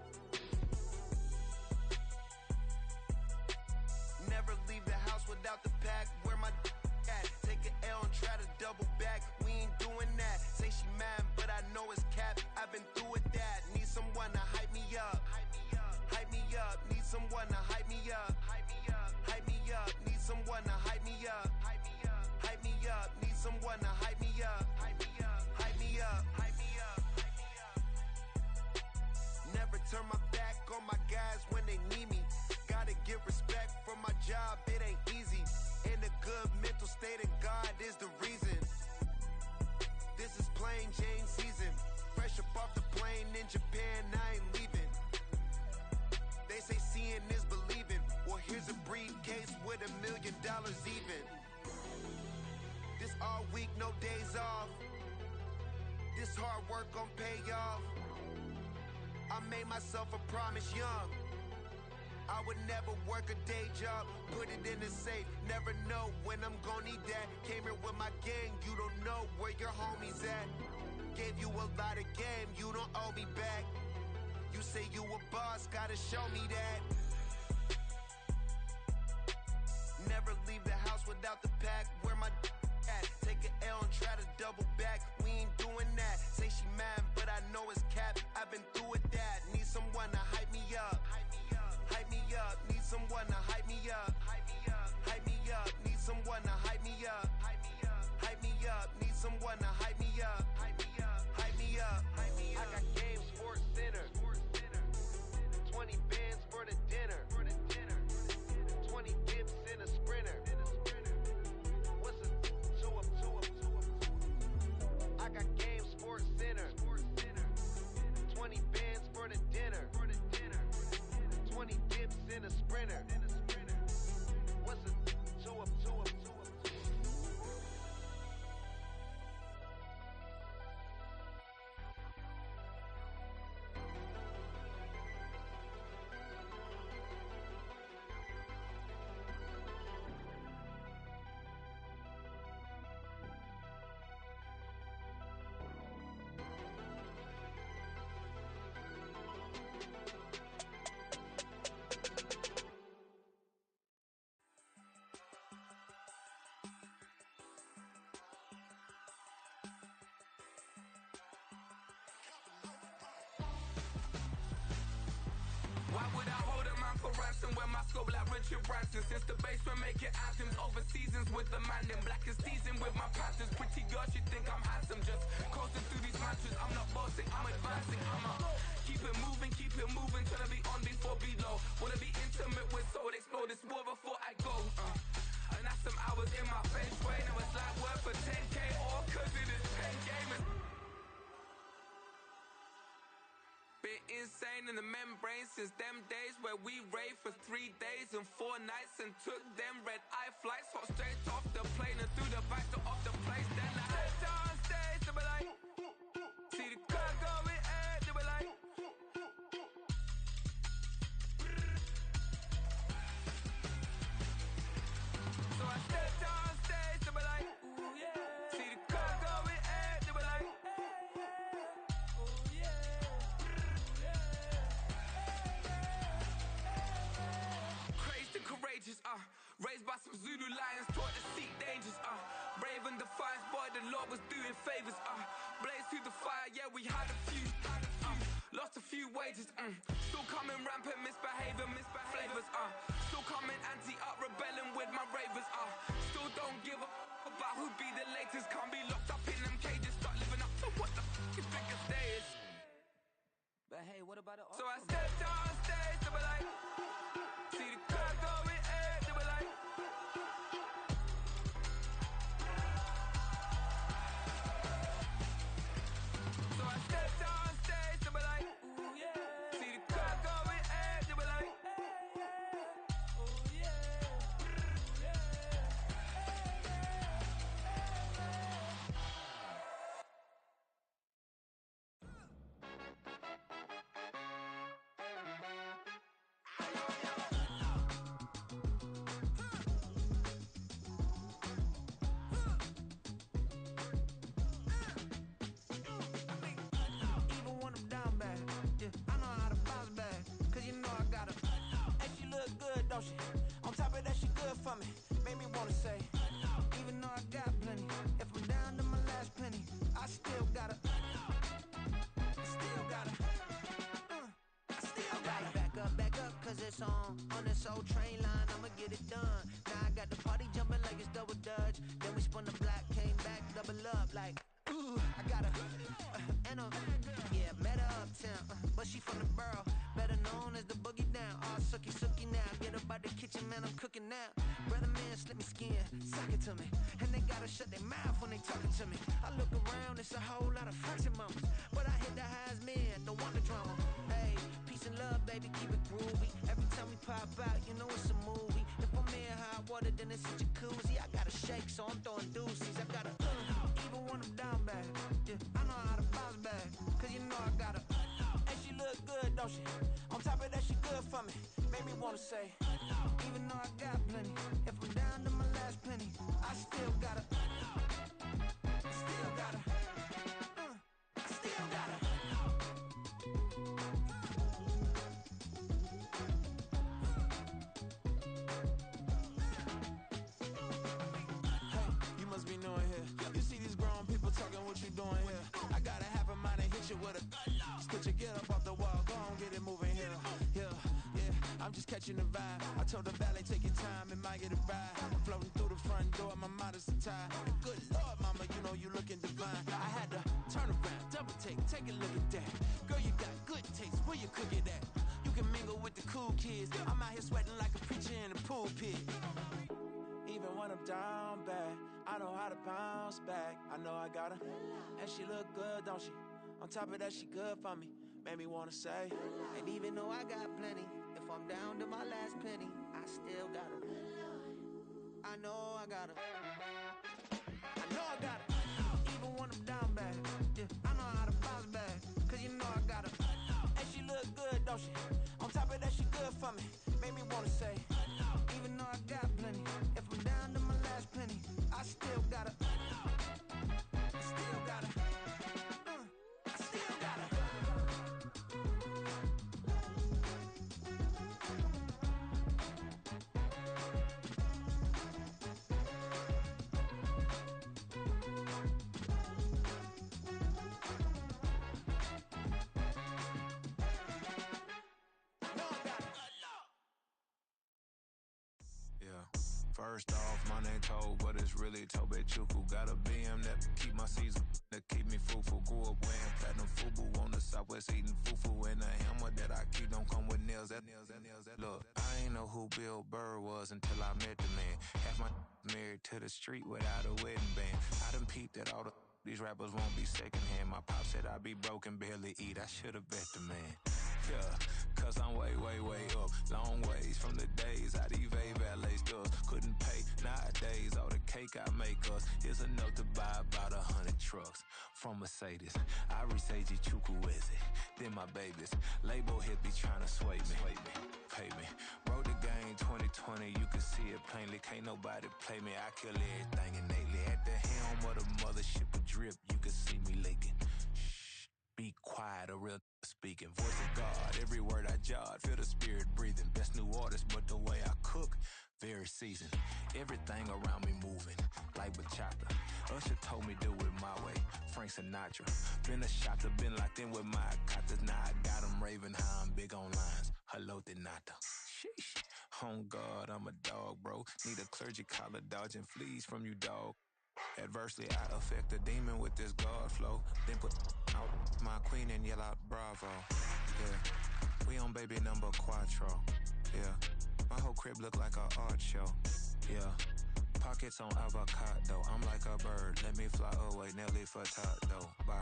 Never leave the house without the pack. Where my at? Take an L and try to double back. We ain't doing that. Say she mad, but I know it's cap. I've been through with that. Need someone to hype me up. Hype me up. Need someone to hype me up. Hype me up. Need someone to hype me up. Hype me up. Need someone to hype me up. Hype me up. Never turn my back on my guys when they need me. Gotta give respect for my job, it ain't easy. In a good mental state and God is the reason. This is plain Jane season. Fresh up off the plane in Japan, I ain't leaving. They say seeing is believing. Well, here's a briefcase with $1 million even. This all week, no days off. This hard work gon' pay off. I made myself a promise young. I would never work a day job, put it in the safe. Never know when I'm gon' need that. Came here with my gang, you don't know where your homies at. Gave you a lot of game, you don't owe me back. You say you a boss, gotta show me that. Never leave the house without the pack. Where my at? Take an L and try to double back. We ain't doing that. Say she mad, but I know it's cap. I've been through with that. Need someone to hype me up. Hype me up. Need someone to hype me up. Hype me up. Need someone to hype me up. Hype me up. Need someone to hype me up. Hype me up. Hype me up. I got Game Sports Center. 20 bands for the dinner. 20 dips in a sprinter. What's a 2 up? I got Game Sports Center. 20 bands for the dinner. 20 dips in a sprinter. What's a 2 up? Why would I hold a man for ransom when my scope like Richard Branson? Since the basement making anthems over seasons with the man, then black is seasoned with my patterns. Pretty girls, you think I'm handsome, just coasting through these matches. I'm not bossing, I'm advancing. Keep it moving, tryna be on before below. Wanna be intimate with soul, explore this war before I go. And that's some hours in my feng shui. Now it's like work for 10K, all cause it is 10 gamers. Been insane in the membrane since them days where we raved for 3 days and 4 nights and took them red eye flights, hot straight off the plane and through the back door of the place. Then I stepped on stage, they were like, see the crowd going ahead, they were like, so I stepped on stage, they were like, ooh yeah, see the crowd going ahead, they were like, ooh yeah. Crazed and courageous, raised by some Zulu lions, taught to seek dangers, brave and defiant, boy, the Lord was doing favors, blaze through the fire, yeah, we had a few, lost a few wages, still coming rampant, misbehavior, flavors, still coming anti-up, rebelling with my ravers, still don't give a about who be the latest, can't be locked up in them cages, start living up to what the you think a day is. But hey, what about the So I stepped on stage, they were like, see the crowd going ahead, they were like, so I stepped on stage, they were like, ooh yeah, see the crowd going ahead, they were like, ooh yeah, Even when I'm down bad, yeah, I know how to bounce back. Cause you know I got her. And she look good, don't she? On top of that, she good for me. Made me wanna say, even though I got plenty, if I'm down to my last penny, I still got her. Still got her. I still got her. Back up, cause it's on this old train line, I'ma get it done. Now I got the party jumping like it's double dutch. Then we spun the block, came back, double up like, ooh, I got her. And yeah, met her uptown, but she from the borough, better known as the boogie down. All sucky now, get up out the kitchen, man, I'm cooking now. Brother man, slip me skin, suck it to me, and they gotta shut their mouth when they talking to me. I look around, it's a whole lot of fraction mamas, but I hit the highs, man, don't want the drama. Hey, peace and love, baby, keep it groovy. Every time we pop out, you know it's a movie. If I'm in hot water, then it's a jacuzzi. I gotta shake, so I'm throwing deuces. I gotta, even when I'm down bad, yeah, I know how to bounce back. Cause you know I got her. And she look good, don't she? On top of that, she good for me. Made me wanna say, even though I got plenty, if I'm down to my last penny, I still got her. Still got her. Still got her. you, get up off the wall, go on, get it moving here, yeah. I'm just catching the vibe. I told the valet, take your time, it might get a ride. Floating through the front door, my modest attire. Good Lord, mama, you know you looking divine. I had to turn around, double take a look at that. Girl, you got good taste, where you cook it at? You can mingle with the cool kids. I'm out here sweating like a preacher in the pulpit. Even when I'm down bad, I know how to bounce back. I know I got her, and she look good, don't she? On top of that, she good for me. Made me wanna say, and even though I got plenty, if I'm down to my last penny, I still got her. I know I got her. I know I got her. Even when I'm down bad, yeah, I know how to bounce back. Cause you know I got her. And she look good, don't she? On top of that, she good for me. Made me wanna say, even though I got plenty, if I'm down to my last penny, I still got her. I still got her. I still got her. First off, my name Toad, but it's really Tobe Chuku. Got a BM that keep my season, that keep me fruitful. Grew up wearing platinum FUBU on the southwest eating fufu. And the hammer that I keep don't come with nails. Look, I ain't know who Bill Burr was until I met the man. Half my married to the street without a wedding band. I done peeped that all these rappers won't be secondhand. My pop said I'd be broken, barely eat. I should've bet the man. Yeah, cause I'm way up. Long ways from the days I'd evade valet stores. Couldn't pay nowadays, all the cake I make us is enough to buy about 100 trucks. From Mercedes, I resage Chukwueze. Then my babies, label hit be trying to sway me. Pay me. Wrote the game 2020, you can see it plainly. Can't nobody play me, I kill everything innately. At the helm of the mothership of drip, you can see me leaking. Shh, be quiet, a real speaking. Voice of God, every word I jot, feel the spirit breathing. Best new artist, but the way I cook, very seasoned. Everything around me moving, like bachata. Usher told me do it my way, Frank Sinatra. Been a shotter, been locked in with my cotters. Now I got them raving how I'm big on lines. Hello, Denata. Sheesh. On God, I'm a dog, bro. Need a clergy collar, dodging fleas from you, dog. Adversely, I affect a demon with this God flow. Then put out my queen and yell out bravo. Yeah, we on baby number quattro. Yeah, my whole crib look like a art show. Yeah, pockets on avocado. I'm like a bird, let me fly away. Nelly Furtado, bye.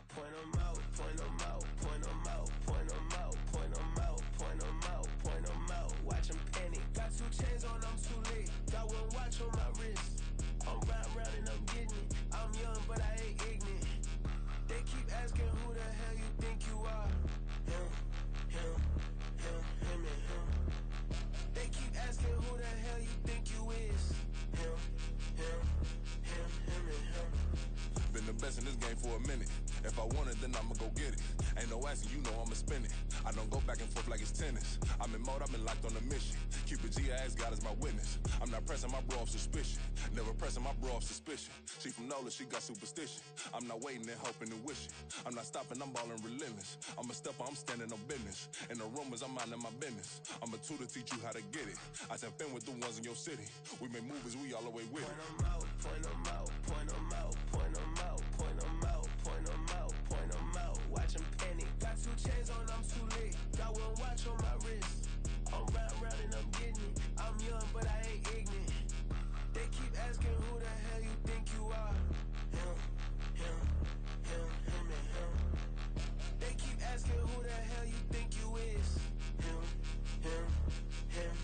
Point 'em out, point 'em out, point 'em out, point 'em out, point 'em out, point 'em out, point 'em out. Watch 'em panic. Got 2 chains on, I'm too late. Got 1 watch on my wrist. I'm round and I'm getting it. I'm young, but I ain't ignorant. They keep asking who the hell you think you are. Him, and him. They keep asking who the hell you think you is. Him, and him. Been the best in this game for a minute. If I want it, then I'ma go get it. Ain't no asking, you know I'ma spin it. I don't go back and forth like it's tennis. I'm in mode, I've been locked on a mission. Cupid G, I ask God as my witness. I'm not pressing my bro off suspicion. Never pressing my bro off suspicion. She from Nola, she got superstition. I'm not waiting and hoping and wishing. I'm not stopping, I'm balling relentless. I'm a stepper, I'm standing on business. In the rumors, I'm minding my business. I'm a tutor, teach you how to get it. I said, fin with the ones in your city. We make movies, we all the way with it. Point 'em out, point 'em out, point 'em out, point 'em out, point 'em out, point 'em out, point 'em out. Watch 'em panic. Got 2 chains on, I'm too late. Got 1 watch on my wrist. I'm round and I'm getting it. I'm young, but I ain't ignorant. They keep asking who the hell you think you are. Him, and him. They keep asking who the hell you think you is. Him, and him.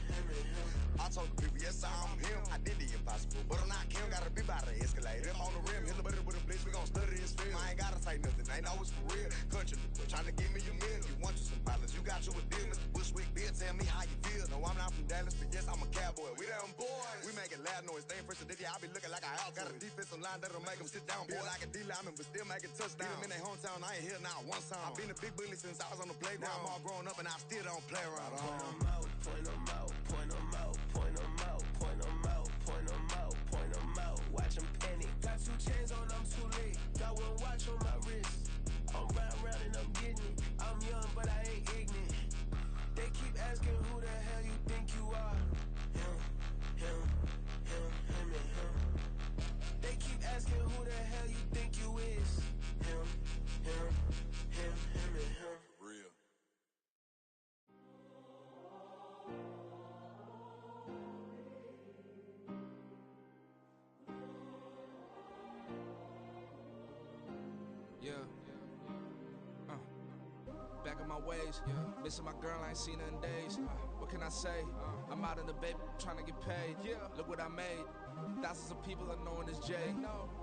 I told the people, yes, I'm him. I did the impossible, but I'm not Kim. Gotta be by the escalator. On the rim, hit the butter with a blitz. We gon' study his film. I ain't gotta say nothing, ain't always for real. Country, trying to give me a meal. You want you some pilots, you got you a deal. Mr. Bushwick, Bill, tell me how you feel. No, I'm not from Dallas, but yes, I'm a cowboy. We them boys. We making loud noise. Staying first to I be looking like a house. Got a defensive line that'll make them sit down. Feel like a D-lineman, but still making touchdowns. Beat them in their hometown, I ain't here now one time. I've been a big bully since I was on the playground. Now I'm all grown up and I still don't play around. Point 'em out, point 'em out, point 'em out, point 'em out, point 'em out, Back in my ways, missing my girl, I ain't seen her in days. What can I say? I'm out in the baby, trying to get paid. Look what I made. Thousands of people are knowing this Jay.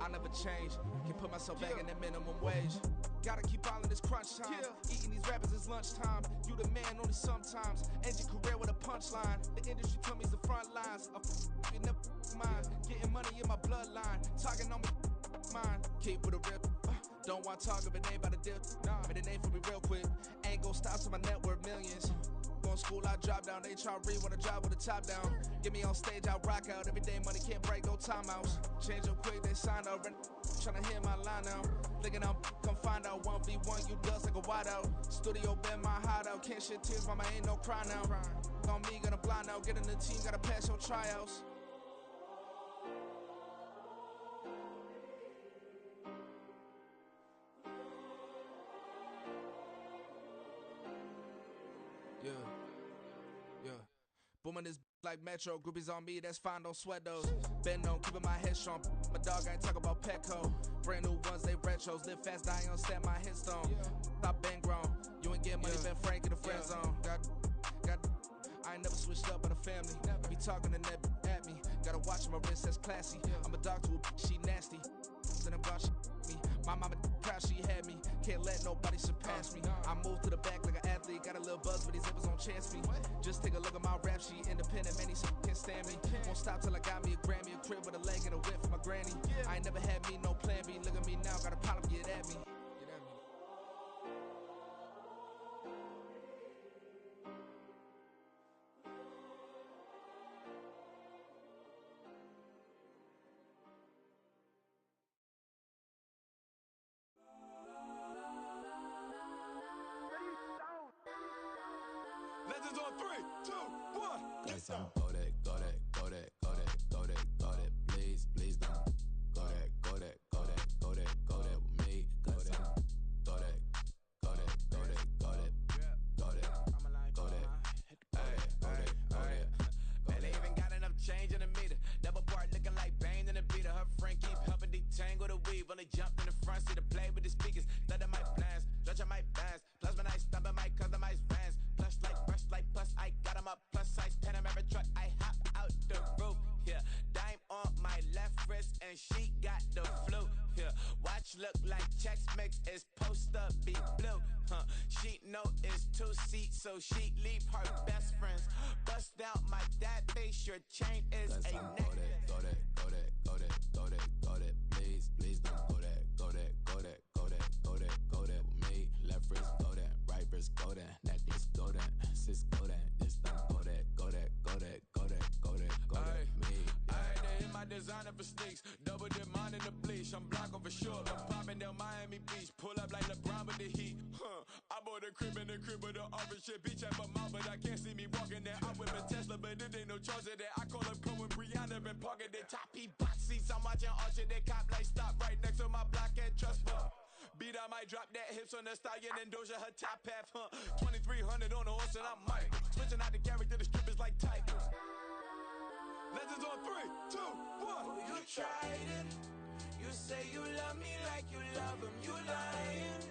I never change. Can put myself back in that minimum wage. Gotta keep all in this crunch time. Eating these rappers is lunchtime. You the man only sometimes. End your career with a punchline. The industry told me it's the front lines. You never mind. Getting money in my bloodline. Talking on me, mine. Keep with a real. Don't want to talk if it ain't about the deal. Made a name for me real quick. Ain't gon' stop till my net worth millions. Going school, I drop down. They try to read when I drive with the top down. Get me on stage, I rock out. Every day money can't break, no timeouts. Change up quick, they sign up. Tryna hear my line now. Thinking I'm come find out 1v1, you dust like a wideout. Studio been my hideout. Can't shed tears, mama ain't no cry now. On me, gonna blind out. Get in the team, gotta pass your tryouts. Yeah. Booming this like Metro. Groupies on me, that's fine, don't sweat those. Been on, keeping my head strong. My dog ain't talk about Petco. Brand new ones, they retros. Live fast, dying on set, my headstone. Stop been grown. You ain't get money, been frank in the friend zone. I ain't never switched up on the family. Be talking to that at me. Gotta watch my wrist, that's classy. I'm a dog to a she nasty. Then about she me. My mama proud she had me. Can't let nobody surpass me. I moved to the back like an athlete. Got a little buzz, but these zippers don't chance me. Just take a look at my rap sheet. Independent, many can't stand me. Won't stop till I got me a Grammy, a crib with a leg and a whip for my granny. I ain't never had me no plan B. Look at me now, got a problem, get at me. Legends on 3, 2, 1. Guess I'm go that, go that, go that, go that, go that, go that. Please, please don't go that, go that, go that, go that, go that with me. Go that, go that, go that, go that, go that, go that, go that, go that. Man, they even got enough change in the meter. Double part looking like Bane in the beater. Her friend keep helping detangle the weave. Only jumped in the front seat to play with the speakers. Study my plans, stretch my bands. Plus when I stumble my customized vans. Plush like brush like plus I got 'em up. Plus size Panamera truck. I hop out the roof. Yeah, dime on my left wrist and she got the flu. Yeah, watch look like Chex Mix is post up be blue. She know it's 2 seats, so she leave her best friends. Bust out my dad face. Your chain is a neck. Go that, go that, go that, go that, go that. Please, please don't go that, go that, go that, go that, go that, go that with me. Left wrist go that, right wrist go that, necklace go that, sis go that, this don't go that, go that, go that, go that, go that, go that, me. I had to hit my designer for sneaks. Double dip mine in the bleach. I'm block over sure. I'm popping down Miami Beach. Pull up like LeBron with the heat. I bought a crib in the crib with the orange shit. Beach at my mouth, but I can't see me walking there. I whip a Tesla, but it ain't no charge of that. I call up Cohen Brianna and parking the top box seats. I'm watching Archer. They cop like stop right next to my block at Trust Fund. Beat, I might drop that hips on the stallion and Doja her top half. 2300 on the horse and I'm Mike. Switching out the character, the strip is like Tigers. Legends on 3, 2, 1. Oh, you tried it. You say you love me like you love him. You lying.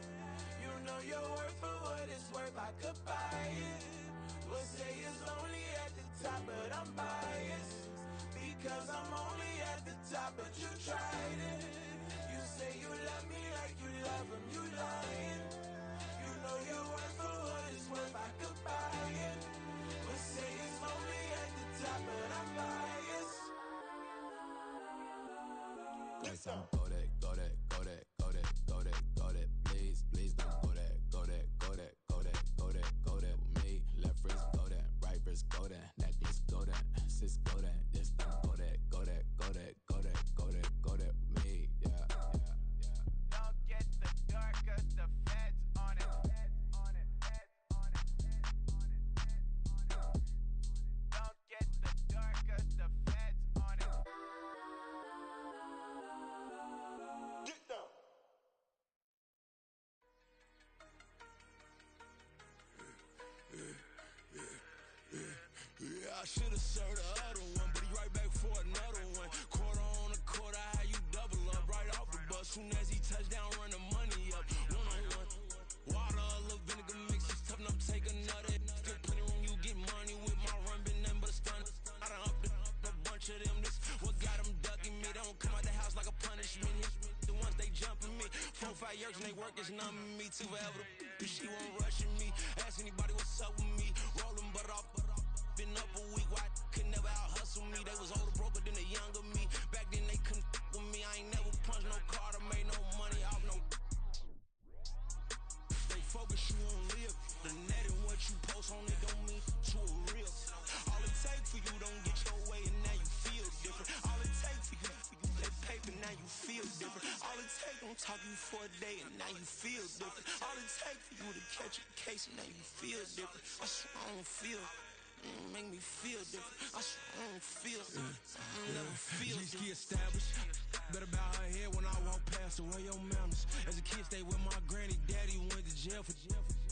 You know your worth for what it's worth. I could buy it. We'll say it's only at the top, but I'm biased. Because I'm only at the top, but you tried it. You say you love me like you love him. You lying. You know your worth for what it's worth. I could buy it. We'll say it's only at the top, but I'm biased. Guess I'm go that, go that, go that, go that, go that, go that. Please, please don't go that, go that, go that, go that, go that, go that with me. Left wrist go that, right wrist go that, necklace go that, sis go that, this don't go that, go that, go that, go that, go that, go that with me. Yeah, yeah, yeah. Don't get the dark, cause the feds on it. Don't get the dark, cause the feds on it. like a punishment. The ones they jumping me. 4, 5 years and they work is numbing me. Too forever the she won't rushing me. Ask anybody what's up with me. Rolling butt off. Been up a week, why could never out hustle me? They was older, broker than the younger me. Back then they couldn't with me. I ain't never punched no card or made no money off no. Stay focused, you won't live. The net and what you post on it don't mean to a real. All it take for you don't get your way and now you feel different. All it take for you that paper, now you feel different. All it take don't talk you for a day and now you feel different. All it take for you to catch a case and now you feel different. I swear I don't feel. Make me feel different. I swear I don't feel. I never feel different. Established. Better bow her head when I walk past her. Where your manners? As a kid, stayed with my granny. Daddy went to jail for.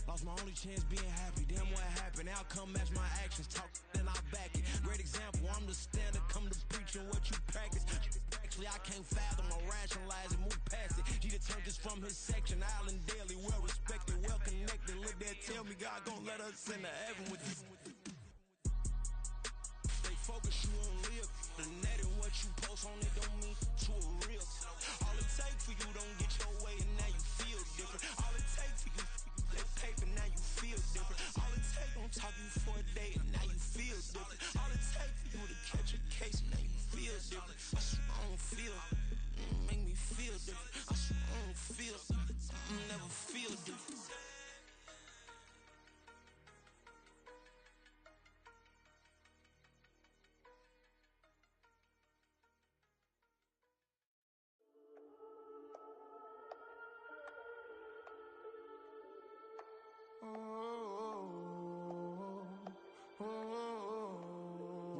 Lost my only chance being happy. Damn, what happened? Outcome match my actions. Talk, then I back it. Great example. I'm the standard. Come to preaching what you practice. Actually, I can't fathom or rationalize it. Move past it. He turned this from his section. Island Daily, well respected, well connected. Look there, tell me God gon' let us in the heaven with this. Focus, you won't live. The net and what you post on it don't mean to a real. All it take for you don't get your way and now you feel different. All it take for you that paper, now you feel different. All it take don't talk you for a day and now you feel different. All it take for you to catch a case and now you feel different. I swear I don't feel. Make me feel different. I swear I don't feel. I never feel different.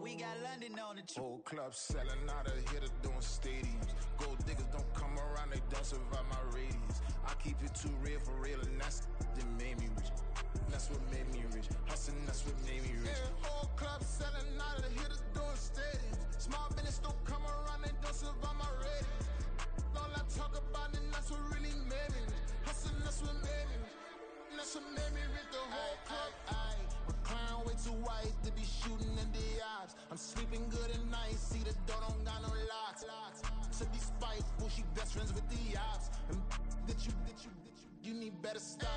We got London on the Whole club selling out of hitter doing stadiums. Gold diggers don't come around, they don't survive my radius. I keep it too real for real, and that's that made me rich. That's what made me rich. Hustling, that's what made me rich. Yeah, whole club selling out of hitters doing stadiums. Small business don't come around, they don't survive my radius. All I talk about it, that's what really made me rich. Hustling, that's what made me rich. That's what made me rich. The whole club. McLaren way too white to be shooting in the ops. I'm sleeping good at night, see the door don't got no locks. To be spiteful, she best friends with the ops. And that you need better stop.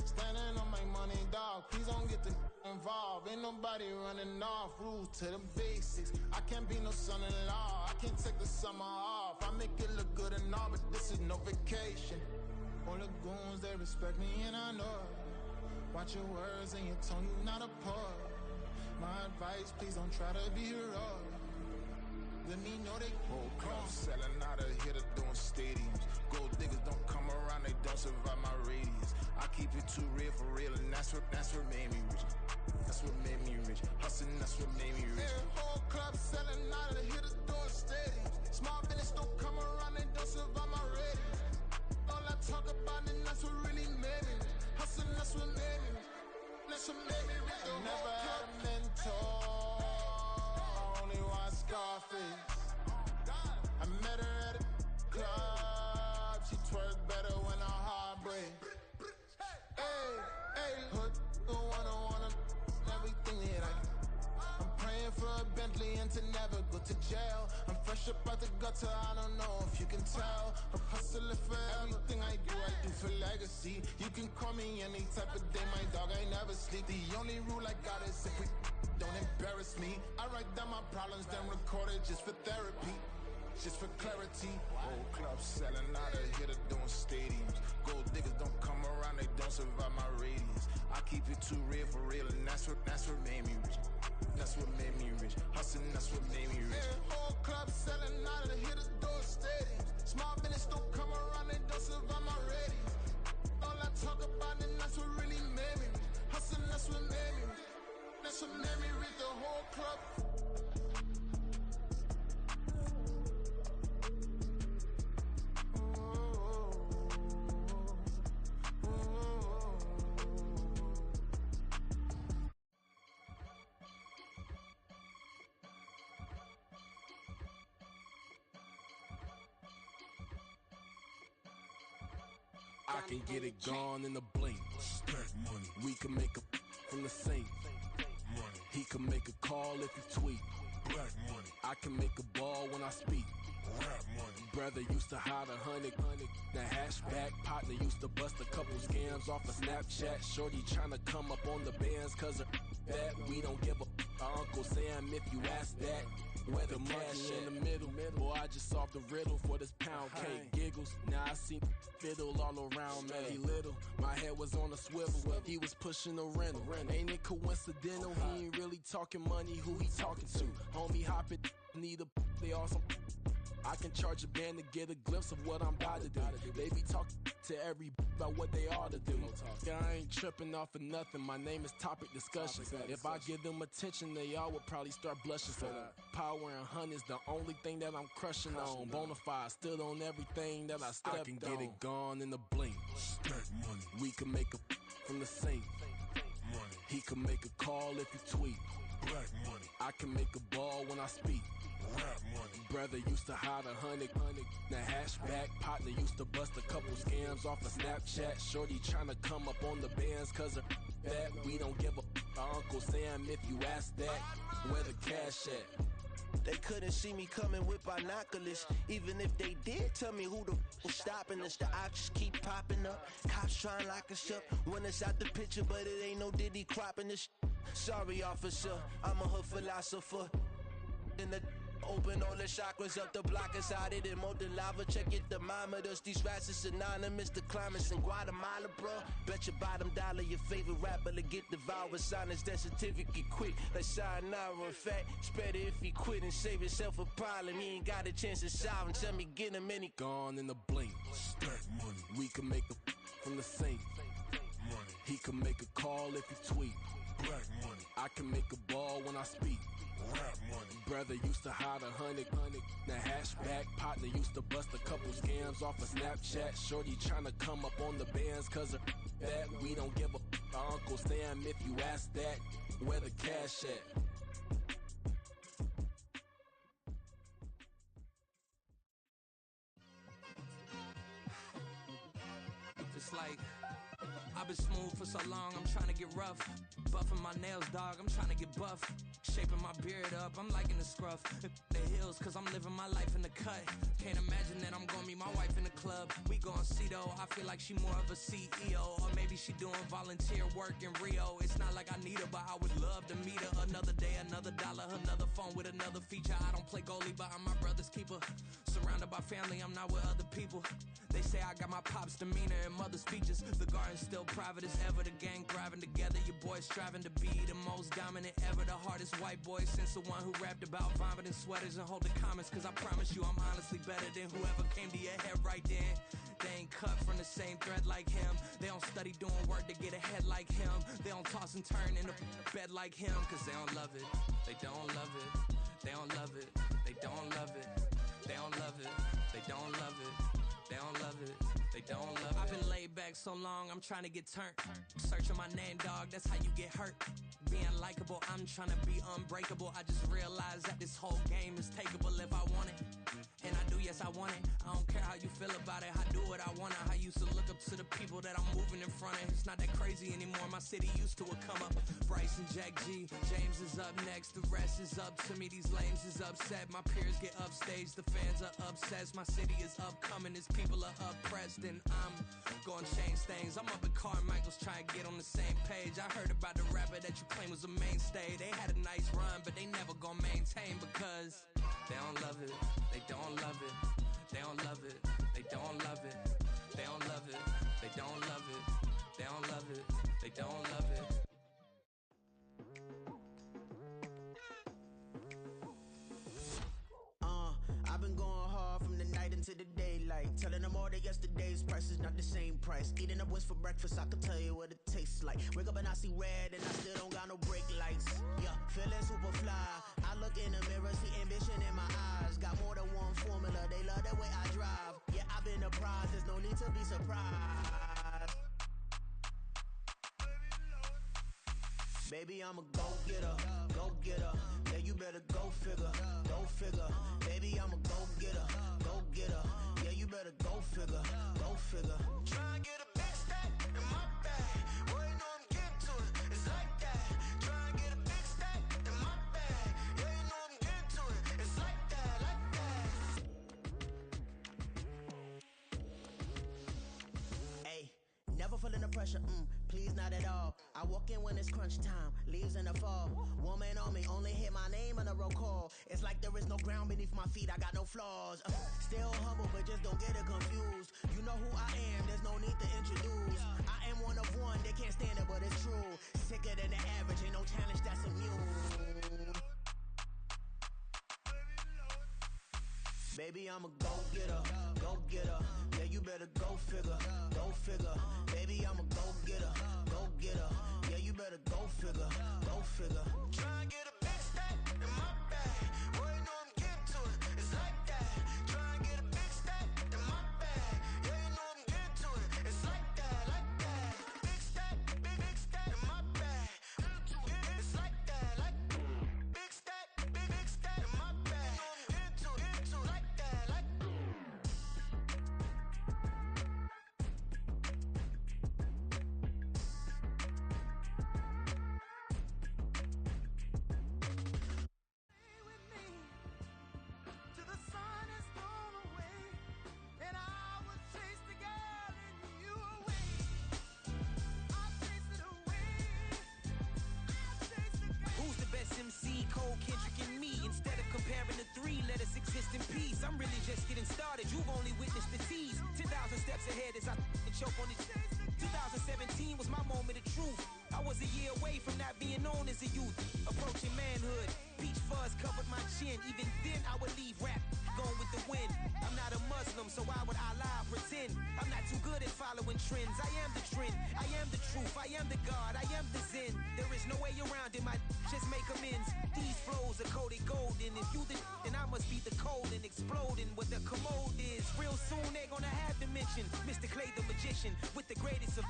Standing on my money, dog. Please don't get the involved. Ain't nobody running off. Rules to the basics. I can't be no son-in-law. I can't take the summer off. I make it look good and all, but this is no vacation. All the goons, they respect me and I know it. Watch your words and your tone, you not a poet. My advice, please don't try to be heroic. Let me know they whole club selling out of hitter doing stadiums. Gold diggers don't come around, they don't survive my radius. I keep it too real for real, and that's what made me rich. That's what made me rich. Hustling, that's what made me rich. Yeah, whole club selling out of hitters doing stadiums. Small business don't come around, they don't survive my radius. All I talk about it, that's what really made me rich. Hustling, that's what made me rich. That's what made me rich. I never had a mentor. I only watch Scarface. I met her at a club. She twerk better when her heart breaks. Hey, hood, wanna everything that I'm praying for a Bentley and to never go to jail. I'm fresh up out the gutter, I don't know if you can tell. I'm hustling for everything I do for legacy. You can call me any type of day, my dog, I never sleep. The only rule I got is if we don't embarrass me. I write down my problems, then record it just for therapy. Just for clarity. Whole club selling out of hitter doing stadiums. Gold diggers don't come around, they don't survive my radius. I keep it too real for real, and that's what made me rich. That's what made me rich. Hustling, that's what made me rich. Yeah, whole club selling out of the hitters doing stadiums. Small business don't come around, they don't survive my radius. All I talk about it, that's what really made me rich. Hustling, that's what made me rich. That's what made me rich. The whole club. I can get it gone in a blink. Stack money. We can make a from the sink. Money. He can make a call if he tweet. Black money. I can make a ball when I speak. Rap money. Brother used to hide 100, the hatchback partner used to bust a couple scams off of Snapchat. Shorty tryna come up on the bands cause of that. We don't give a Uncle Sam if you ask that. Where the cash in the middle. Boy, I just solved the riddle for this pound cake. Giggles, now I see fiddle all around me. He little, my head was on a swivel. He was pushing a rental. Ain't it coincidental? He ain't really talking money. Who he talking to? Homie hopping, need a they awesome. I can charge a band to get a glimpse of what I'm about to do. They be talking to every about what they ought to do. Yeah, I ain't tripping off of nothing. My name is Topic Discussion. If I give them attention, they all would probably start blushing. So power and hunt is the only thing that I'm crushing on. Bonafide stood on everything that I stepped on. I can get it gone in a blink. Stack money. We can make a from the sink. Money. He can make a call if you tweet. Black money. I can make a ball when I speak. Rap money. Brother used to hide 100, the hatchback partner used to bust a couple scams off of Snapchat. Shorty tryna come up on the bands cause of that. We don't give a Uncle Sam if you ask that. Where the cash at? They couldn't see me coming with binoculars. Even if they did tell me who the was stopping us, the options keep popping up. Cops trying lock us up when it's out the picture, but it ain't no Diddy cropping this. Sorry, officer, I'm a hood philosopher. In the open all the chakras up the block inside it and molten lava. Check your thermometers. These rats is synonymous. The climates in Guatemala, bro. Bet your bottom dollar your favorite rapper to get devoured. Sign his death certificate quick. Like sayonara. In fact, it's better if he quit and save himself a problem. He ain't got a chance to solve and tell me get him any. Gone in the blink. Stack money. We can make a from the sink. Money. He can make a call if you tweet. Black money. I can make a ball when I speak. Rap money. Brother used to hide 100, the hatchback partner used to bust a couple scams off of Snapchat. Shorty tryna come up on the bands cause of that. We don't give a Uncle Sam if you ask that. Where the cash at? It's like I've been smooth for so long, I'm trying to get rough. Buffing my nails, dog, I'm trying to get buff. Shaping my beard up, I'm liking the scruff. The hills, cause I'm living my life in the cut. Can't imagine that I'm gonna meet my wife in the club. We gon' see though, I feel like she more of a CEO. Or maybe she doing volunteer work in Rio. It's not like I need her, but I would love to meet her. Another day, another dollar, another phone with another feature. I don't play goalie, but I'm my brother's keeper. Surrounded by family, I'm not with other people. They say I got my pop's demeanor and mother's features. The garden's still private as ever, the gang thriving together. Your boys striving to be the most dominant ever. The hardest white boy since the one who rapped about vomiting sweaters and holding comments. Cause I promise you I'm honestly better than whoever came to your head right then. They ain't cut from the same thread like him. They don't study doing work to get ahead like him. They don't toss and turn in the bed like him. Cause they don't love it, they don't love it. They don't love it, they don't love it. They don't love it, they don't love it. They don't love it, they don't love it. I've been laid back so long, I'm trying to get turned. Searching my name, dog, that's how you get hurt. Being likable, I'm trying to be unbreakable. I just realized that this whole game is takeable if I want it. And I do, yes, I want it. I don't care how you feel about it, I do what I want. I used to look up to the people that I'm moving in front of. It's not that crazy anymore, my city used to it come up. Bryce and Jack G, James is up next. The rest is up to me, these lames is upset. My peers get upstaged, the fans are obsessed. My city is upcoming, its people are oppressed. And I'm gonna change things. I'm up at Carmichael's trying to get on the same page. I heard about the rapper that you claim was a mainstay. They had a nice run, but they never gonna maintain because they don't love it, they don't love it, they don't love it, they don't love it, they don't love it, they don't love it, they don't love it, they don't love it. I've been going hard from the night into the daylight. Telling them all that yesterday's price is not the same price. Eating up wings for breakfast, I can tell you what it tastes like. Wake up and I see red and I still don't got no brake lights. Yeah, feeling super fly. I look in the mirror, see ambition in my eyes. Got more than one formula, they love the way I drive. Yeah, I've been a prize, there's no need to be surprised. Baby, I'm a go-getter, go-getter. Yeah, you better go figure, go figure. Baby, I'm a go-getter, go-getter. Yeah, you better go figure, go figure. Try and get a big stack in my bag. Boy, you know I'm getting to it, it's like that. Try and get a big stack in my bag. Yeah, you know I'm getting to it, it's like that, like that. pressure, please not at all. I walk in when it's crunch time, leaves in the fall. Woman on me, only hit my name on a roll call. It's like there is no ground beneath my feet, I got no flaws. Still humble, but just don't get it confused. You know who I am, there's no need to introduce. I am one of one, they can't stand it, but it's true. Sicker than the average, ain't no challenge that's immune. Baby, I'm a go-getter, go-getter. Yeah, you better go figure, go figure. Baby, I'm a go-getter, go-getter. Yeah, you better go figure, go figure. Try and get a big stack in my bag. Boy, you know I'm getting to it. It's like that. Try and get a big stack in my bag. Yeah, you know I'm getting to it. It's like that, like that. Big stack, big stack in my bag. It's like that, like big stack in my bag. You know I'm getting to it, like that, like. Who's the best MC? Cole, Kendrick, and me. Instead of comparing the three, let us exist in peace. I'm really just getting started. You've only witnessed the tease. 10,000 steps ahead as I choke on it. 2017 was my moment of truth. I was a year away from not being known as a youth. Approaching manhood. Peach fuzz covered my chin. Even then, I would leave rap going with the wind. I'm not a Muslim, so why would I lie or pretend? I'm not too good at following trends. I am the trend. I am the truth. I am the God. I am the Zen. There is no way around it. My just make amends. These flows are coated golden. If you the then I must be the cold and exploding. What the commode is. Real soon they're gonna have to mention Mr. Clay the magician with the greatest of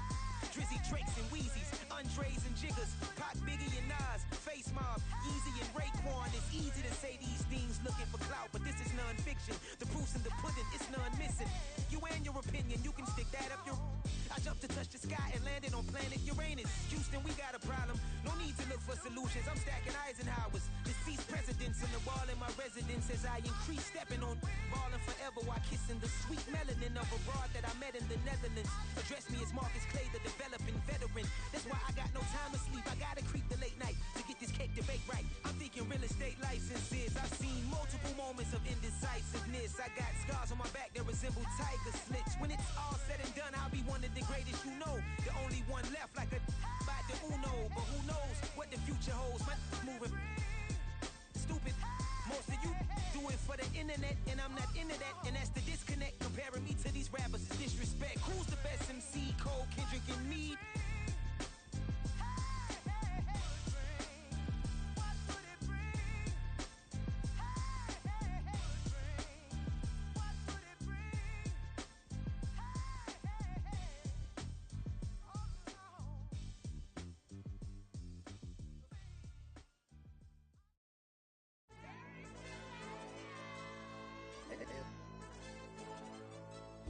Drizzy, Drakes, and Wheezies, Andres and Jiggers, Pac, Biggie, and Nas, Face Mob, Easy and Raekwon. It's easy to say these things looking for clout, but this is non-fiction. The proof's in the pudding, it's none missing. You and your opinion, you can stick that up your. I jumped to touch the sky and landed on planet Uranus. Houston, we got a problem. No need to look for solutions. I'm stacking Eisenhowers. Deceased presidents in the wall in my residence as I increase stepping on balling forever while kissing the sweet melanin of a broad that I met in the Netherlands. Address me as Marcus Clay, the developing veteran. That's why I got no time to sleep. I gotta creep the late night to get this cake debate right. I'm thinking real estate licenses. I've seen multiple moments of indecisiveness. I got scars on my back that resemble tiger slits. When it's all said and done, I'll be one of the greatest you know. The only one left like a by the Uno. But who knows what the future holds? My moving stupid. Most of you do it for the internet, and I'm not into that. And that's the disconnect. Comparing me to these rappers is disrespect. Who's the best MC? Cole, Kendrick, and me.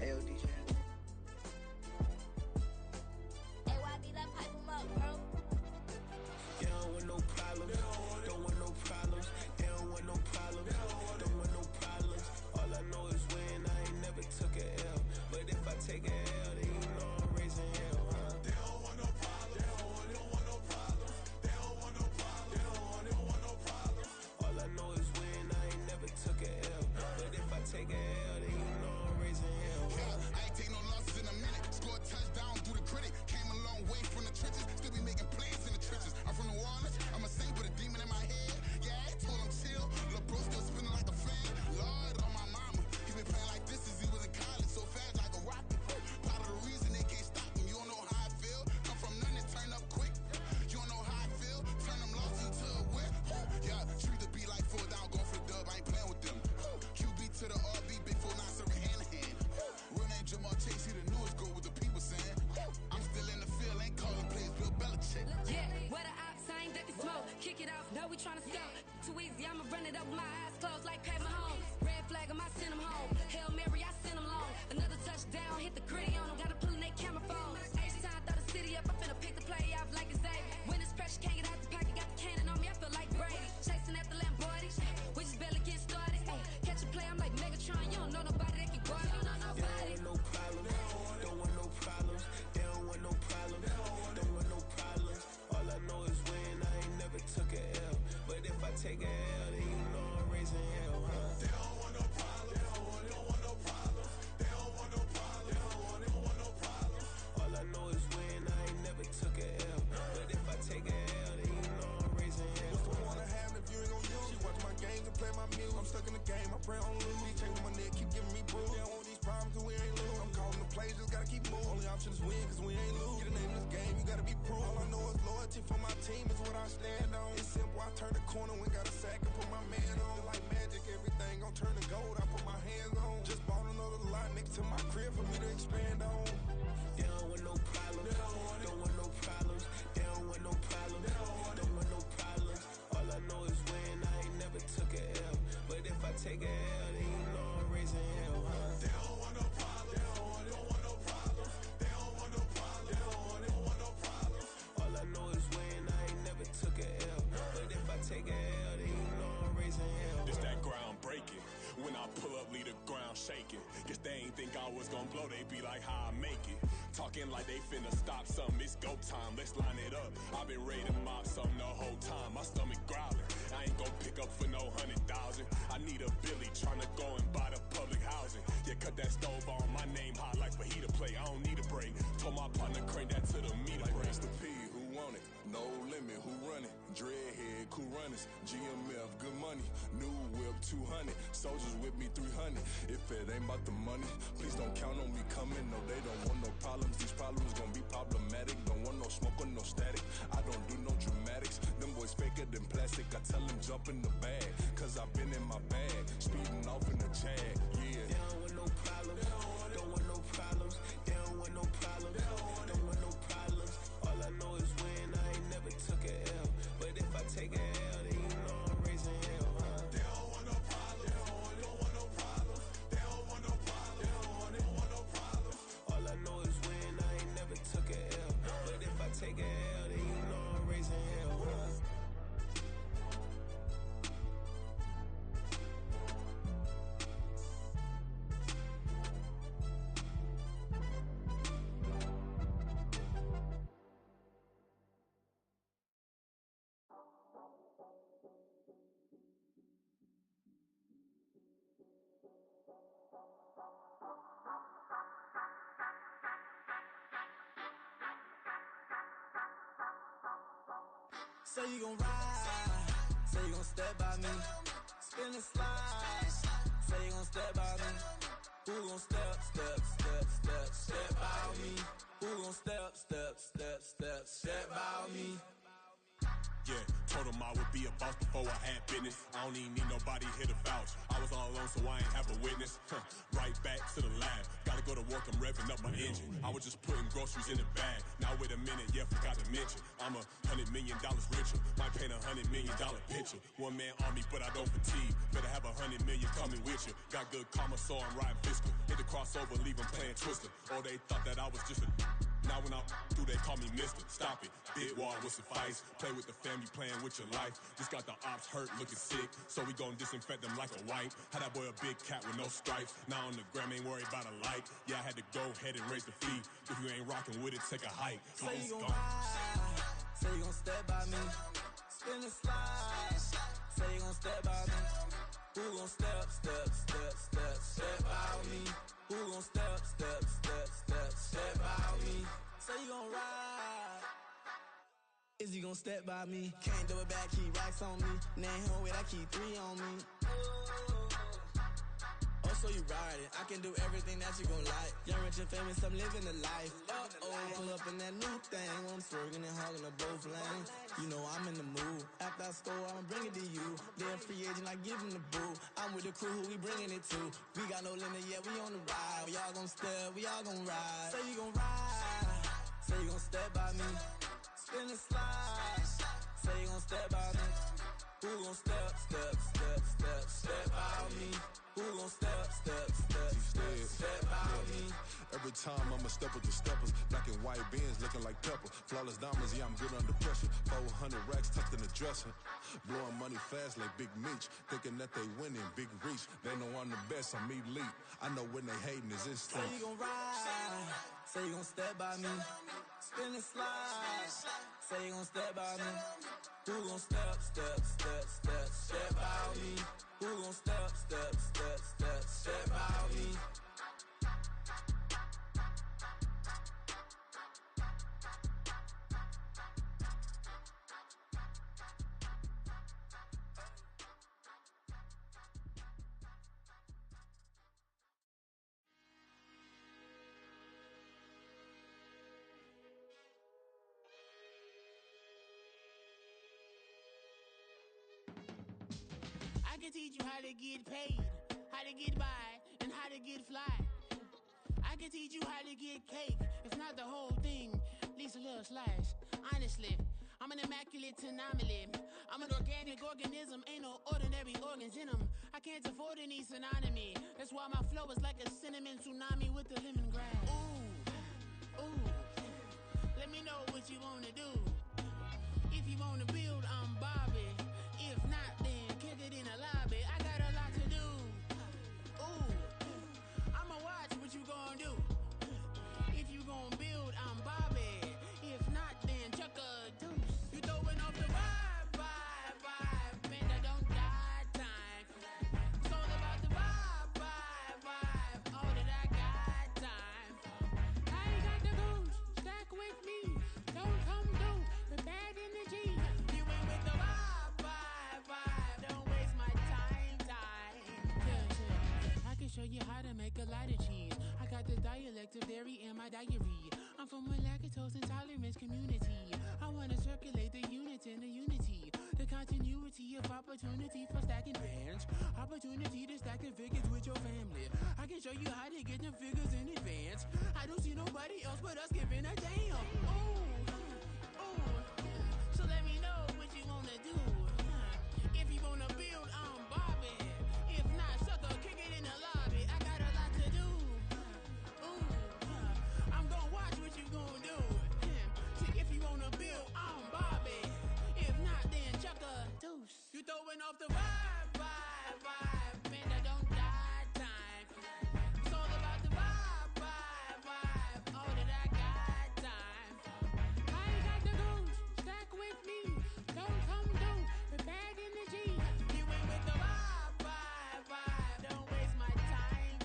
AOD channel. AYD, that pipe him up, bro. You don't want no problems. Don't want no problems. They don't want no problems. Don't want no problems. All I know is when I ain't never took a L. But if I take a L, then you know I'm raising hell, huh? They don't want no problems. They don't want no problems. They don't want no problems. They don't want no problems. All I know is when I ain't never took a L. But if I take a L, then you know I'm raising hell, huh? Yeah, I ain't take no losses in a minute. Scored touchdown through the critic. Came a long way from the trenches. Still be making plays in the trenches. I'm from New Orleans. I'm a saint with a demon in my head. Yeah, I told him chill. Lil' bro still spinning like a fan. Lord on my mama. He been playing like this since he was in college. So fast like a rocket. Part of the reason they can't stop him. You don't know how I feel. Come from nothing, turn up quick. You don't know how I feel. Turn them losses into a whip. Yeah, treat the beat like 4 down. Going for the dub. I ain't playing with them. QB to the RB. Big 4 9 serving hand to hand. Real name Jamar Chase. He the newest goal with the people saying. I'm still in the field. Ain't calling plays. Bill Belichick. Yeah, where the ops, I ain't ducking smoke. Kick it off, know we tryna scout. Too easy, I'ma run it up with my eyes closed like Pat Mahomes. Red flag, I send him home. Hail Mary, I send him long. Another touchdown, hit the gritty on him. Gotta pull in they camera phones. H-time, throw the city up. I finna pick the play off like it's Xavier. When it's pressure, can't get out the pocket. Got the cannon on me, I feel like Brady. Chasing after Lamborghini. We just barely get started. Ay, catch a play, I'm like Megatron. You don't know nobody that can guard it. You know nobody. They don't want no problems. Don't want no problems. They don't want no problems. I'm stuck in the game, I pray on lose. These chains on my neck keep giving me bruise. They don't want these problems cause we ain't lose. I'm calling the plays, just gotta keep moving. Only option is win cause we ain't lose. Get a name in this game, you gotta be proof. All I know is loyalty for my team is what I stand on. It's simple, I turn the corner when got a sack and put my man on. Feel like magic, everything gon' turn to gold, I put my hands on. Just bought another lot next to my crib for me to expand on. They don't want no problems, don't want no problems. They don't want no problems, don't want no problems. All I know is win, I ain't never took a L. But if I take a L, then you know I'm raising hell, huh? They don't want no problems, they don't want no problems. They don't want no problems, they don't want no problems. All I know is win, I ain't never took a L. But if I take a L, then you know I'm raising hell. It's that ground breaking. When I pull up, leave the ground shaking. Guess they ain't think I was gonna blow, they be like, how I make it. Talking like they finna stop something, it's go time, let's line it up. I've been ready to mop something the whole time, my stomach growling. I ain't gon' pick up for no 100,000. I need a Billy tryna go and buy the public housing. Yeah, cut that stove on, my name hot like fajita plate. I don't need a break. Told my partner crank that to the meter like break. Mr. P, who want it? No limit, who run it? Dreadhead, cool runners, GMF, good money. New whip 200, soldiers with me 300. If it ain't about the money, please don't count on me coming. No, they don't want no problems. These problems gon' be problematic. Don't want no smoke or no static. I don't do no dramatics. Them boys faker than plastic. I tell them jump in the bag, cause I've been in my bag, speeding off in the Jag. Yeah. They don't want no problems, don't want no problems. They don't want no problems, don't want no problems. All I know is win, I ain't never took a L. But if I take a L, then you know I'm raising hell, huh? They don't want no problems, they don't want no problems. They don't want no problems, they don't want no problems. All I know is win, I ain't never took a L. But if I take a L, then you know I'm raising hell, huh? Say you gon' ride, say you gon' step by me, spin and slide, say you gon' step by me. Who gon' step by me? Who gon' step by me? Yeah, told him I would be a boss before I had business. I don't even need nobody here to vouch. I was all alone, so I ain't have a witness. Right back to the lab. Gotta go to work, I'm revving up my engine. I was just putting groceries in the bag. Now wait a minute, yeah, forgot to mention. I'm $100 million richer. Might paint $100 million picture. One man army, but I don't fatigue. Better have 100 million coming with you. Got good karma, so I'm riding fiscal. Hit the crossover, leave them playing Twister. Oh, they thought that I was just a... Now when I do, they call me Mister. Stop it. Big wall will suffice. Play with the family, playing with your life. Just got the ops hurt, looking sick. So we gon' disinfect them like a wipe. Had that boy a big cat with no stripes. Now on the gram, ain't worried about a light. Yeah, I had to go ahead and raise the fee. If you ain't rocking with it, take a hike. Say you gon' ride, say you gon' step by me, spin and slide. Say you gon' step by me. Who gon' step by me? Who gon' step by me? Say you gon' ride. Is he gon' step by me? Can't do it back, keep racks on me. Name home with I keep 3 on me. Oh, so you ride it. I can do everything that you gon' like. Young, rich, and famous, I'm living the life. Pull up in that new thing. When I'm swerving and hogging up both lanes. You know I'm in the mood. After I score, I'ma bring it to you. They're a free agent, I give them the boo. I'm with the crew, who we bringing it to. We got no limit, yeah, we on the ride. We all gon' step, we all gon' ride. Say you gon' ride. Say you gon' step by me. Spin and slide. Say you gon' step by me. Who gon' step by me? Who gon' step by me? Every time I'ma step with the steppers. Black and white beans looking like pepper. Flawless diamonds, yeah, I'm good under pressure. 400 racks tucked in the dresser. Blowing money fast like Big Meech. Thinking that they winning, big reach. They know I'm the best, I'm elite. I know when they hating is instinct. Say you gon' ride, say you gon' step by me. Spin and slide, say you gon' step by me. Who gon' step by me? Who gon' step by me? can teach you how to get paid, how to get by, and how to get fly. I can teach you how to get cake, if not the whole thing, at least a little slice. Honestly, I'm an immaculate anomaly. I'm an organic organism, ain't no ordinary organs in them. I can't afford any synonymy. That's why my flow is like a cinnamon tsunami with the lemongrass. Ooh, ooh, let me know what you wanna do. If you wanna build, I'm Bobby. If not, then kick it in the lobby. I got a lot to do. Ooh, I'ma watch what you gon' do. If you gon' build, I'm Bobby. If not, then chuck a deuce. You throwing off the vibe, man, I don't got time. It's all about the vibe, all that I got time. I ain't got the goose, stack with me. Don't come through with bad energy. You ain't with the vibe, don't waste my time. Yeah. I can show you how to make a lot of cheese. I got the dialect of dairy in my diary. I'm from a lactose intolerance community. I wanna circulate the units in the unity. The continuity of opportunity for stacking bands. Opportunity to stack the figures with your family. I can show you how to get the figures in advance. I don't see nobody else but us giving a damn. Ooh, so let me know what you wanna do. If you wanna build, I'm Bobby. If not, sucker, kick it in the lobby. I got a lot to do. Ooh, I'm gonna watch what you gonna do. See, if you wanna build, I'm Bobby. If not, then chuck a deuce. You throwing off the vibe, man, I don't got time. It's all about the vibe, all that I got time. I ain't got the goose, stack with me. Don't come through with bad energy. You ain't with the vibe, don't waste my time.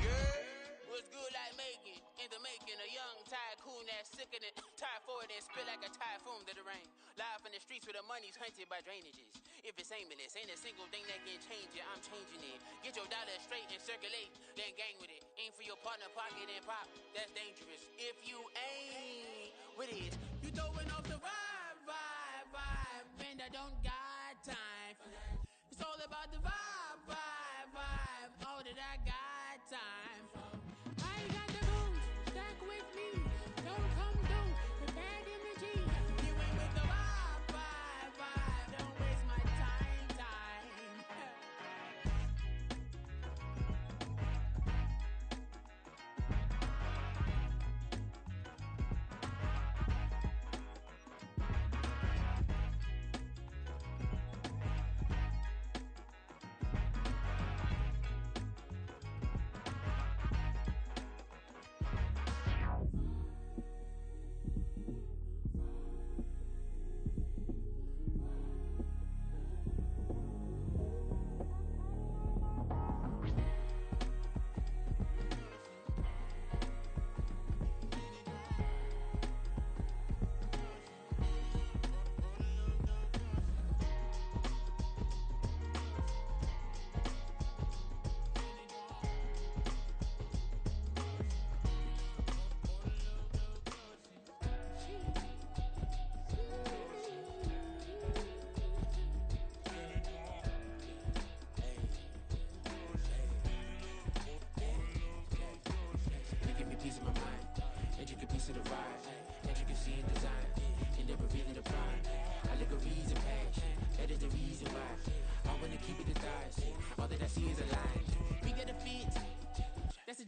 Yeah, what's good like making, in the making, a young tycoon that's sickening. Tie forward and spit like a typhoon to the rain. Live in the streets where the money's hunted by drainages. If it's aimless, ain't a single thing that can change it, I'm changing it. Get your dollar straight and circulate, then gang with it. Aim for your partner, pocket and pop, that's dangerous. If you ain't with it, you throwing off the vibe, man, I don't got time for that. It's all about the vibe, all that I got time for. I ain't got the goose, stack with me. Don't come through with bad energy. You ain't with the vibe, don't waste my time.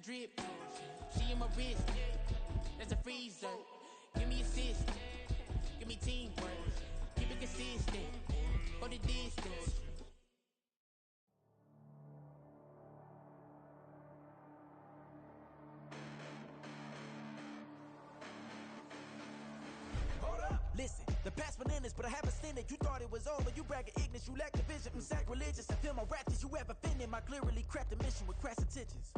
Drip, she in my wrist, that's a freezer. Give me assist, give me teamwork, keep it consistent, go the distance. Listen, the past bananas, but I haven't seen it. You thought it was over, you bragging ignorance, you lack the vision. Sacrilegious, I feel my ratchets, you have offended my clearly crafted mission with crass intentions.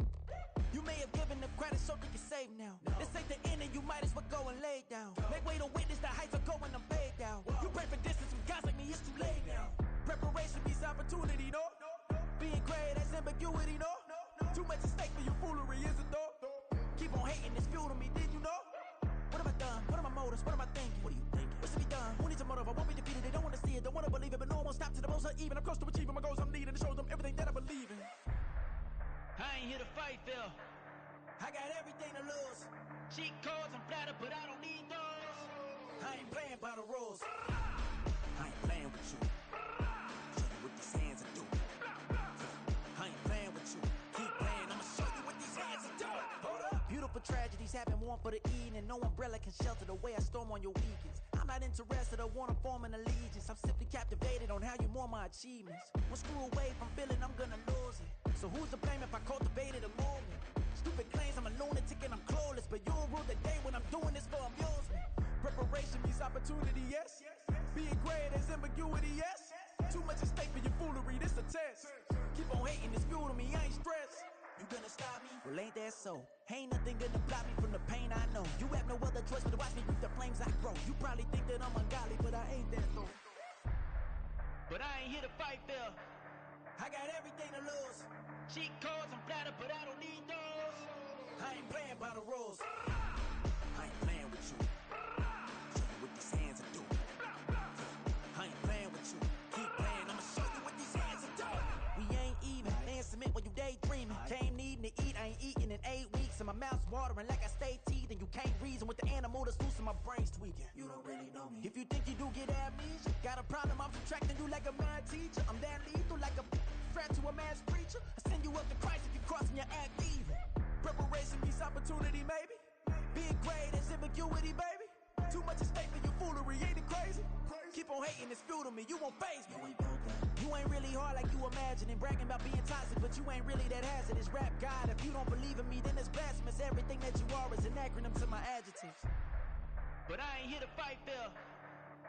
You may have given them credit so they can save now. This ain't the end and you might as well go and lay down. Make way to witness the heights are going, I'm paid down. You pray for distance from guys like me, it's too late now. Preparation means opportunity, no? Being great, that's ambiguity, no? Too much at stake for your foolery, is it though? Keep on hating, it's fuel to me, did you know? What am I done? What are my motives? What am I thinking? What are you thinking? What's to be done? Who needs a motive? I won't be defeated. They don't want to see it, don't want to believe it, but no one won't stop to the most even. I'm close to achieving my goals. I'm needing to show them everything that I believe in. I ain't here to fight, Phil. I got everything to lose. Cheat codes, I'm flattered, but I don't need those. I ain't playing by the rules. I ain't playing with you. Show you what these hands are doing. I ain't playing with you. Keep playing, I'ma show you what these hands are doing. Hold up. Beautiful tragedies happen, one for the evening. No umbrella can shelter the way I storm on your weekends. I'm not interested or wanna form an allegiance. I'm simply captivated on how you mourn my achievements. One screw away from feeling I'm gonna lose it. So who's to blame if I cultivated a moment? Stupid claims I'm a lunatic and I'm clueless, but you'll rule the day when I'm doing this for amusement. Preparation means opportunity, yes. Being great is ambiguity, yes. Too much at stake for your foolery, this a test. Keep on hating, it's fuel to me, I ain't stressed. You gonna stop me? Well, ain't that so? Ain't nothing gonna block me from the pain I know. You have no other choice but to watch me reap the flames I grow. You probably think that I'm ungodly, but I ain't that though. But I ain't here to fight, Phil. I got everything to lose. Cheat codes, I'm flattered, but I don't need those. I ain't playing by the rules. I ain't playing with you. Show you what these hands are doing. I ain't playing with you. Keep playing, I'ma show you what these hands are doing. We ain't even. Laying cement while you daydreaming. Came needing to eat, I ain't eating in 8 weeks. And my mouth's watering like I stay teething. You can't reason with the animal that's loose and my brain's tweaking. You don't really know me. If you think you do get amnesia, got a problem, I'm subtracting you like a mad teacher. I'm that lethal like a threat to a mass preacher. I send you up to Christ if you crossing your act evil. Preparation means opportunity, maybe. Being great is ambiguity, baby. Too much at stake for your foolery, ain't it crazy? Keep on hating, it's fuel to me, you won't faze me. You ain't really hard like you imagining. Bragging about being toxic, but you ain't really that hazardous. Rap God, if you don't believe in me, then it's blasphemous. Everything that you are is an acronym to my adjectives. But I ain't here to fight, Phil.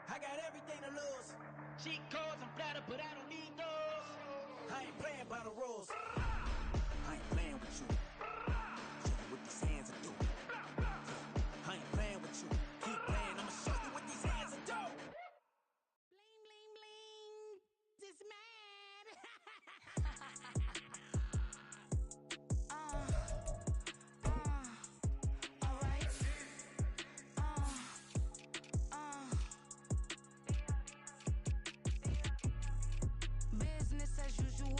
I got everything to lose. Cheat codes, I'm flattered, but I don't need those. I ain't playing by the rules. I ain't playing with you. Show you what these hands are doing. I ain't playing with you. Keep playing, I'ma show you what these hands are doing. Bling, bling, bling. This mad. Alright. Business as usual,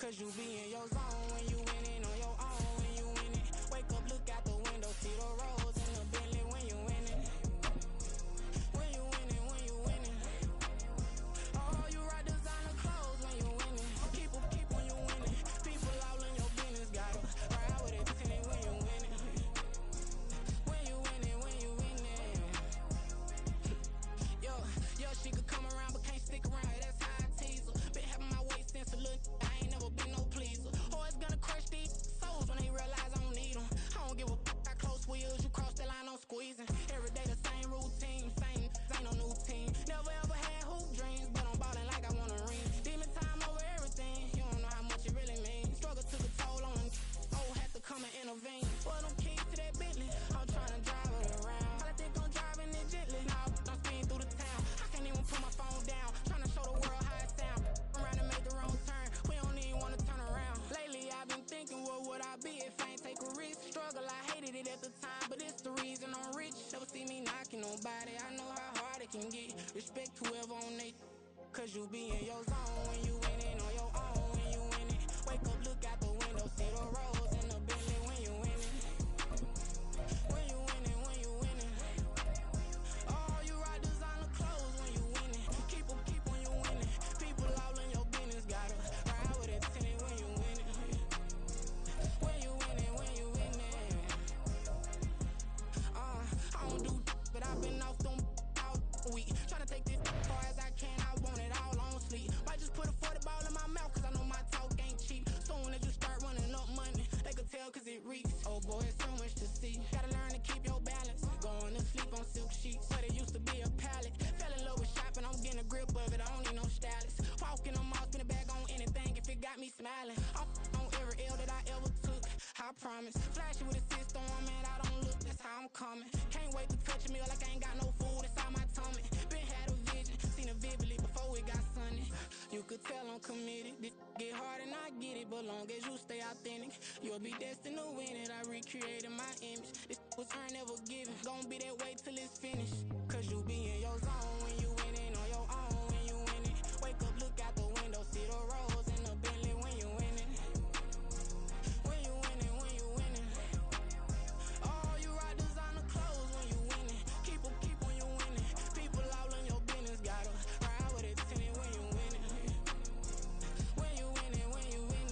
Cause you be in your zone when you winning on your own when you winning. Wake up, look out the window, see the roads in the Bentley when you winning. When you winning, when you winning. Oh, you rock designer clothes when you winning. Keep when you winning. People all in your business, gotta ride with it tinted when you winning. When you winning, when you winning. Yo, she could come around but can't stick around. That's how I tease her. Been having my way since a little. I ain't never been no pleaser. Always gonna crush these souls when they realize I don't need them. I don't give a how close wheels. You cross that line, I'm squeezing. Every day the same routine, same ain't no new team. Never ever had hoop dreams, but I'm ballin' like I want a ring. Demon time over everything. You don't know how much it really means. Struggle took a toll on them. Oh, had to come and intervene. Boy, them keys to that Bentley. I'm trying to drive it around. I think I'm driving it gently. Now I'm speeding through the town. I can't even put my phone down. Trying to show the world how it sound. Around and make the wrong turn. We don't even wanna turn around. Lately I've been thinking, what would I be if I ain't take a risk? Struggle, I hated it at the time, but it's the reason I'm rich. Never see me knocking nobody. I know how hard it can get. Respect whoever on they. Cause you be in your zone when you winning on your own when you winning. Wake up, look out the window, see the roads in the Bentley when you winning. When you winning, when you winning. Oh, you rock designer clothes when you winning. Keep when you winning. People all in your business, gotta ride with it tinted when you winning. When you winning, when you winning. I don't do but I've been off them all week. Tryna take this far as I can, I want it all on sleep. Might just put a 40 ball in my mouth, cause I know my talk ain't cheap. Soon as you start running up money, they can tell cause it reeks. Oh boy, it's so much to see. Gotta learn to keep your balance. Going to sleep on silk sheets, but it used to be a pallet. Fell in love with shopping, I'm getting a grip of it, I don't need no stylist. Walking them off, spin a bag on anything if it got me smiling. I'm on every L that I ever took, I promise. Flashy with a system on, man, I don't look, that's how I'm coming. Can't wait to touch a meal like I ain't got no food inside my tummy. Been had a vision, seen it vividly before it got sunny. You could tell I'm committed. This get hard and I get it, but long as you stay authentic, you'll be destined to win it. I recreated my image. This was earned, never given. Gonna be that way till it's finished. Cause you be in your zone when you winning on your own when you winning. Wake up, look out the window, see the roads in the Bentley when you winning. When you winning, when you winning. Oh, you rock designer clothes when you winning. Keep when you winning. People all in your business, gotta ride with it tinted when you winning. When you winning, when you winning.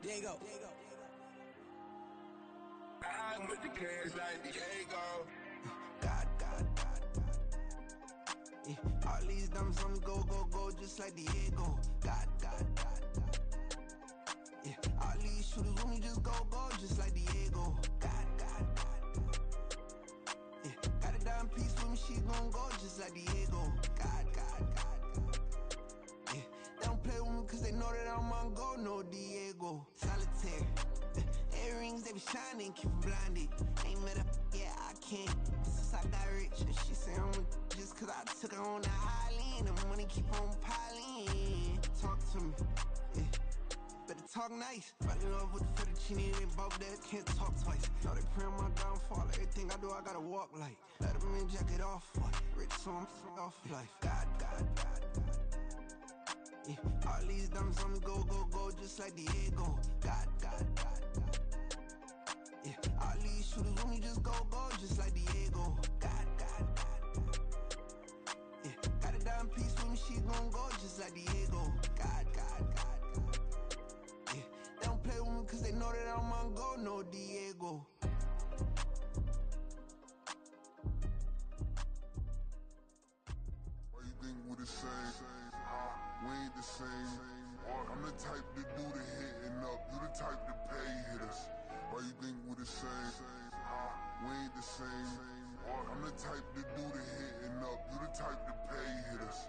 Diego. I'm with the cash like Diego. God. Yeah. All these diamonds on me go, just like Diego. God. Yeah. All these shooters on me just go, just like Diego. God. Yeah. Got a dime piece with me, she gon' go just like Diego. God. Yeah. They don't play with me cause they know that I'm on go, no Diego. Solitaire. Earrings, they be shining, keep me blinded. Ain't met up, yeah, I can't. Since I got rich, and she say I'm just cause I took her on the island. The money keep on piling. Talk to me, yeah. Better talk nice. Fall in love with the fettuccine, they both that can't talk twice. Know they pray on my downfall, everything I do, I gotta walk like. Let them in, jacket off, rich, so I'm off life. God. Yeah. All these diamonds on me go, just like Diego. God. Yeah. All these shooters on me just go, just like Diego. God. Yeah. Got a dime piece with me, she gon' go just like Diego. God. Yeah. They don't play with me cause they know that I'm on go, no Diego. Why you think we the same? We ain't the same. I'm the type to do the hitting up. You the type to pay hitters. Why you think we the same? We ain't the same. I'm the type to do the hitting up. You the type to pay hitters.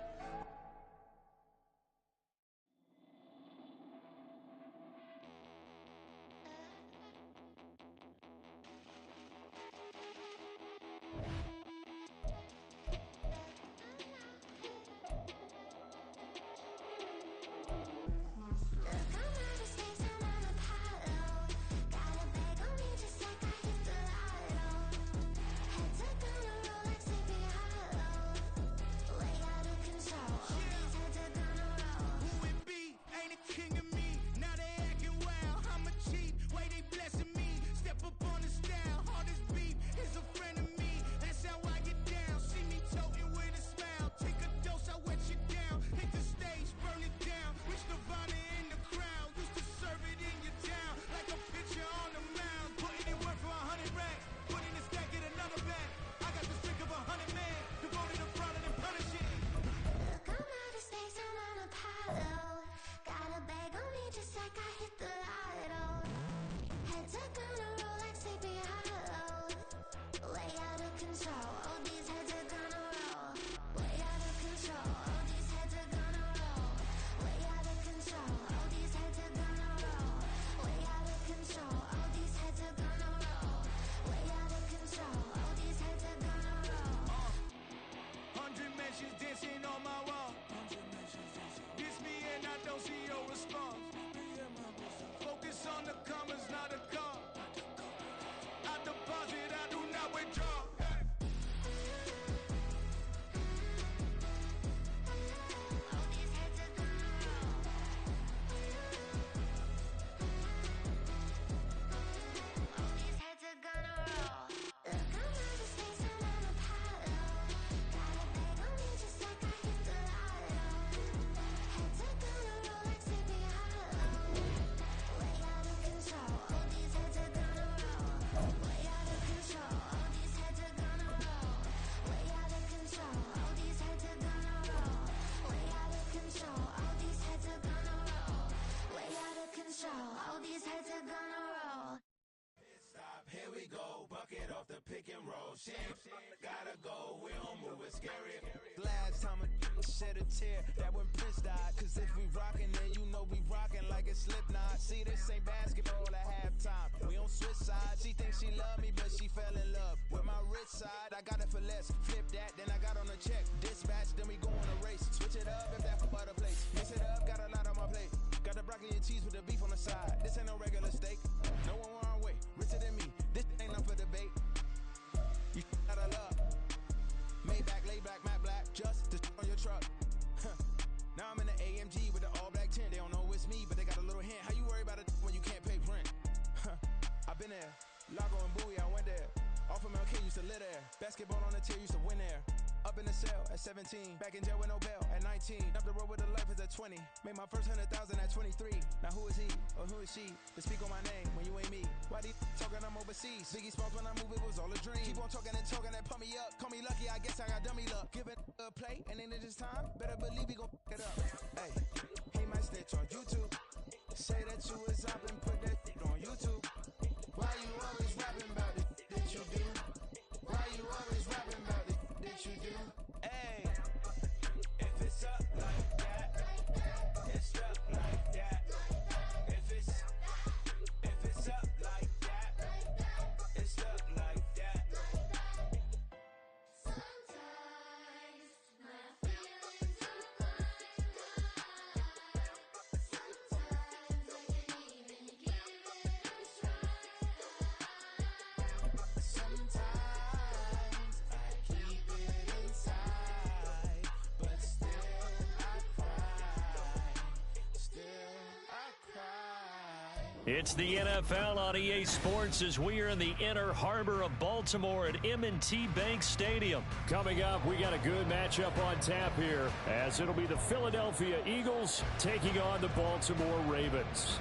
All these heads are gonna roll. Stop, here we go, bucket off the pick and roll. Shit, gotta go, we don't move, it's scary. Last time a shed a tear, that when Prince died. Cause if we rockin' then you know we rockin' like a Slipknot. See, this ain't basketball at halftime. We don't switch sides. She thinks she love me, but she fell in love with my rich side. I got it for less, flip that, then I got on a check. Dispatch, then we go on a race. Switch it up if that other place. Mix it up, got a lot on my plate. Got the broccoli and cheese with the beef on the side. This ain't no regular steak. No one wrong way, richer than me. This ain't up for debate. You out of luck. Maybach, lay black, matte black, just to on your truck. Now I'm in the AMG with the all black tint. They don't know it's me, but they got a little hint. How you worry about it when you can't pay rent? I've been there. Lago and Bowie, I went there. Off of MLK, used to live there. Basketball on the tier, used to win there. Up in the cell at 17. Back in jail with no bail at 19. Up the road with the life is at 20. Made my first 100,000 at 23. Now who is he or who is she to speak on my name when you ain't me? Why they talking I'm overseas? Biggie Smalls when I move it was all a dream. Keep on talking and talking and pump me up. Call me lucky, I guess I got dummy luck. Give it a play and then it is time. Better believe we gon' it up. Hey, he might snitch on YouTube. Say that you was up and put that on YouTube. Why you always rapping about it that you do? Why you always rapping about it that you do? Hey, if it's up like that, it's up like that. If it's up like that, it's up like that. Sometimes my feelings are blind. Sometimes I can't even give it a try. Sometimes I keep it inside, but still I cry. Still I cry. It's the NFL on EA Sports as we are in the inner harbor of Baltimore at M&T Bank Stadium. Coming up, we got a good matchup on tap here as it'll be the Philadelphia Eagles taking on the Baltimore Ravens.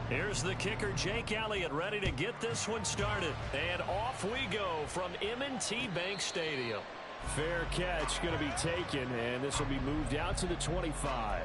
Here's the kicker, Jake Elliott, ready to get this one started. And off we go from M&T Bank Stadium. Fair catch going to be taken, and this will be moved out to the 25.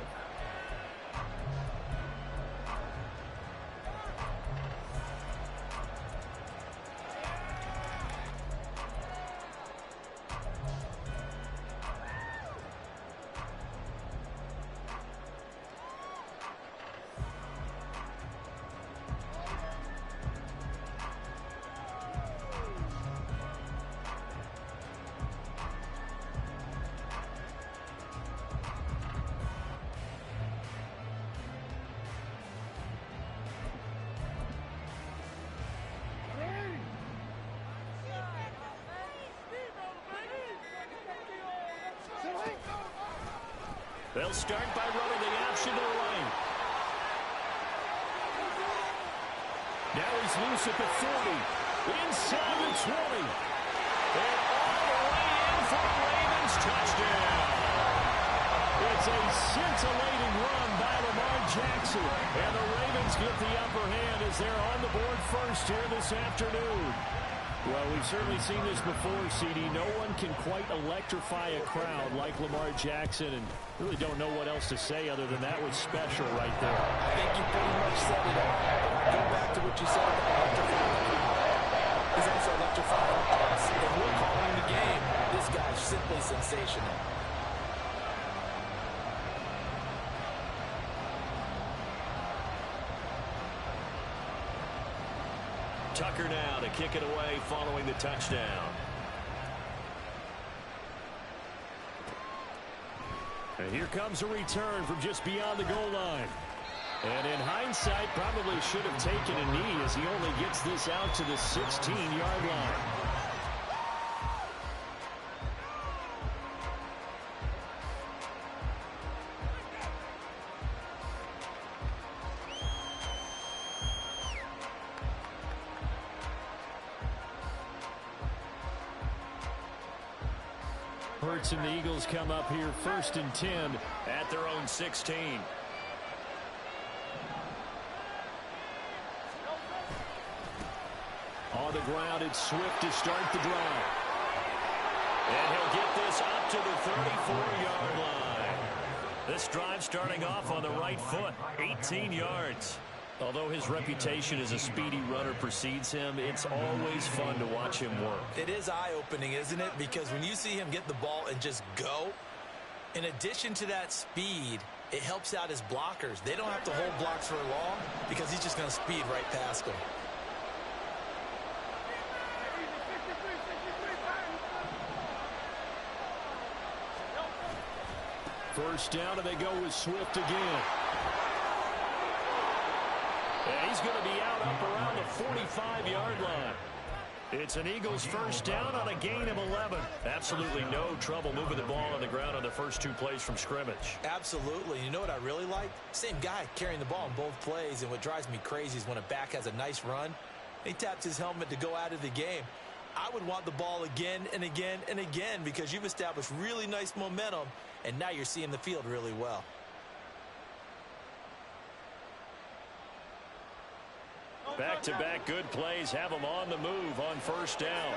They'll start by running the option to the right. Now he's loose at the 40. Inside the 20. And all the way in for a Ravens touchdown. It's a scintillating run by Lamar Jackson. And the Ravens get the upper hand as they're on the board first here this afternoon. Well, we've certainly seen this before, CD. No one can quite electrify a crowd like Lamar Jackson, and really don't know what else to say other than that was special right there. I think you pretty much said it all. Go back to what you said about electrifying the crowd. He's also electrifying us. If we're calling the game, this guy's simply sensational. Tucker now to kick it away following the touchdown. And here comes a return from just beyond the goal line. And in hindsight, probably should have taken a knee as he only gets this out to the 16-yard line. Hurts and the Eagles come up here 1st and 10 at their own 16. On the ground, it's Swift to start the drive. And he'll get this up to the 34-yard line. This drive starting off on the right foot, 18 yards. Although his reputation as a speedy runner precedes him, it's always fun to watch him work. It is eye-opening, isn't it? Because when you see him get the ball and just go, in addition to that speed, it helps out his blockers. They don't have to hold blocks for long because he's just going to speed right past them. First down, and they go with Swift again. And he's going to be out up around the 45-yard line. It's an Eagles first down on a gain of 11. Absolutely no trouble moving the ball on the ground on the first 2 plays from scrimmage. Absolutely. You know what I really like? Same guy carrying the ball in both plays, and what drives me crazy is when a back has a nice run, he taps his helmet to go out of the game. I would want the ball again and again and again because you've established really nice momentum, and now you're seeing the field really well. Back-to-back good plays have them on the move on first down.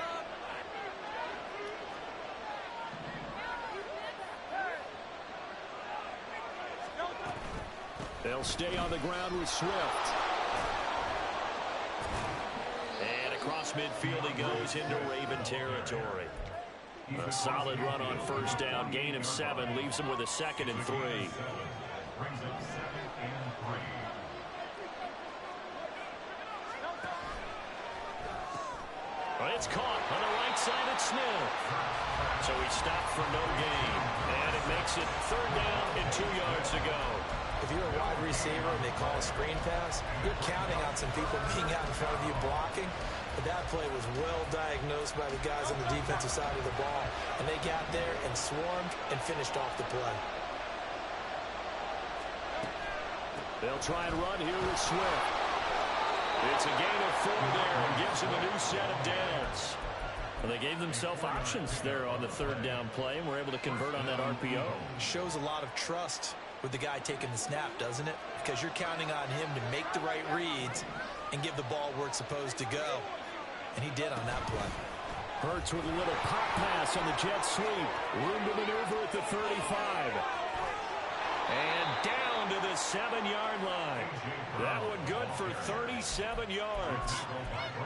They'll stay on the ground with Swift. And across midfield he goes into Raven territory. A solid run on first down. Gain of 7 leaves him with a 2nd and 3. Well, it's caught on the right side at Smith. So he stopped for no gain. And it makes it 3rd down and 2 yards to go. If you're a wide receiver and they call a screen pass, you're counting on some people being out in front of you blocking. But that play was well diagnosed by the guys on the defensive side of the ball. And they got there and swarmed and finished off the play. They'll try and run here with Swift. It's a gain of 4 there and gives him a new set of downs. Well, they gave themselves options there on the 3rd down play and were able to convert on that RPO. Shows a lot of trust with the guy taking the snap, doesn't it? Because you're counting on him to make the right reads and give the ball where it's supposed to go. And he did on that play. Hurts with a little pop pass on the jet sweep. Room to maneuver at the 35. And down to the 7-yard line. That one good for 37 yards.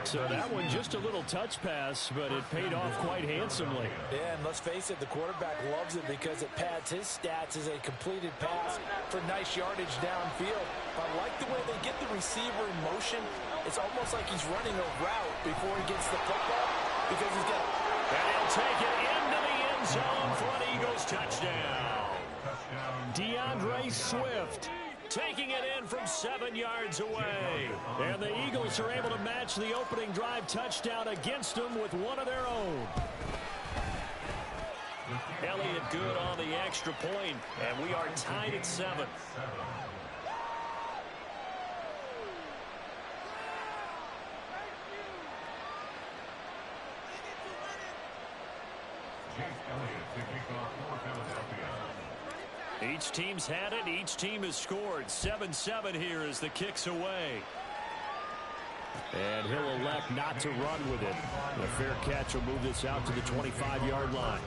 So that one just a little touch pass, but it paid off quite handsomely. Yeah, and let's face it, the quarterback loves it because it pads his stats as a completed pass for nice yardage downfield. I like the way they get the receiver in motion. It's almost like he's running a route before he gets the football because he's got... And he'll take it into the end zone for an Eagles touchdown. DeAndre Swift taking it in from 7 yards away. And the Eagles are able to match the opening drive touchdown against them with one of their own. Elliott good on the extra point, and we are tied at 7. Each team's had it. Each team has scored. 7-7 here as the kick's away. And he'll elect not to run with it. A fair catch will move this out to the 25-yard line.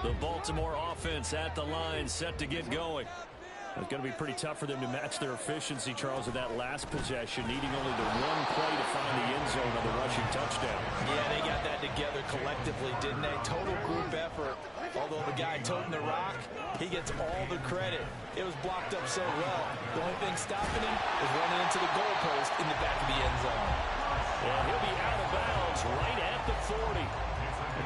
The Baltimore offense at the line, set to get going. It's going to be pretty tough for them to match their efficiency, Charles, in that last possession, needing only the one play to find the end zone on the rushing touchdown. Yeah, they got that together collectively, didn't they? Total group effort. Although the guy toting the rock, he gets all the credit. It was blocked up so well. The only thing stopping him is running into the goalpost in the back of the end zone. And he'll be out of bounds right at the 40.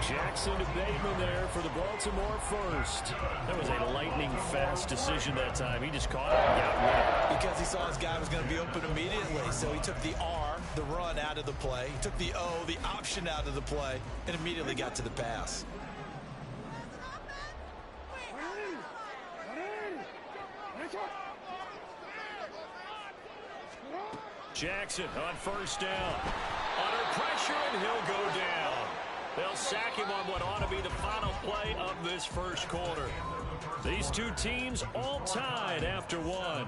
Jackson to Bateman there for the Baltimore first. That was a lightning-fast decision that time. He just caught it and got rid of it. Because he saw his guy was going to be open immediately, so he took the R, the run, out of the play. He took the O, the option, out of the play, and immediately got to the pass. Jackson on first down. Under pressure, and he'll go down. They'll sack him on what ought to be the final play of this first quarter. These two teams all tied after one.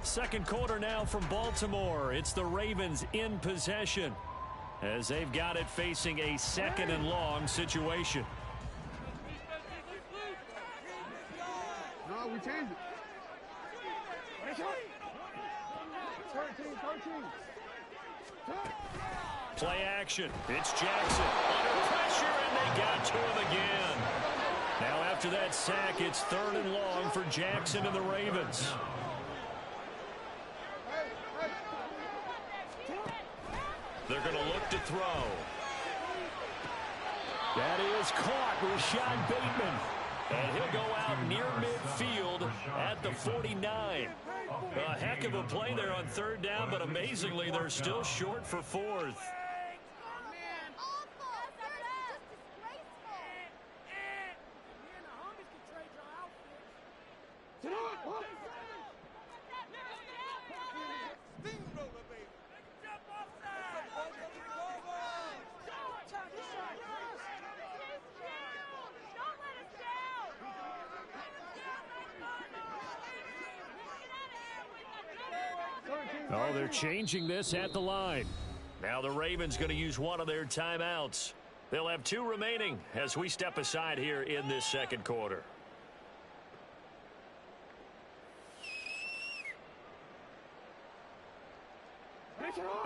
Second quarter now from Baltimore. It's the Ravens in possession as they've got it facing a second and long situation. No, we changed it. 13. Play action. It's Jackson under pressure, and they got to him again. Now after that sack, it's third and long for Jackson and the Ravens. They're going to look to throw. That is caught. Rashad Bateman. And he'll go out near midfield at the 49. A heck of a play there on third down, but amazingly, they're still short for fourth. Oh, they're changing this at the line. Now the Ravens going to use one of their timeouts. They'll have two remaining as we step aside here in this second quarter.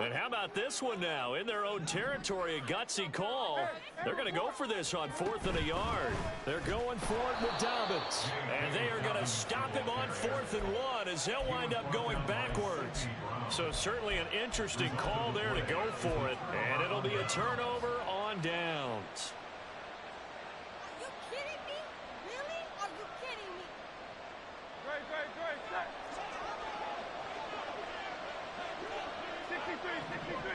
And how about this one now? In their own territory, a gutsy call. They're going to go for this on 4th and a yard. They're going for it with Dobbins. And they are going to stop him on 4th and 1 as they'll wind up going backwards. So certainly an interesting call there to go for it. And it'll be a turnover on downs. Are you kidding me? Really? Are you kidding me? Great. 63.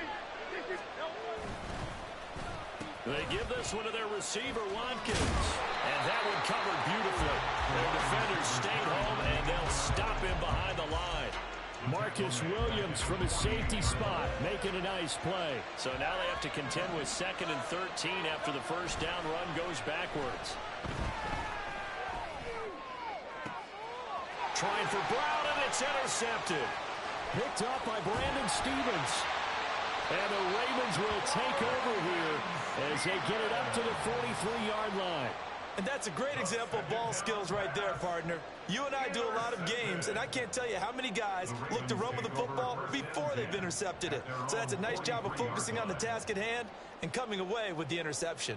They give this one to their receiver, Watkins. And that one covered beautifully. Their defenders stayed home, and they'll stop him behind the line. Marcus Williams from his safety spot making a nice play. So now they have to contend with 2nd and 13 after the first down run goes backwards. Trying for Brown, and it's intercepted. Picked up by Brandon Stevens. And the Ravens will take over here as they get it up to the 43-yard line. And that's a great example of ball skills right there, partner. You and I do a lot of games, and I can't tell you how many guys look to run with the football before they've intercepted it. So that's a nice job of focusing on the task at hand and coming away with the interception.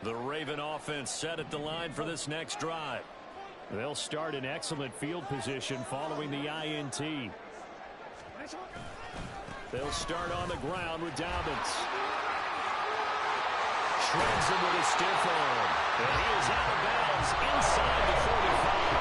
The Raven offense set at the line for this next drive. They'll start in excellent field position following the INT. They'll start on the ground with Dobbins. Shreds him with a stiff arm. And he is out of bounds inside the 45.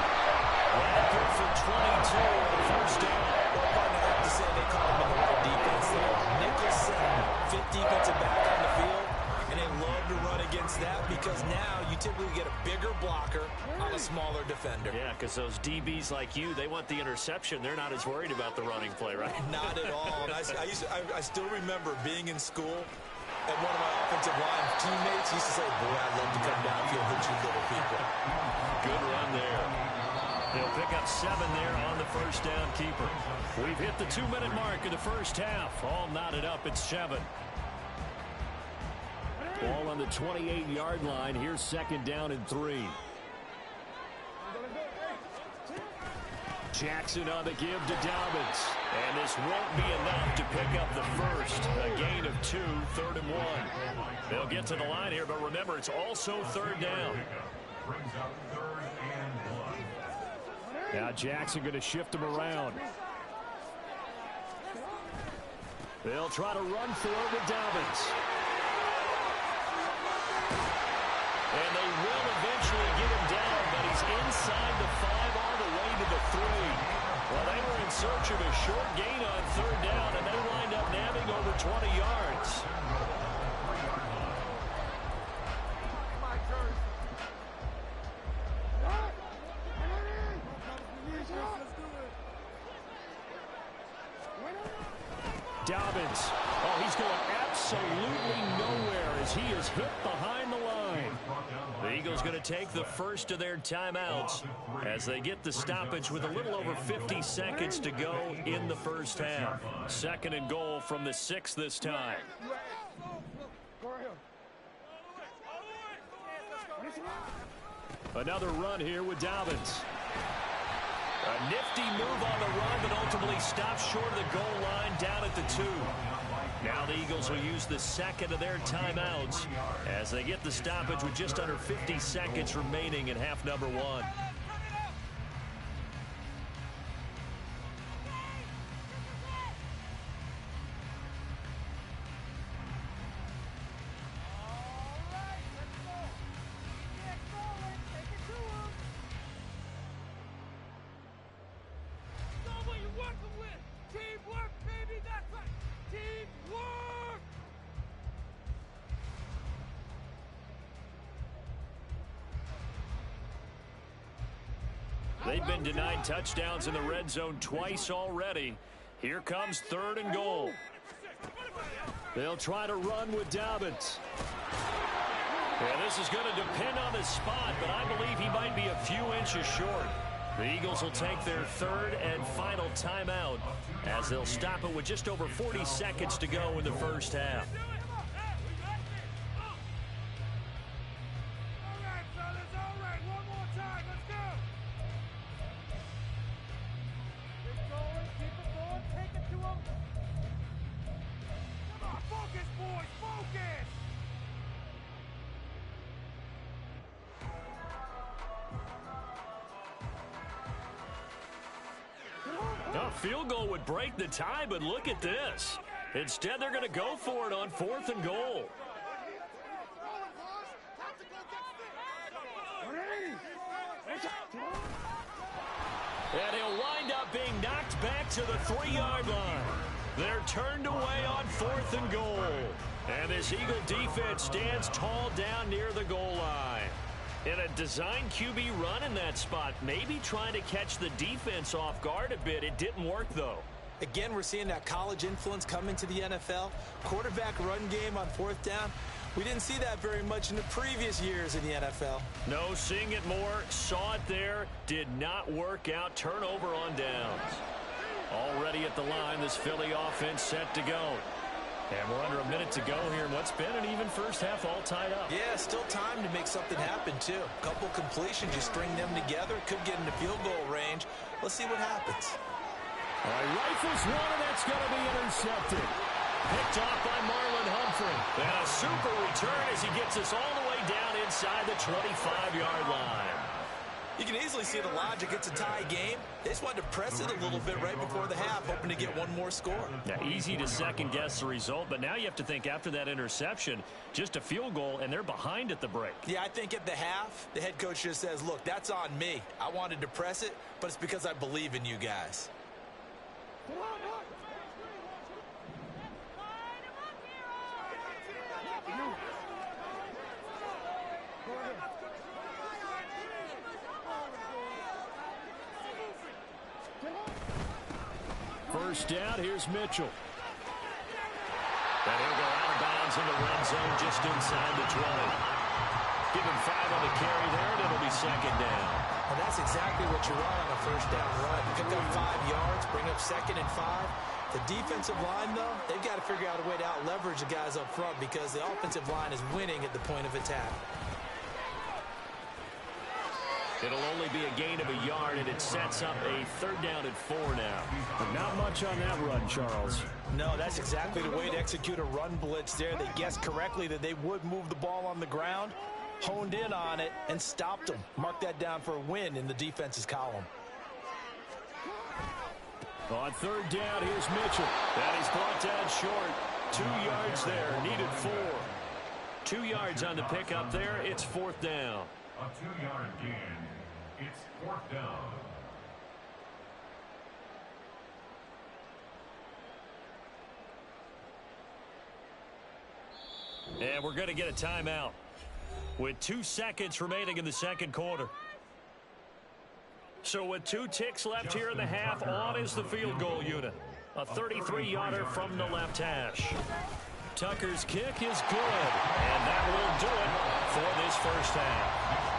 Right good for 22 on the first down. Well, partner, I have to say they call him a nickel defense there. Nickel center, fit defensive back on the field. And they love to run against that because now you typically get a bigger blocker on a smaller defender. Yeah, because those DBs like you, they want the interception. They're not as worried about the running play, right? Not at all. And I still remember being in school, and one of my offensive line teammates used to say, boy, I'd love to come downfield and hit you little people. Good run there. He'll pick up 7 there on the first down keeper. We've hit the 2-minute mark of the first half. All knotted up at 7. Ball on the 28-yard line. Here's 2nd down and 3. Jackson on the give to Dobbins. And this won't be enough to pick up the first. A gain of 2, 3rd and 1. They'll get to the line here, but remember, it's also 3rd down. Now Jackson going to shift him around. They'll try to run for it with Dobbins. And they will eventually get him down, but he's inside the 5 all the way to the 3. Well, they were in search of a short gain on 3rd down, and they wind up nabbing over 20 yards. Dobbins. Oh, he's going absolutely nowhere as he is hit behind the line. The Eagles going to take the first of their timeouts as they get the stoppage with a little over 50 seconds to go in the first half. 2nd and goal from the 6 this time. Another run here with Dobbins. A nifty move on the run, but ultimately stops short of the goal line down at the 2. Now the Eagles will use the 2nd of their timeouts as they get the stoppage with just under 50 seconds remaining in half number 1. They've been denied touchdowns in the red zone twice already. Here comes 3rd and goal. They'll try to run with Dobbins. Yeah, this is going to depend on the spot, but I believe he might be a few inches short. The Eagles will take their 3rd and final timeout as they'll stop it with just over 40 seconds to go in the first half. A field goal would break the tie, but look at this. Instead, they're going to go for it on 4th and goal. And he'll wind up being knocked back to the 3-yard line. They're turned away on 4th and goal. And this Eagle defense stands tall down near the goal line. In a design QB run in that spot, maybe trying to catch the defense off guard a bit. It didn't work, though. Again, we're seeing that college influence come into the NFL. Quarterback run game on 4th down. We didn't see that very much in the previous years in the NFL. No, seeing it more. Saw it there. Did not work out. Turnover on downs. Already at the line, this Philly offense set to go. And we're under a minute to go here in what's been an even first half, all tied up. Yeah, still time to make something happen, too. A couple completions, you string them together, could get into field goal range. Let's see what happens. All right, rifles one, and that's going to be intercepted. Picked off by Marlon Humphrey. And a super return as he gets us all the way down inside the 25-yard line. You can easily see the logic. It's a tie game. They just wanted to press it a little bit right before the half, hoping to get one more score. Yeah, easy to second-guess the result, but now you have to think after that interception, just a field goal, and they're behind at the break. Yeah, I think at the half, the head coach just says, look, that's on me. I wanted to press it, but it's because I believe in you guys. First down, here's Mitchell. And he'll go out of bounds in the red zone just inside the 20. Give him 5 on the carry there, and it'll be second down. And that's exactly what you want on a first down run. Pick up 5 yards, bring up 2nd and 5. The defensive line, though, they've got to figure out a way to out-leverage the guys up front because the offensive line is winning at the point of attack. It'll only be a gain of a yard, and it sets up a 3rd down and 4 now. But not much on that run, Charles. No, that's exactly the way to execute a run blitz there. They guessed correctly that they would move the ball on the ground, honed in on it, and stopped them. Mark that down for a win in the defense's column. On 3rd down, here's Mitchell. And he's brought down short. 2 yards there, needed 4. 2 yards on the pickup there. It's 4th down. A 2-yard gain. It's 4th down. And we're going to get a timeout with 2 seconds remaining in the 2nd quarter. So with 2 ticks left here in the half, on is the field goal unit. A 33-yarder from the left hash. Tucker's kick is good, and that will do it for this first half.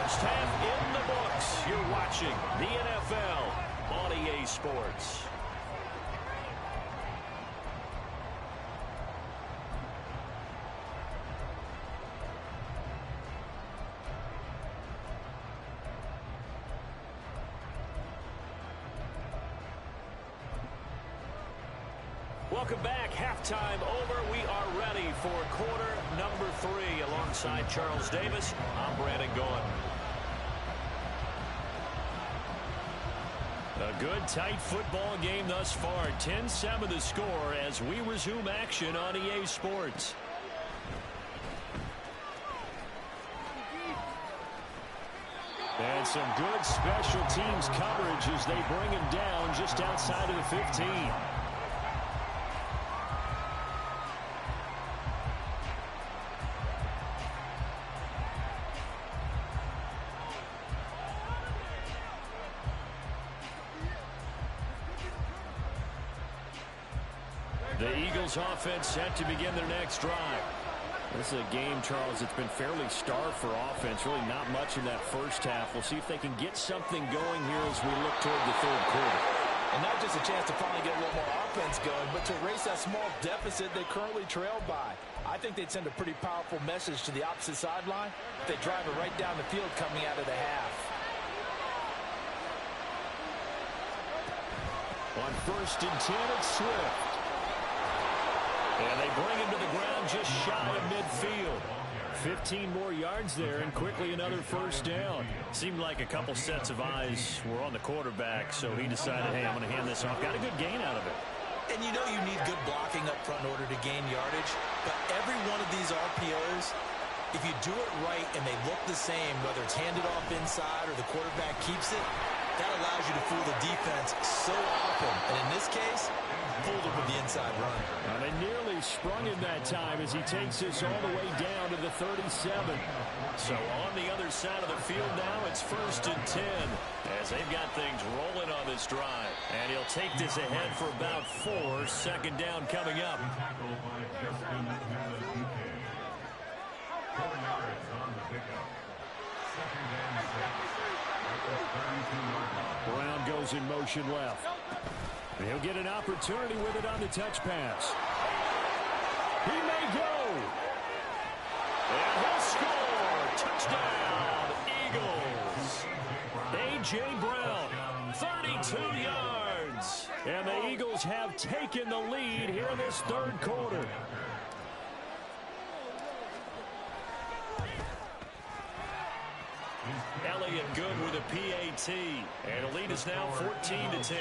First half in the books. You're watching the NFL on EA Sports. Welcome back. Halftime over. We are ready for quarter number 3. Alongside Charles Davis, I'm Brandon Gaudin. A good, tight football game thus far. 10-7 the score as we resume action on EA Sports. And some good special teams coverage as they bring him down just outside of the 15. The Eagles offense set to begin their next drive. This is a game, Charles, it's been fairly starved for offense. Really not much in that first half. We'll see if they can get something going here as we look toward the 3rd quarter. And not just a chance to finally get a little more offense going, but to erase that small deficit they currently trailed by. I think they'd send a pretty powerful message to the opposite sideline if they drive it right down the field coming out of the half. On 1st and 10, it's Swift. And they bring him to the ground just shy of midfield. 15 more yards there, and quickly another first down. Seemed like a couple sets of eyes were on the quarterback, so he decided, hey, I'm going to hand this off. Got a good gain out of it. And you know you need good blocking up front in order to gain yardage. But every one of these RPOs, if you do it right and they look the same, whether it's handed off inside or the quarterback keeps it, that allows you to fool the defense so often. And in this case, fooled him with the inside run. And they nearly sprung him that time as he takes this all the way down to the 37. So on the other side of the field now, it's 1st and 10 as they've got things rolling on this drive. And he'll take this ahead for about 4. 2nd down coming up. Brown goes in motion left. He'll get an opportunity with it on the touch pass. He may go. And he'll score. Touchdown, Eagles. A.J. Brown, 32 yards. And the Eagles have taken the lead here in this 3rd quarter. Elliott good with a PAT. And the lead is now 14-10.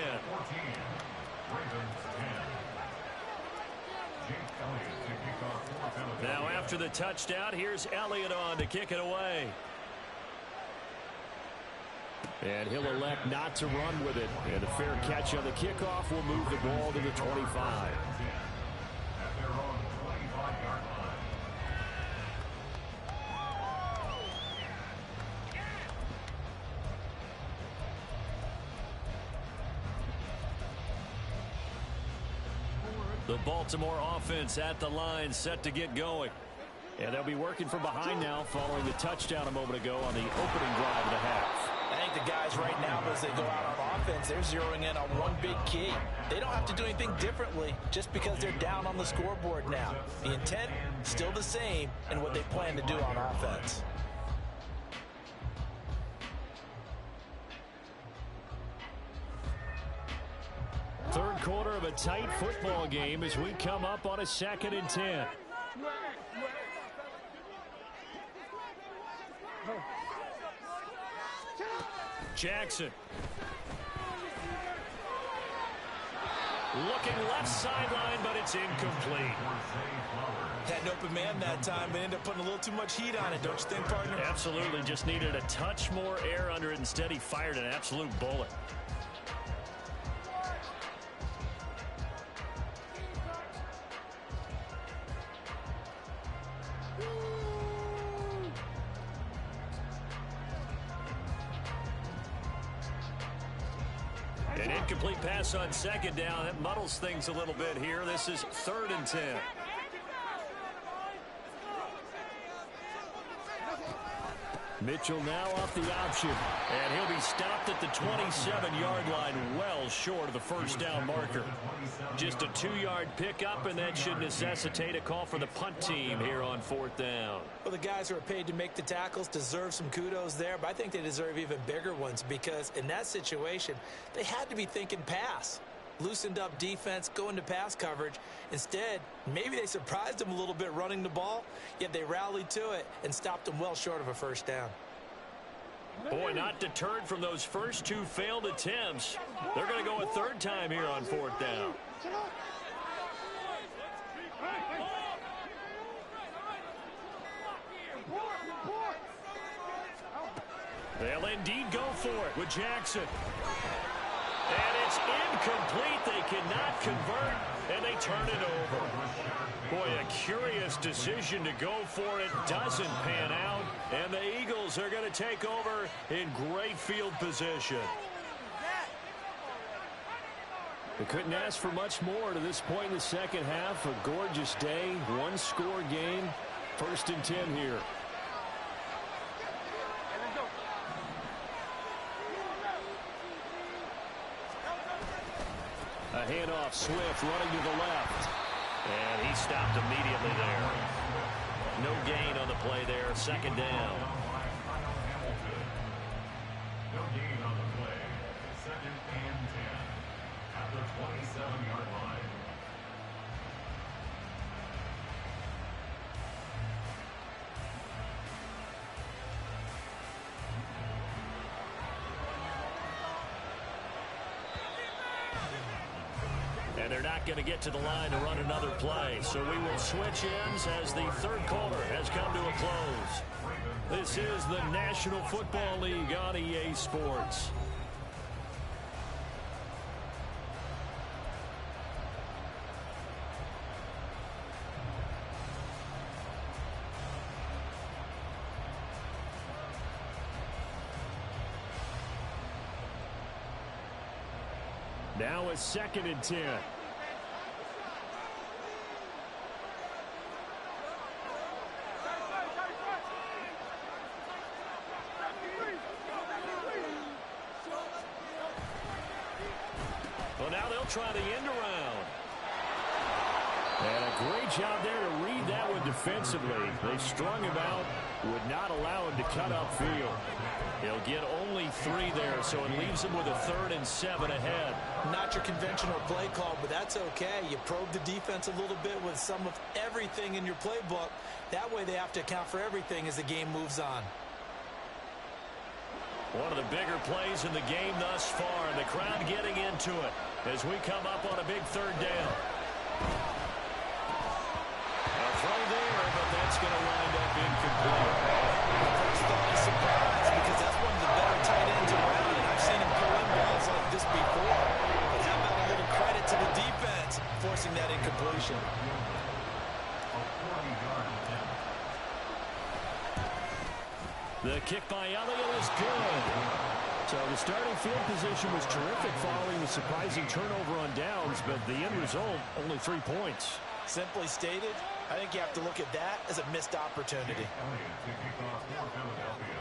Now after the touchdown, here's Elliott on to kick it away. And he'll elect not to run with it. And a fair catch on the kickoff will move the ball to the 25. The Baltimore offense at the line, set to get going. And they'll be working from behind now following the touchdown a moment ago on the opening drive of the half. I think the guys right now, as they go out on offense, they're zeroing in on one big key. They don't have to do anything differently just because they're down on the scoreboard now. The intent, still the same in what they plan to do on offense. Third quarter of a tight football game as we come up on a 2nd and 10. Jackson. Looking left sideline, but it's incomplete. Had an open man that time, but ended up putting a little too much heat on it, don't you think, partner? Absolutely. Just needed a touch more air under it. Instead, he fired an absolute bullet. An incomplete pass on 2nd down. That muddles things a little bit here. This is 3rd and 10. Mitchell now off the option. And he'll be stopped at the 27-yard line, well short of the first down marker. Just a 2-yard pickup, and that should necessitate a call for the punt team here on 4th down. Well, the guys who are paid to make the tackles deserve some kudos there, but I think they deserve even bigger ones because in that situation, they had to be thinking pass. Loosened up defense, going to pass coverage. Instead, maybe they surprised them a little bit running the ball, yet they rallied to it and stopped them well short of a first down. Boy, not deterred from those first 2 failed attempts. They're going to go a 3rd time here on 4th down. They'll indeed go for it with Jackson. And it's incomplete. They cannot convert, and they turn it over. Boy, a curious decision to go for it. Doesn't pan out, and the Eagles are going to take over in great field position. They couldn't ask for much more to this point in the second half. A gorgeous day, 1-score game. 1st and 10 here. A handoff, Swift running to the left. And he stopped immediately there. No gain on the play there, 2nd down. No gain on the play. 2nd and 10 at the 27-yard line. And they're not going to get to the line to run another play. So we will switch ends as the 3rd quarter has come to a close. This is the National Football League on EA Sports. Now it's 2nd and 10. Well, now they'll try the end around. And a great job there to read that one defensively. They strung him out, would not allow him to cut upfield. He'll get only 3 there, so it leaves him with a 3rd and 7 ahead. Not your conventional play call, but that's okay. You probe the defense a little bit with some of everything in your playbook. That way they have to account for everything as the game moves on. One of the bigger plays in the game thus far, and the crowd getting into it as we come up on a big 3rd down. A throw there, but that's going to wind up incomplete. First thought is surprise because that's one of the better tight ends around, and I've seen him pull in balls like this before. But how about a little credit to the defense forcing that incompletion? The kick by Elliott is good. So the starting field position was terrific following the surprising turnover on downs, but the end result, only 3 points. Simply stated, I think you have to look at that as a missed opportunity. Elliott to kick off for Philadelphia.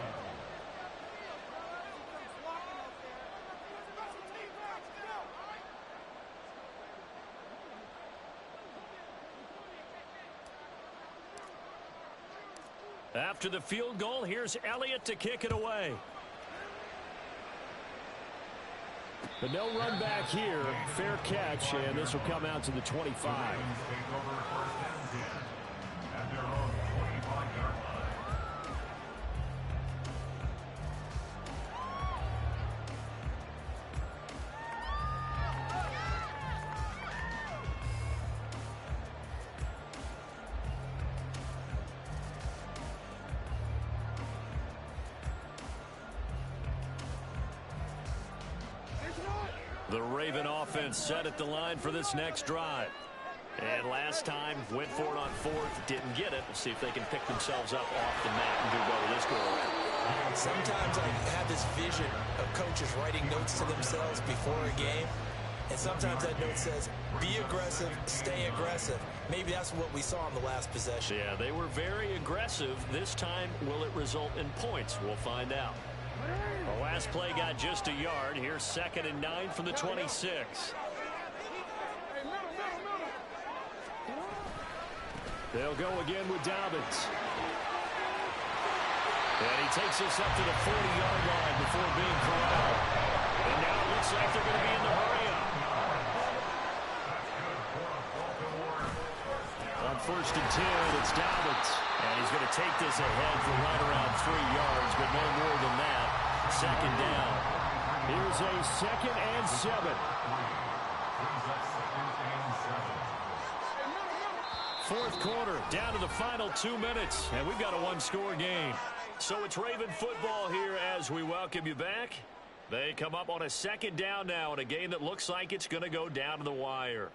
After the field goal, here's Elliott to kick it away. But no run back here. Fair catch, and this will come out to the 25. Take over first and 10 at their own 25-yard line. The Raven offense set at the line for this next drive. And last time, went for it on fourth, didn't get it. We'll see if they can pick themselves up off the mat and do better this go around. Sometimes I have this vision of coaches writing notes to themselves before a game. And sometimes that note says, be aggressive, stay aggressive. Maybe that's what we saw in the last possession. Yeah, they were very aggressive. This time, will it result in points? We'll find out. The last play got just a yard. Here's 2nd and 9 from the 26. They'll go again with Dobbins. And he takes us up to the 40-yard line before being corralled. And now it looks like they're going to be in the hurry-up. On 1st and 10, it's Dobbins. And he's going to take this ahead for right around 3 yards, but no more than that. 2nd down. Here's a 2nd and 7. Fourth quarter, down to the final 2 minutes, and we've got a one-score game. So it's Raven football here as we welcome you back. They come up on a 2nd down now in a game that looks like it's going to go down to the wire.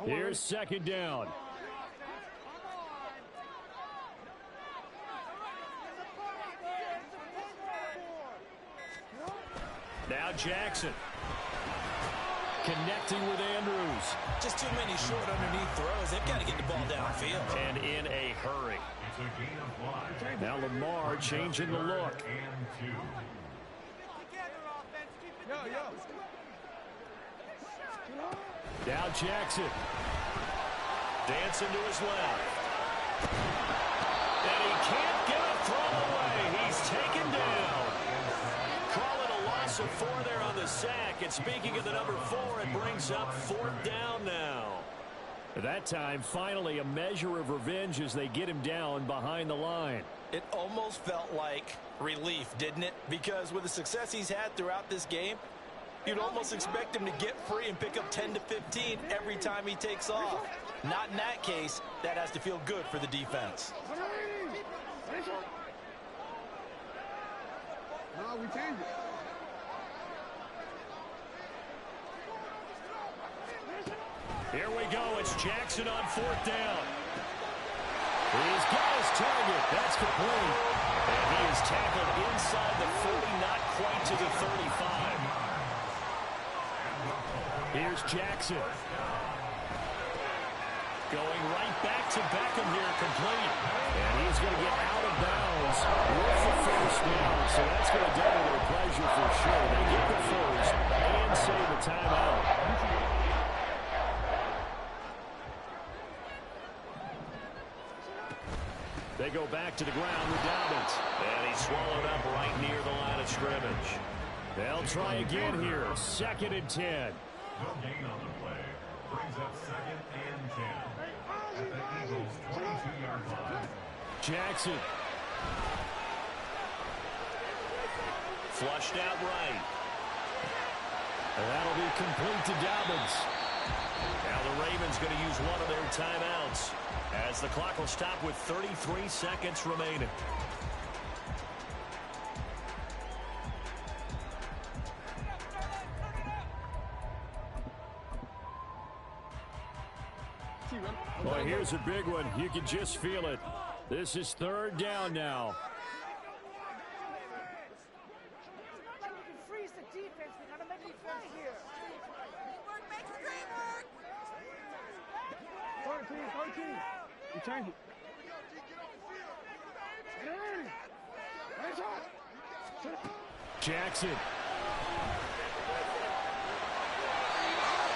Here's 2nd down. Now Jackson. Connecting with Andrews. Just too many short underneath throws. They've got to get the ball downfield. And in a hurry. Now Lamar changing the look. Now Jackson. Dancing to his left. And he can't get a throw away. He's taken down. Call it a loss of 4 there on the sack. And speaking of the number 4, it brings up 4th down now. At that time, finally a measure of revenge as they get him down behind the line. It almost felt like relief, didn't it? Because with the success he's had throughout this game, you'd almost expect him to get free and pick up 10 to 15 every time he takes off. Not in that case. That has to feel good for the defense. No, we changed it. Here we go. It's Jackson on 4th down. He's got his target. That's complete. And he is tackled inside the 40, not quite to the 35. Here's Jackson. Going right back to Beckham here, complete. And he's going to get out of bounds with the 1st down. So that's going to double their pleasure for sure. They get the 1st and save the timeout. They go back to the ground with Dobbins. And he's swallowed up right near the line of scrimmage. They'll try again here. 2nd and 10. No gain on the play. Brings up 2nd and 10. At the Eagles' 22-yard line. Jackson. Flushed out right. And that'll be complete to Dobbins. Now the Ravens going to use one of their timeouts as the clock will stop with 33 seconds remaining. Well, here's a big one. You can just feel it. This is 3rd down now. Freeze the defense. We gotta make defense here. Teamwork makes the dream work. 13. You change it. Jackson.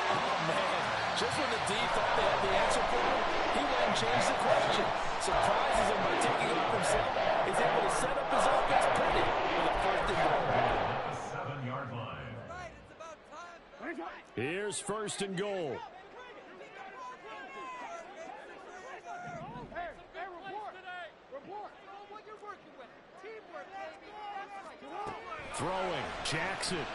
Oh, man. Just when the D thought they had the answer for him, he went and changed the question. Surprises him by taking it up himself. He's able to set up his offense pretty with a 1st and goal. 7-yard line. Here's 1st and goal. Throwing, Jackson.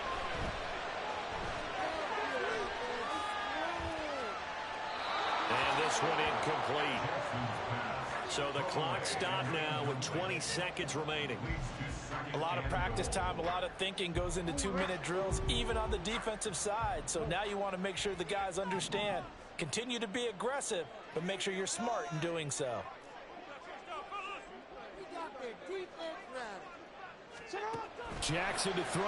And this one incomplete. So the clock stopped now with 20 seconds remaining. A lot of practice time, a lot of thinking goes into 2-minute drills, even on the defensive side. So now you want to make sure the guys understand. Continue to be aggressive, but make sure you're smart in doing so. Jackson to throw.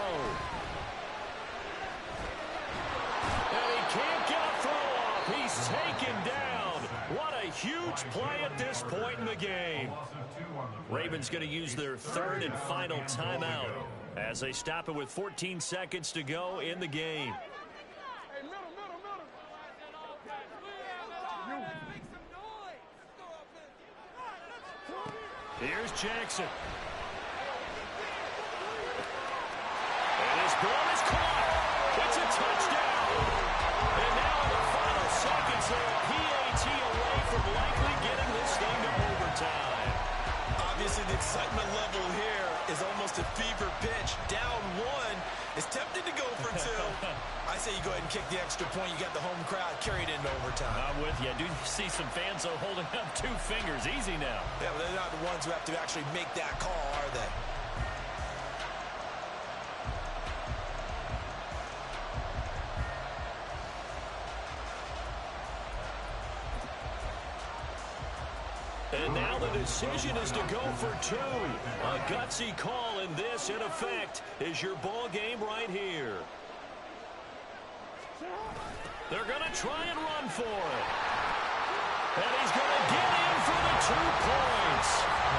And he can't get a throw off. He's taken down. What a huge play at this point in the game. Ravens going to use their 3rd and final timeout as they stop it with 14 seconds to go in the game. Here's Jackson. And his ball is caught. It's a touchdown. And now in the final seconds, they're a PAT away from likely getting this thing to overtime. Obviously, the excitement level here is almost a fever pitch. Down 1 is tempted to go for 2. I say you go ahead and kick the extra point. You got the home crowd carried into overtime. I'm with you. I do see some fans, though, holding up 2 fingers. Easy now. Yeah, but they're not the ones who have to actually make that call, are they? And now the decision is to go for 2. A gutsy call, and this, in effect, is your ball game right here. They're going to try and run for it. And he's going to get in for the 2 points.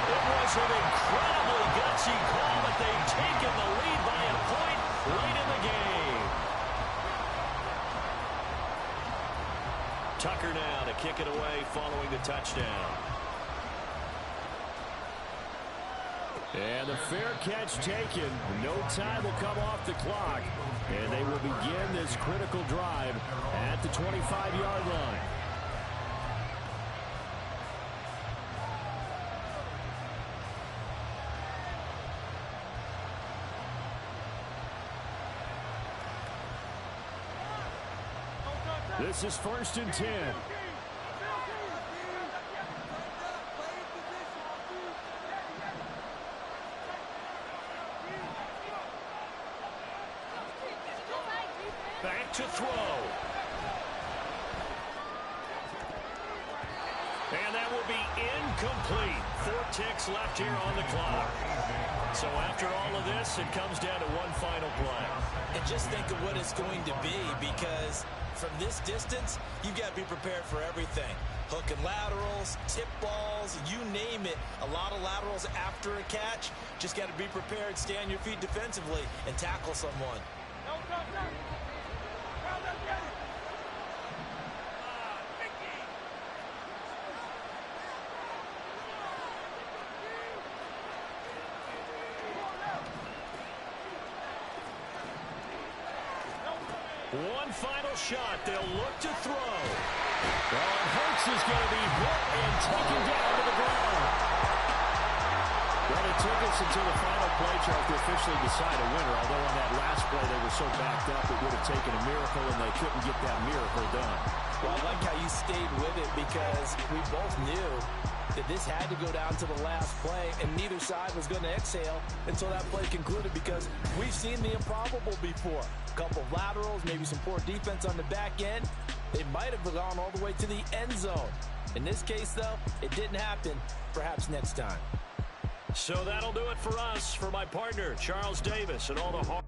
It was an incredibly gutsy call, but they've taken the lead by a point late in the game. Tucker now to kick it away following the touchdown. And the fair catch taken. No time will come off the clock. And they will begin this critical drive at the 25-yard line. This is 1st and 10. Back to throw. And that will be incomplete. 4 ticks left here on the clock. So after all of this, it comes down to one final play. And just think of what it's going to be, because from this distance, you've got to be prepared for everything. Hook and laterals, tip balls, you name it. A lot of laterals after a catch. Just got to be prepared, stay on your feet defensively, and tackle someone. One final shot. They'll look to throw. Well, and Hurts is going to be hit and taken down to the ground. Well, it took us until the final play chart to officially decide a winner, although on that last play they were so backed up it would have taken a miracle, and they couldn't get that miracle done. Well, I like how you stayed with it, because we both knew that this had to go down to the last play, and neither side was going to exhale until that play concluded, because we've seen the improbable before. A couple of laterals, maybe some poor defense on the back end, They might have gone all the way to the end zone. In this case, though, it didn't happen. Perhaps next time. So that'll do it for us. For my partner, Charles Davis, and all the hard...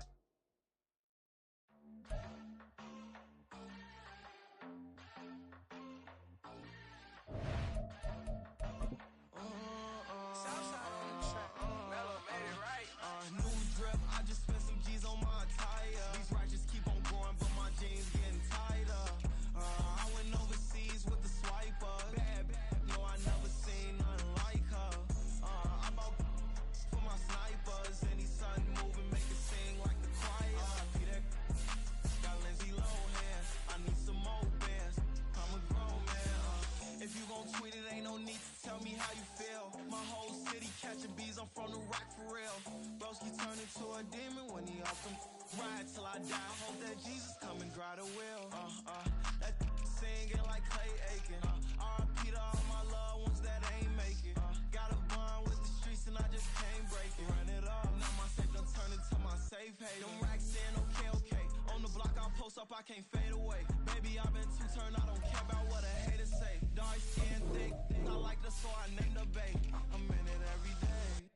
I can't fade away. Baby, I've been too turned, I don't care about what a hater say. Dark skin, thick, I like the so I named the babe. I'm in it every day.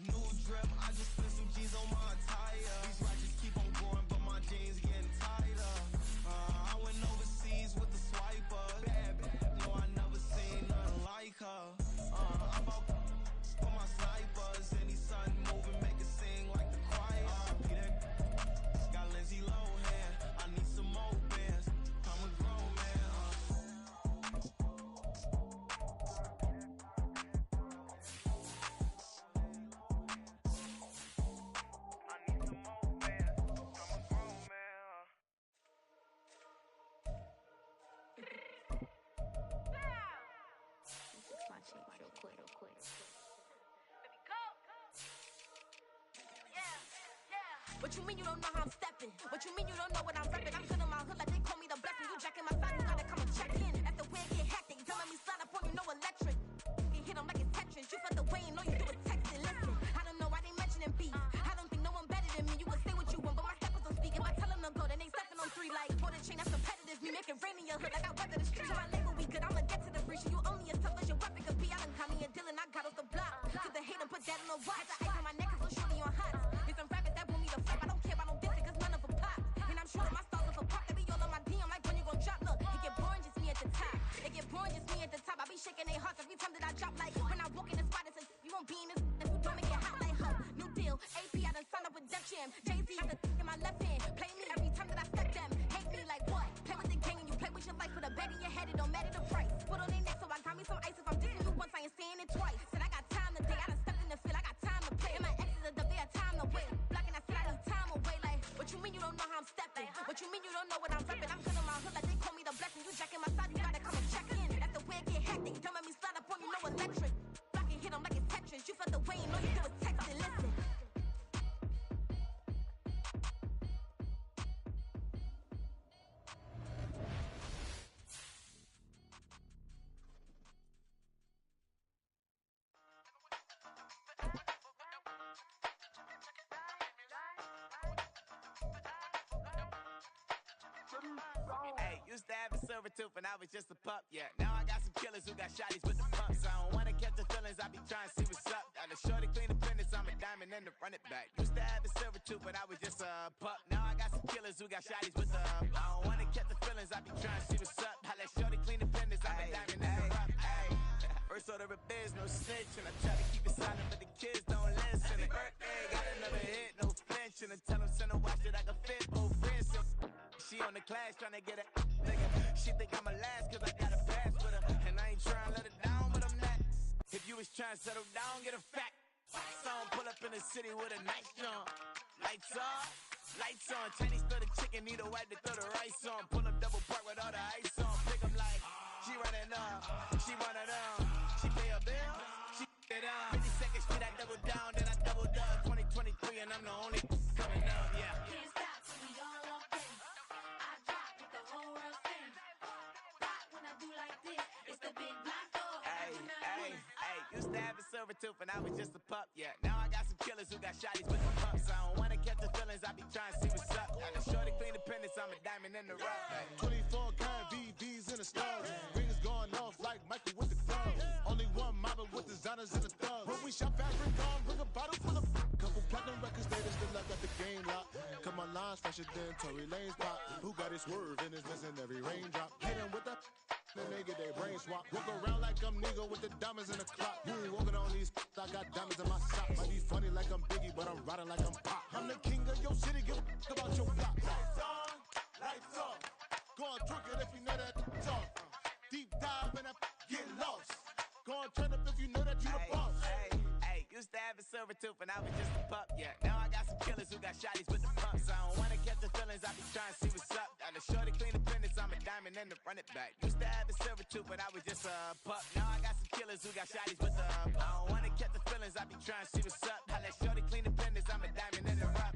New drip, I just spent some G's on my attire. These righteous keep on going, but my jeans getting tighter. I went overseas with the swiper. Bad, no, I never seen nothing like her. I bought for my snipers, and these sun moving, make it sing like the choir. Peter got Lindsay Lohan. I need some more bands. I'm a grown man. I need some more bands. I'm a grown man. My cheek real quick. Baby, go. Yeah. What you mean you don't know how I'm stepping? What you mean you don't know what I'm repping? I'm good in my hood like they call me the blessing. You jacking my side, you gotta come and check in. That's the way it get hectic. Telling me slide up on you, no electric. You hit them like it's Tetris. You felt the way and all you do is texting. Listen, I don't know why they mentioning beef. I don't think no one better than me. You can say what you want, but my steppers don't speak. If I tell them to go, then they stepping on 3 like for the chain. That's competitive. Me make it rain in your hood like I weather the street. So my label we good. I'ma get to the breach. You only as tough as your weapon could be. I done caught me a Dylan. I got off the block. Cause the hate and put that on the watch. The ice on my neck is so shorty on hot. There's some rappers that want me to flop. I don't care. I don't diss it cause none of them pop. And I'm sure that my stars are pop. They be all on my DM like when you gon' drop. Look, it get boring just me at the top. It get boring just me at the top. I be shaking their hearts every time that I drop. Like when I walk in the spot, it's you won't be in this. If you don't make it hot like her. New deal. AP, I done signed up with Def Jam. Jay-Z, the in my left hand. Play me every time that I step them. Hate me like what? Play with the gang and you play with your life. With a bag in your head, it don't matter the price. Put on their neck, so I got me some ice. If I'm dissing you once, I ain't saying it twice. Said I got time today. I done stepped in the field. I got time to play. And my exes are up, they had time to wait. Blocking, I said I need time away. Like, what you mean you don't know how I'm stepping? What you mean you don't know what I'm repping? I'm good in my hood like they call me the blessing. You jacking my side, you gotta come and check in. That's the way it get hectic. Don't make me slide up on you, no electric. Blocking, hit them like it's Tetris. You felt the way and all you do is text and listen. Hey, used to have a silver tooth when I was just a pup, yeah. Now I got some killers who got shotties with the pumps. I don't wanna catch the feelings, I be trying to see what's up. Got a shorty clean the fitness, I'm a diamond and to run it back. Used to have a silver tooth when I was just a pup. Now I got some killers who got shotties with the I don't wanna catch the feelings, I be trying to see what's up. I let shorty clean the fitness, I'm a diamond and to run it. First order of biz, no snitch, and I try to keep it silent, but the kids don't listen. Birthday, got another hit, no flinch, and I tell them send a watch that I can fit both friends. She on the class trying to get a nigga. She think I'm a last cause I got a pass with her. And I ain't trying to let her down, but I'm not. If you was trying to settle down, get a fact. Song pull up in the city with a nice jump. Lights off, lights on. Chinese throw the chicken, need a wipe to throw the rice on. Pull up double park with all the ice on. Pick 'em like, she running up, she one of them. She pay a bill, she it up. 52nd Street, I double down, then I double up. 2023 and I'm the only coming up, yeah. Can't stop till we all up in. I drop with the whole world sing. Rock when I do like this. It's the big black dog. Hey, used to have a silver tooth when I was just a pup, yeah. Now I got some killers who got shotties with the pumps. I don't wanna catch the feelings, I be trying to see what's up. Got a shorty clean the pendants, I'm a diamond in the rough. 24 karat VVs in the stars. Rings going off like Michael with the club. Only one mobbing with designers in the thugs. When we shop fabric on, bring a bottle full of couple platinum records, they still I got the game locked. Cause my lines fresher than Tory Lane's pop. Who got his swerve and is missing every raindrop. Hit him with the then they get their brain swap. Walk around like I'm nigga with the diamonds in the clock. You ain't walking on these I got diamonds in my socks. Might be funny like I'm Biggie, but I'm riding like I'm Pop. I'm the king of your city, give a about your block. Lights on, lights off. Go on, twerk it if you know that talk. Deep dive and I get lost. Go on, turn up if you know that you the boss. Hey, used to have a silver tooth when I was just a pup, yeah. Now I got some killers who got shotties with the pumps. I don't wanna catch the feelings, I be trying to see what's up. Got a shorty clean the fitness, I'm a diamond and to run it back. Used to have a silver tooth when I was just a pup. Now I got some killers who got shotties with the I don't wanna catch the feelings, I be trying to see what's up. I let shorty clean the fitness, I'm a diamond and to run.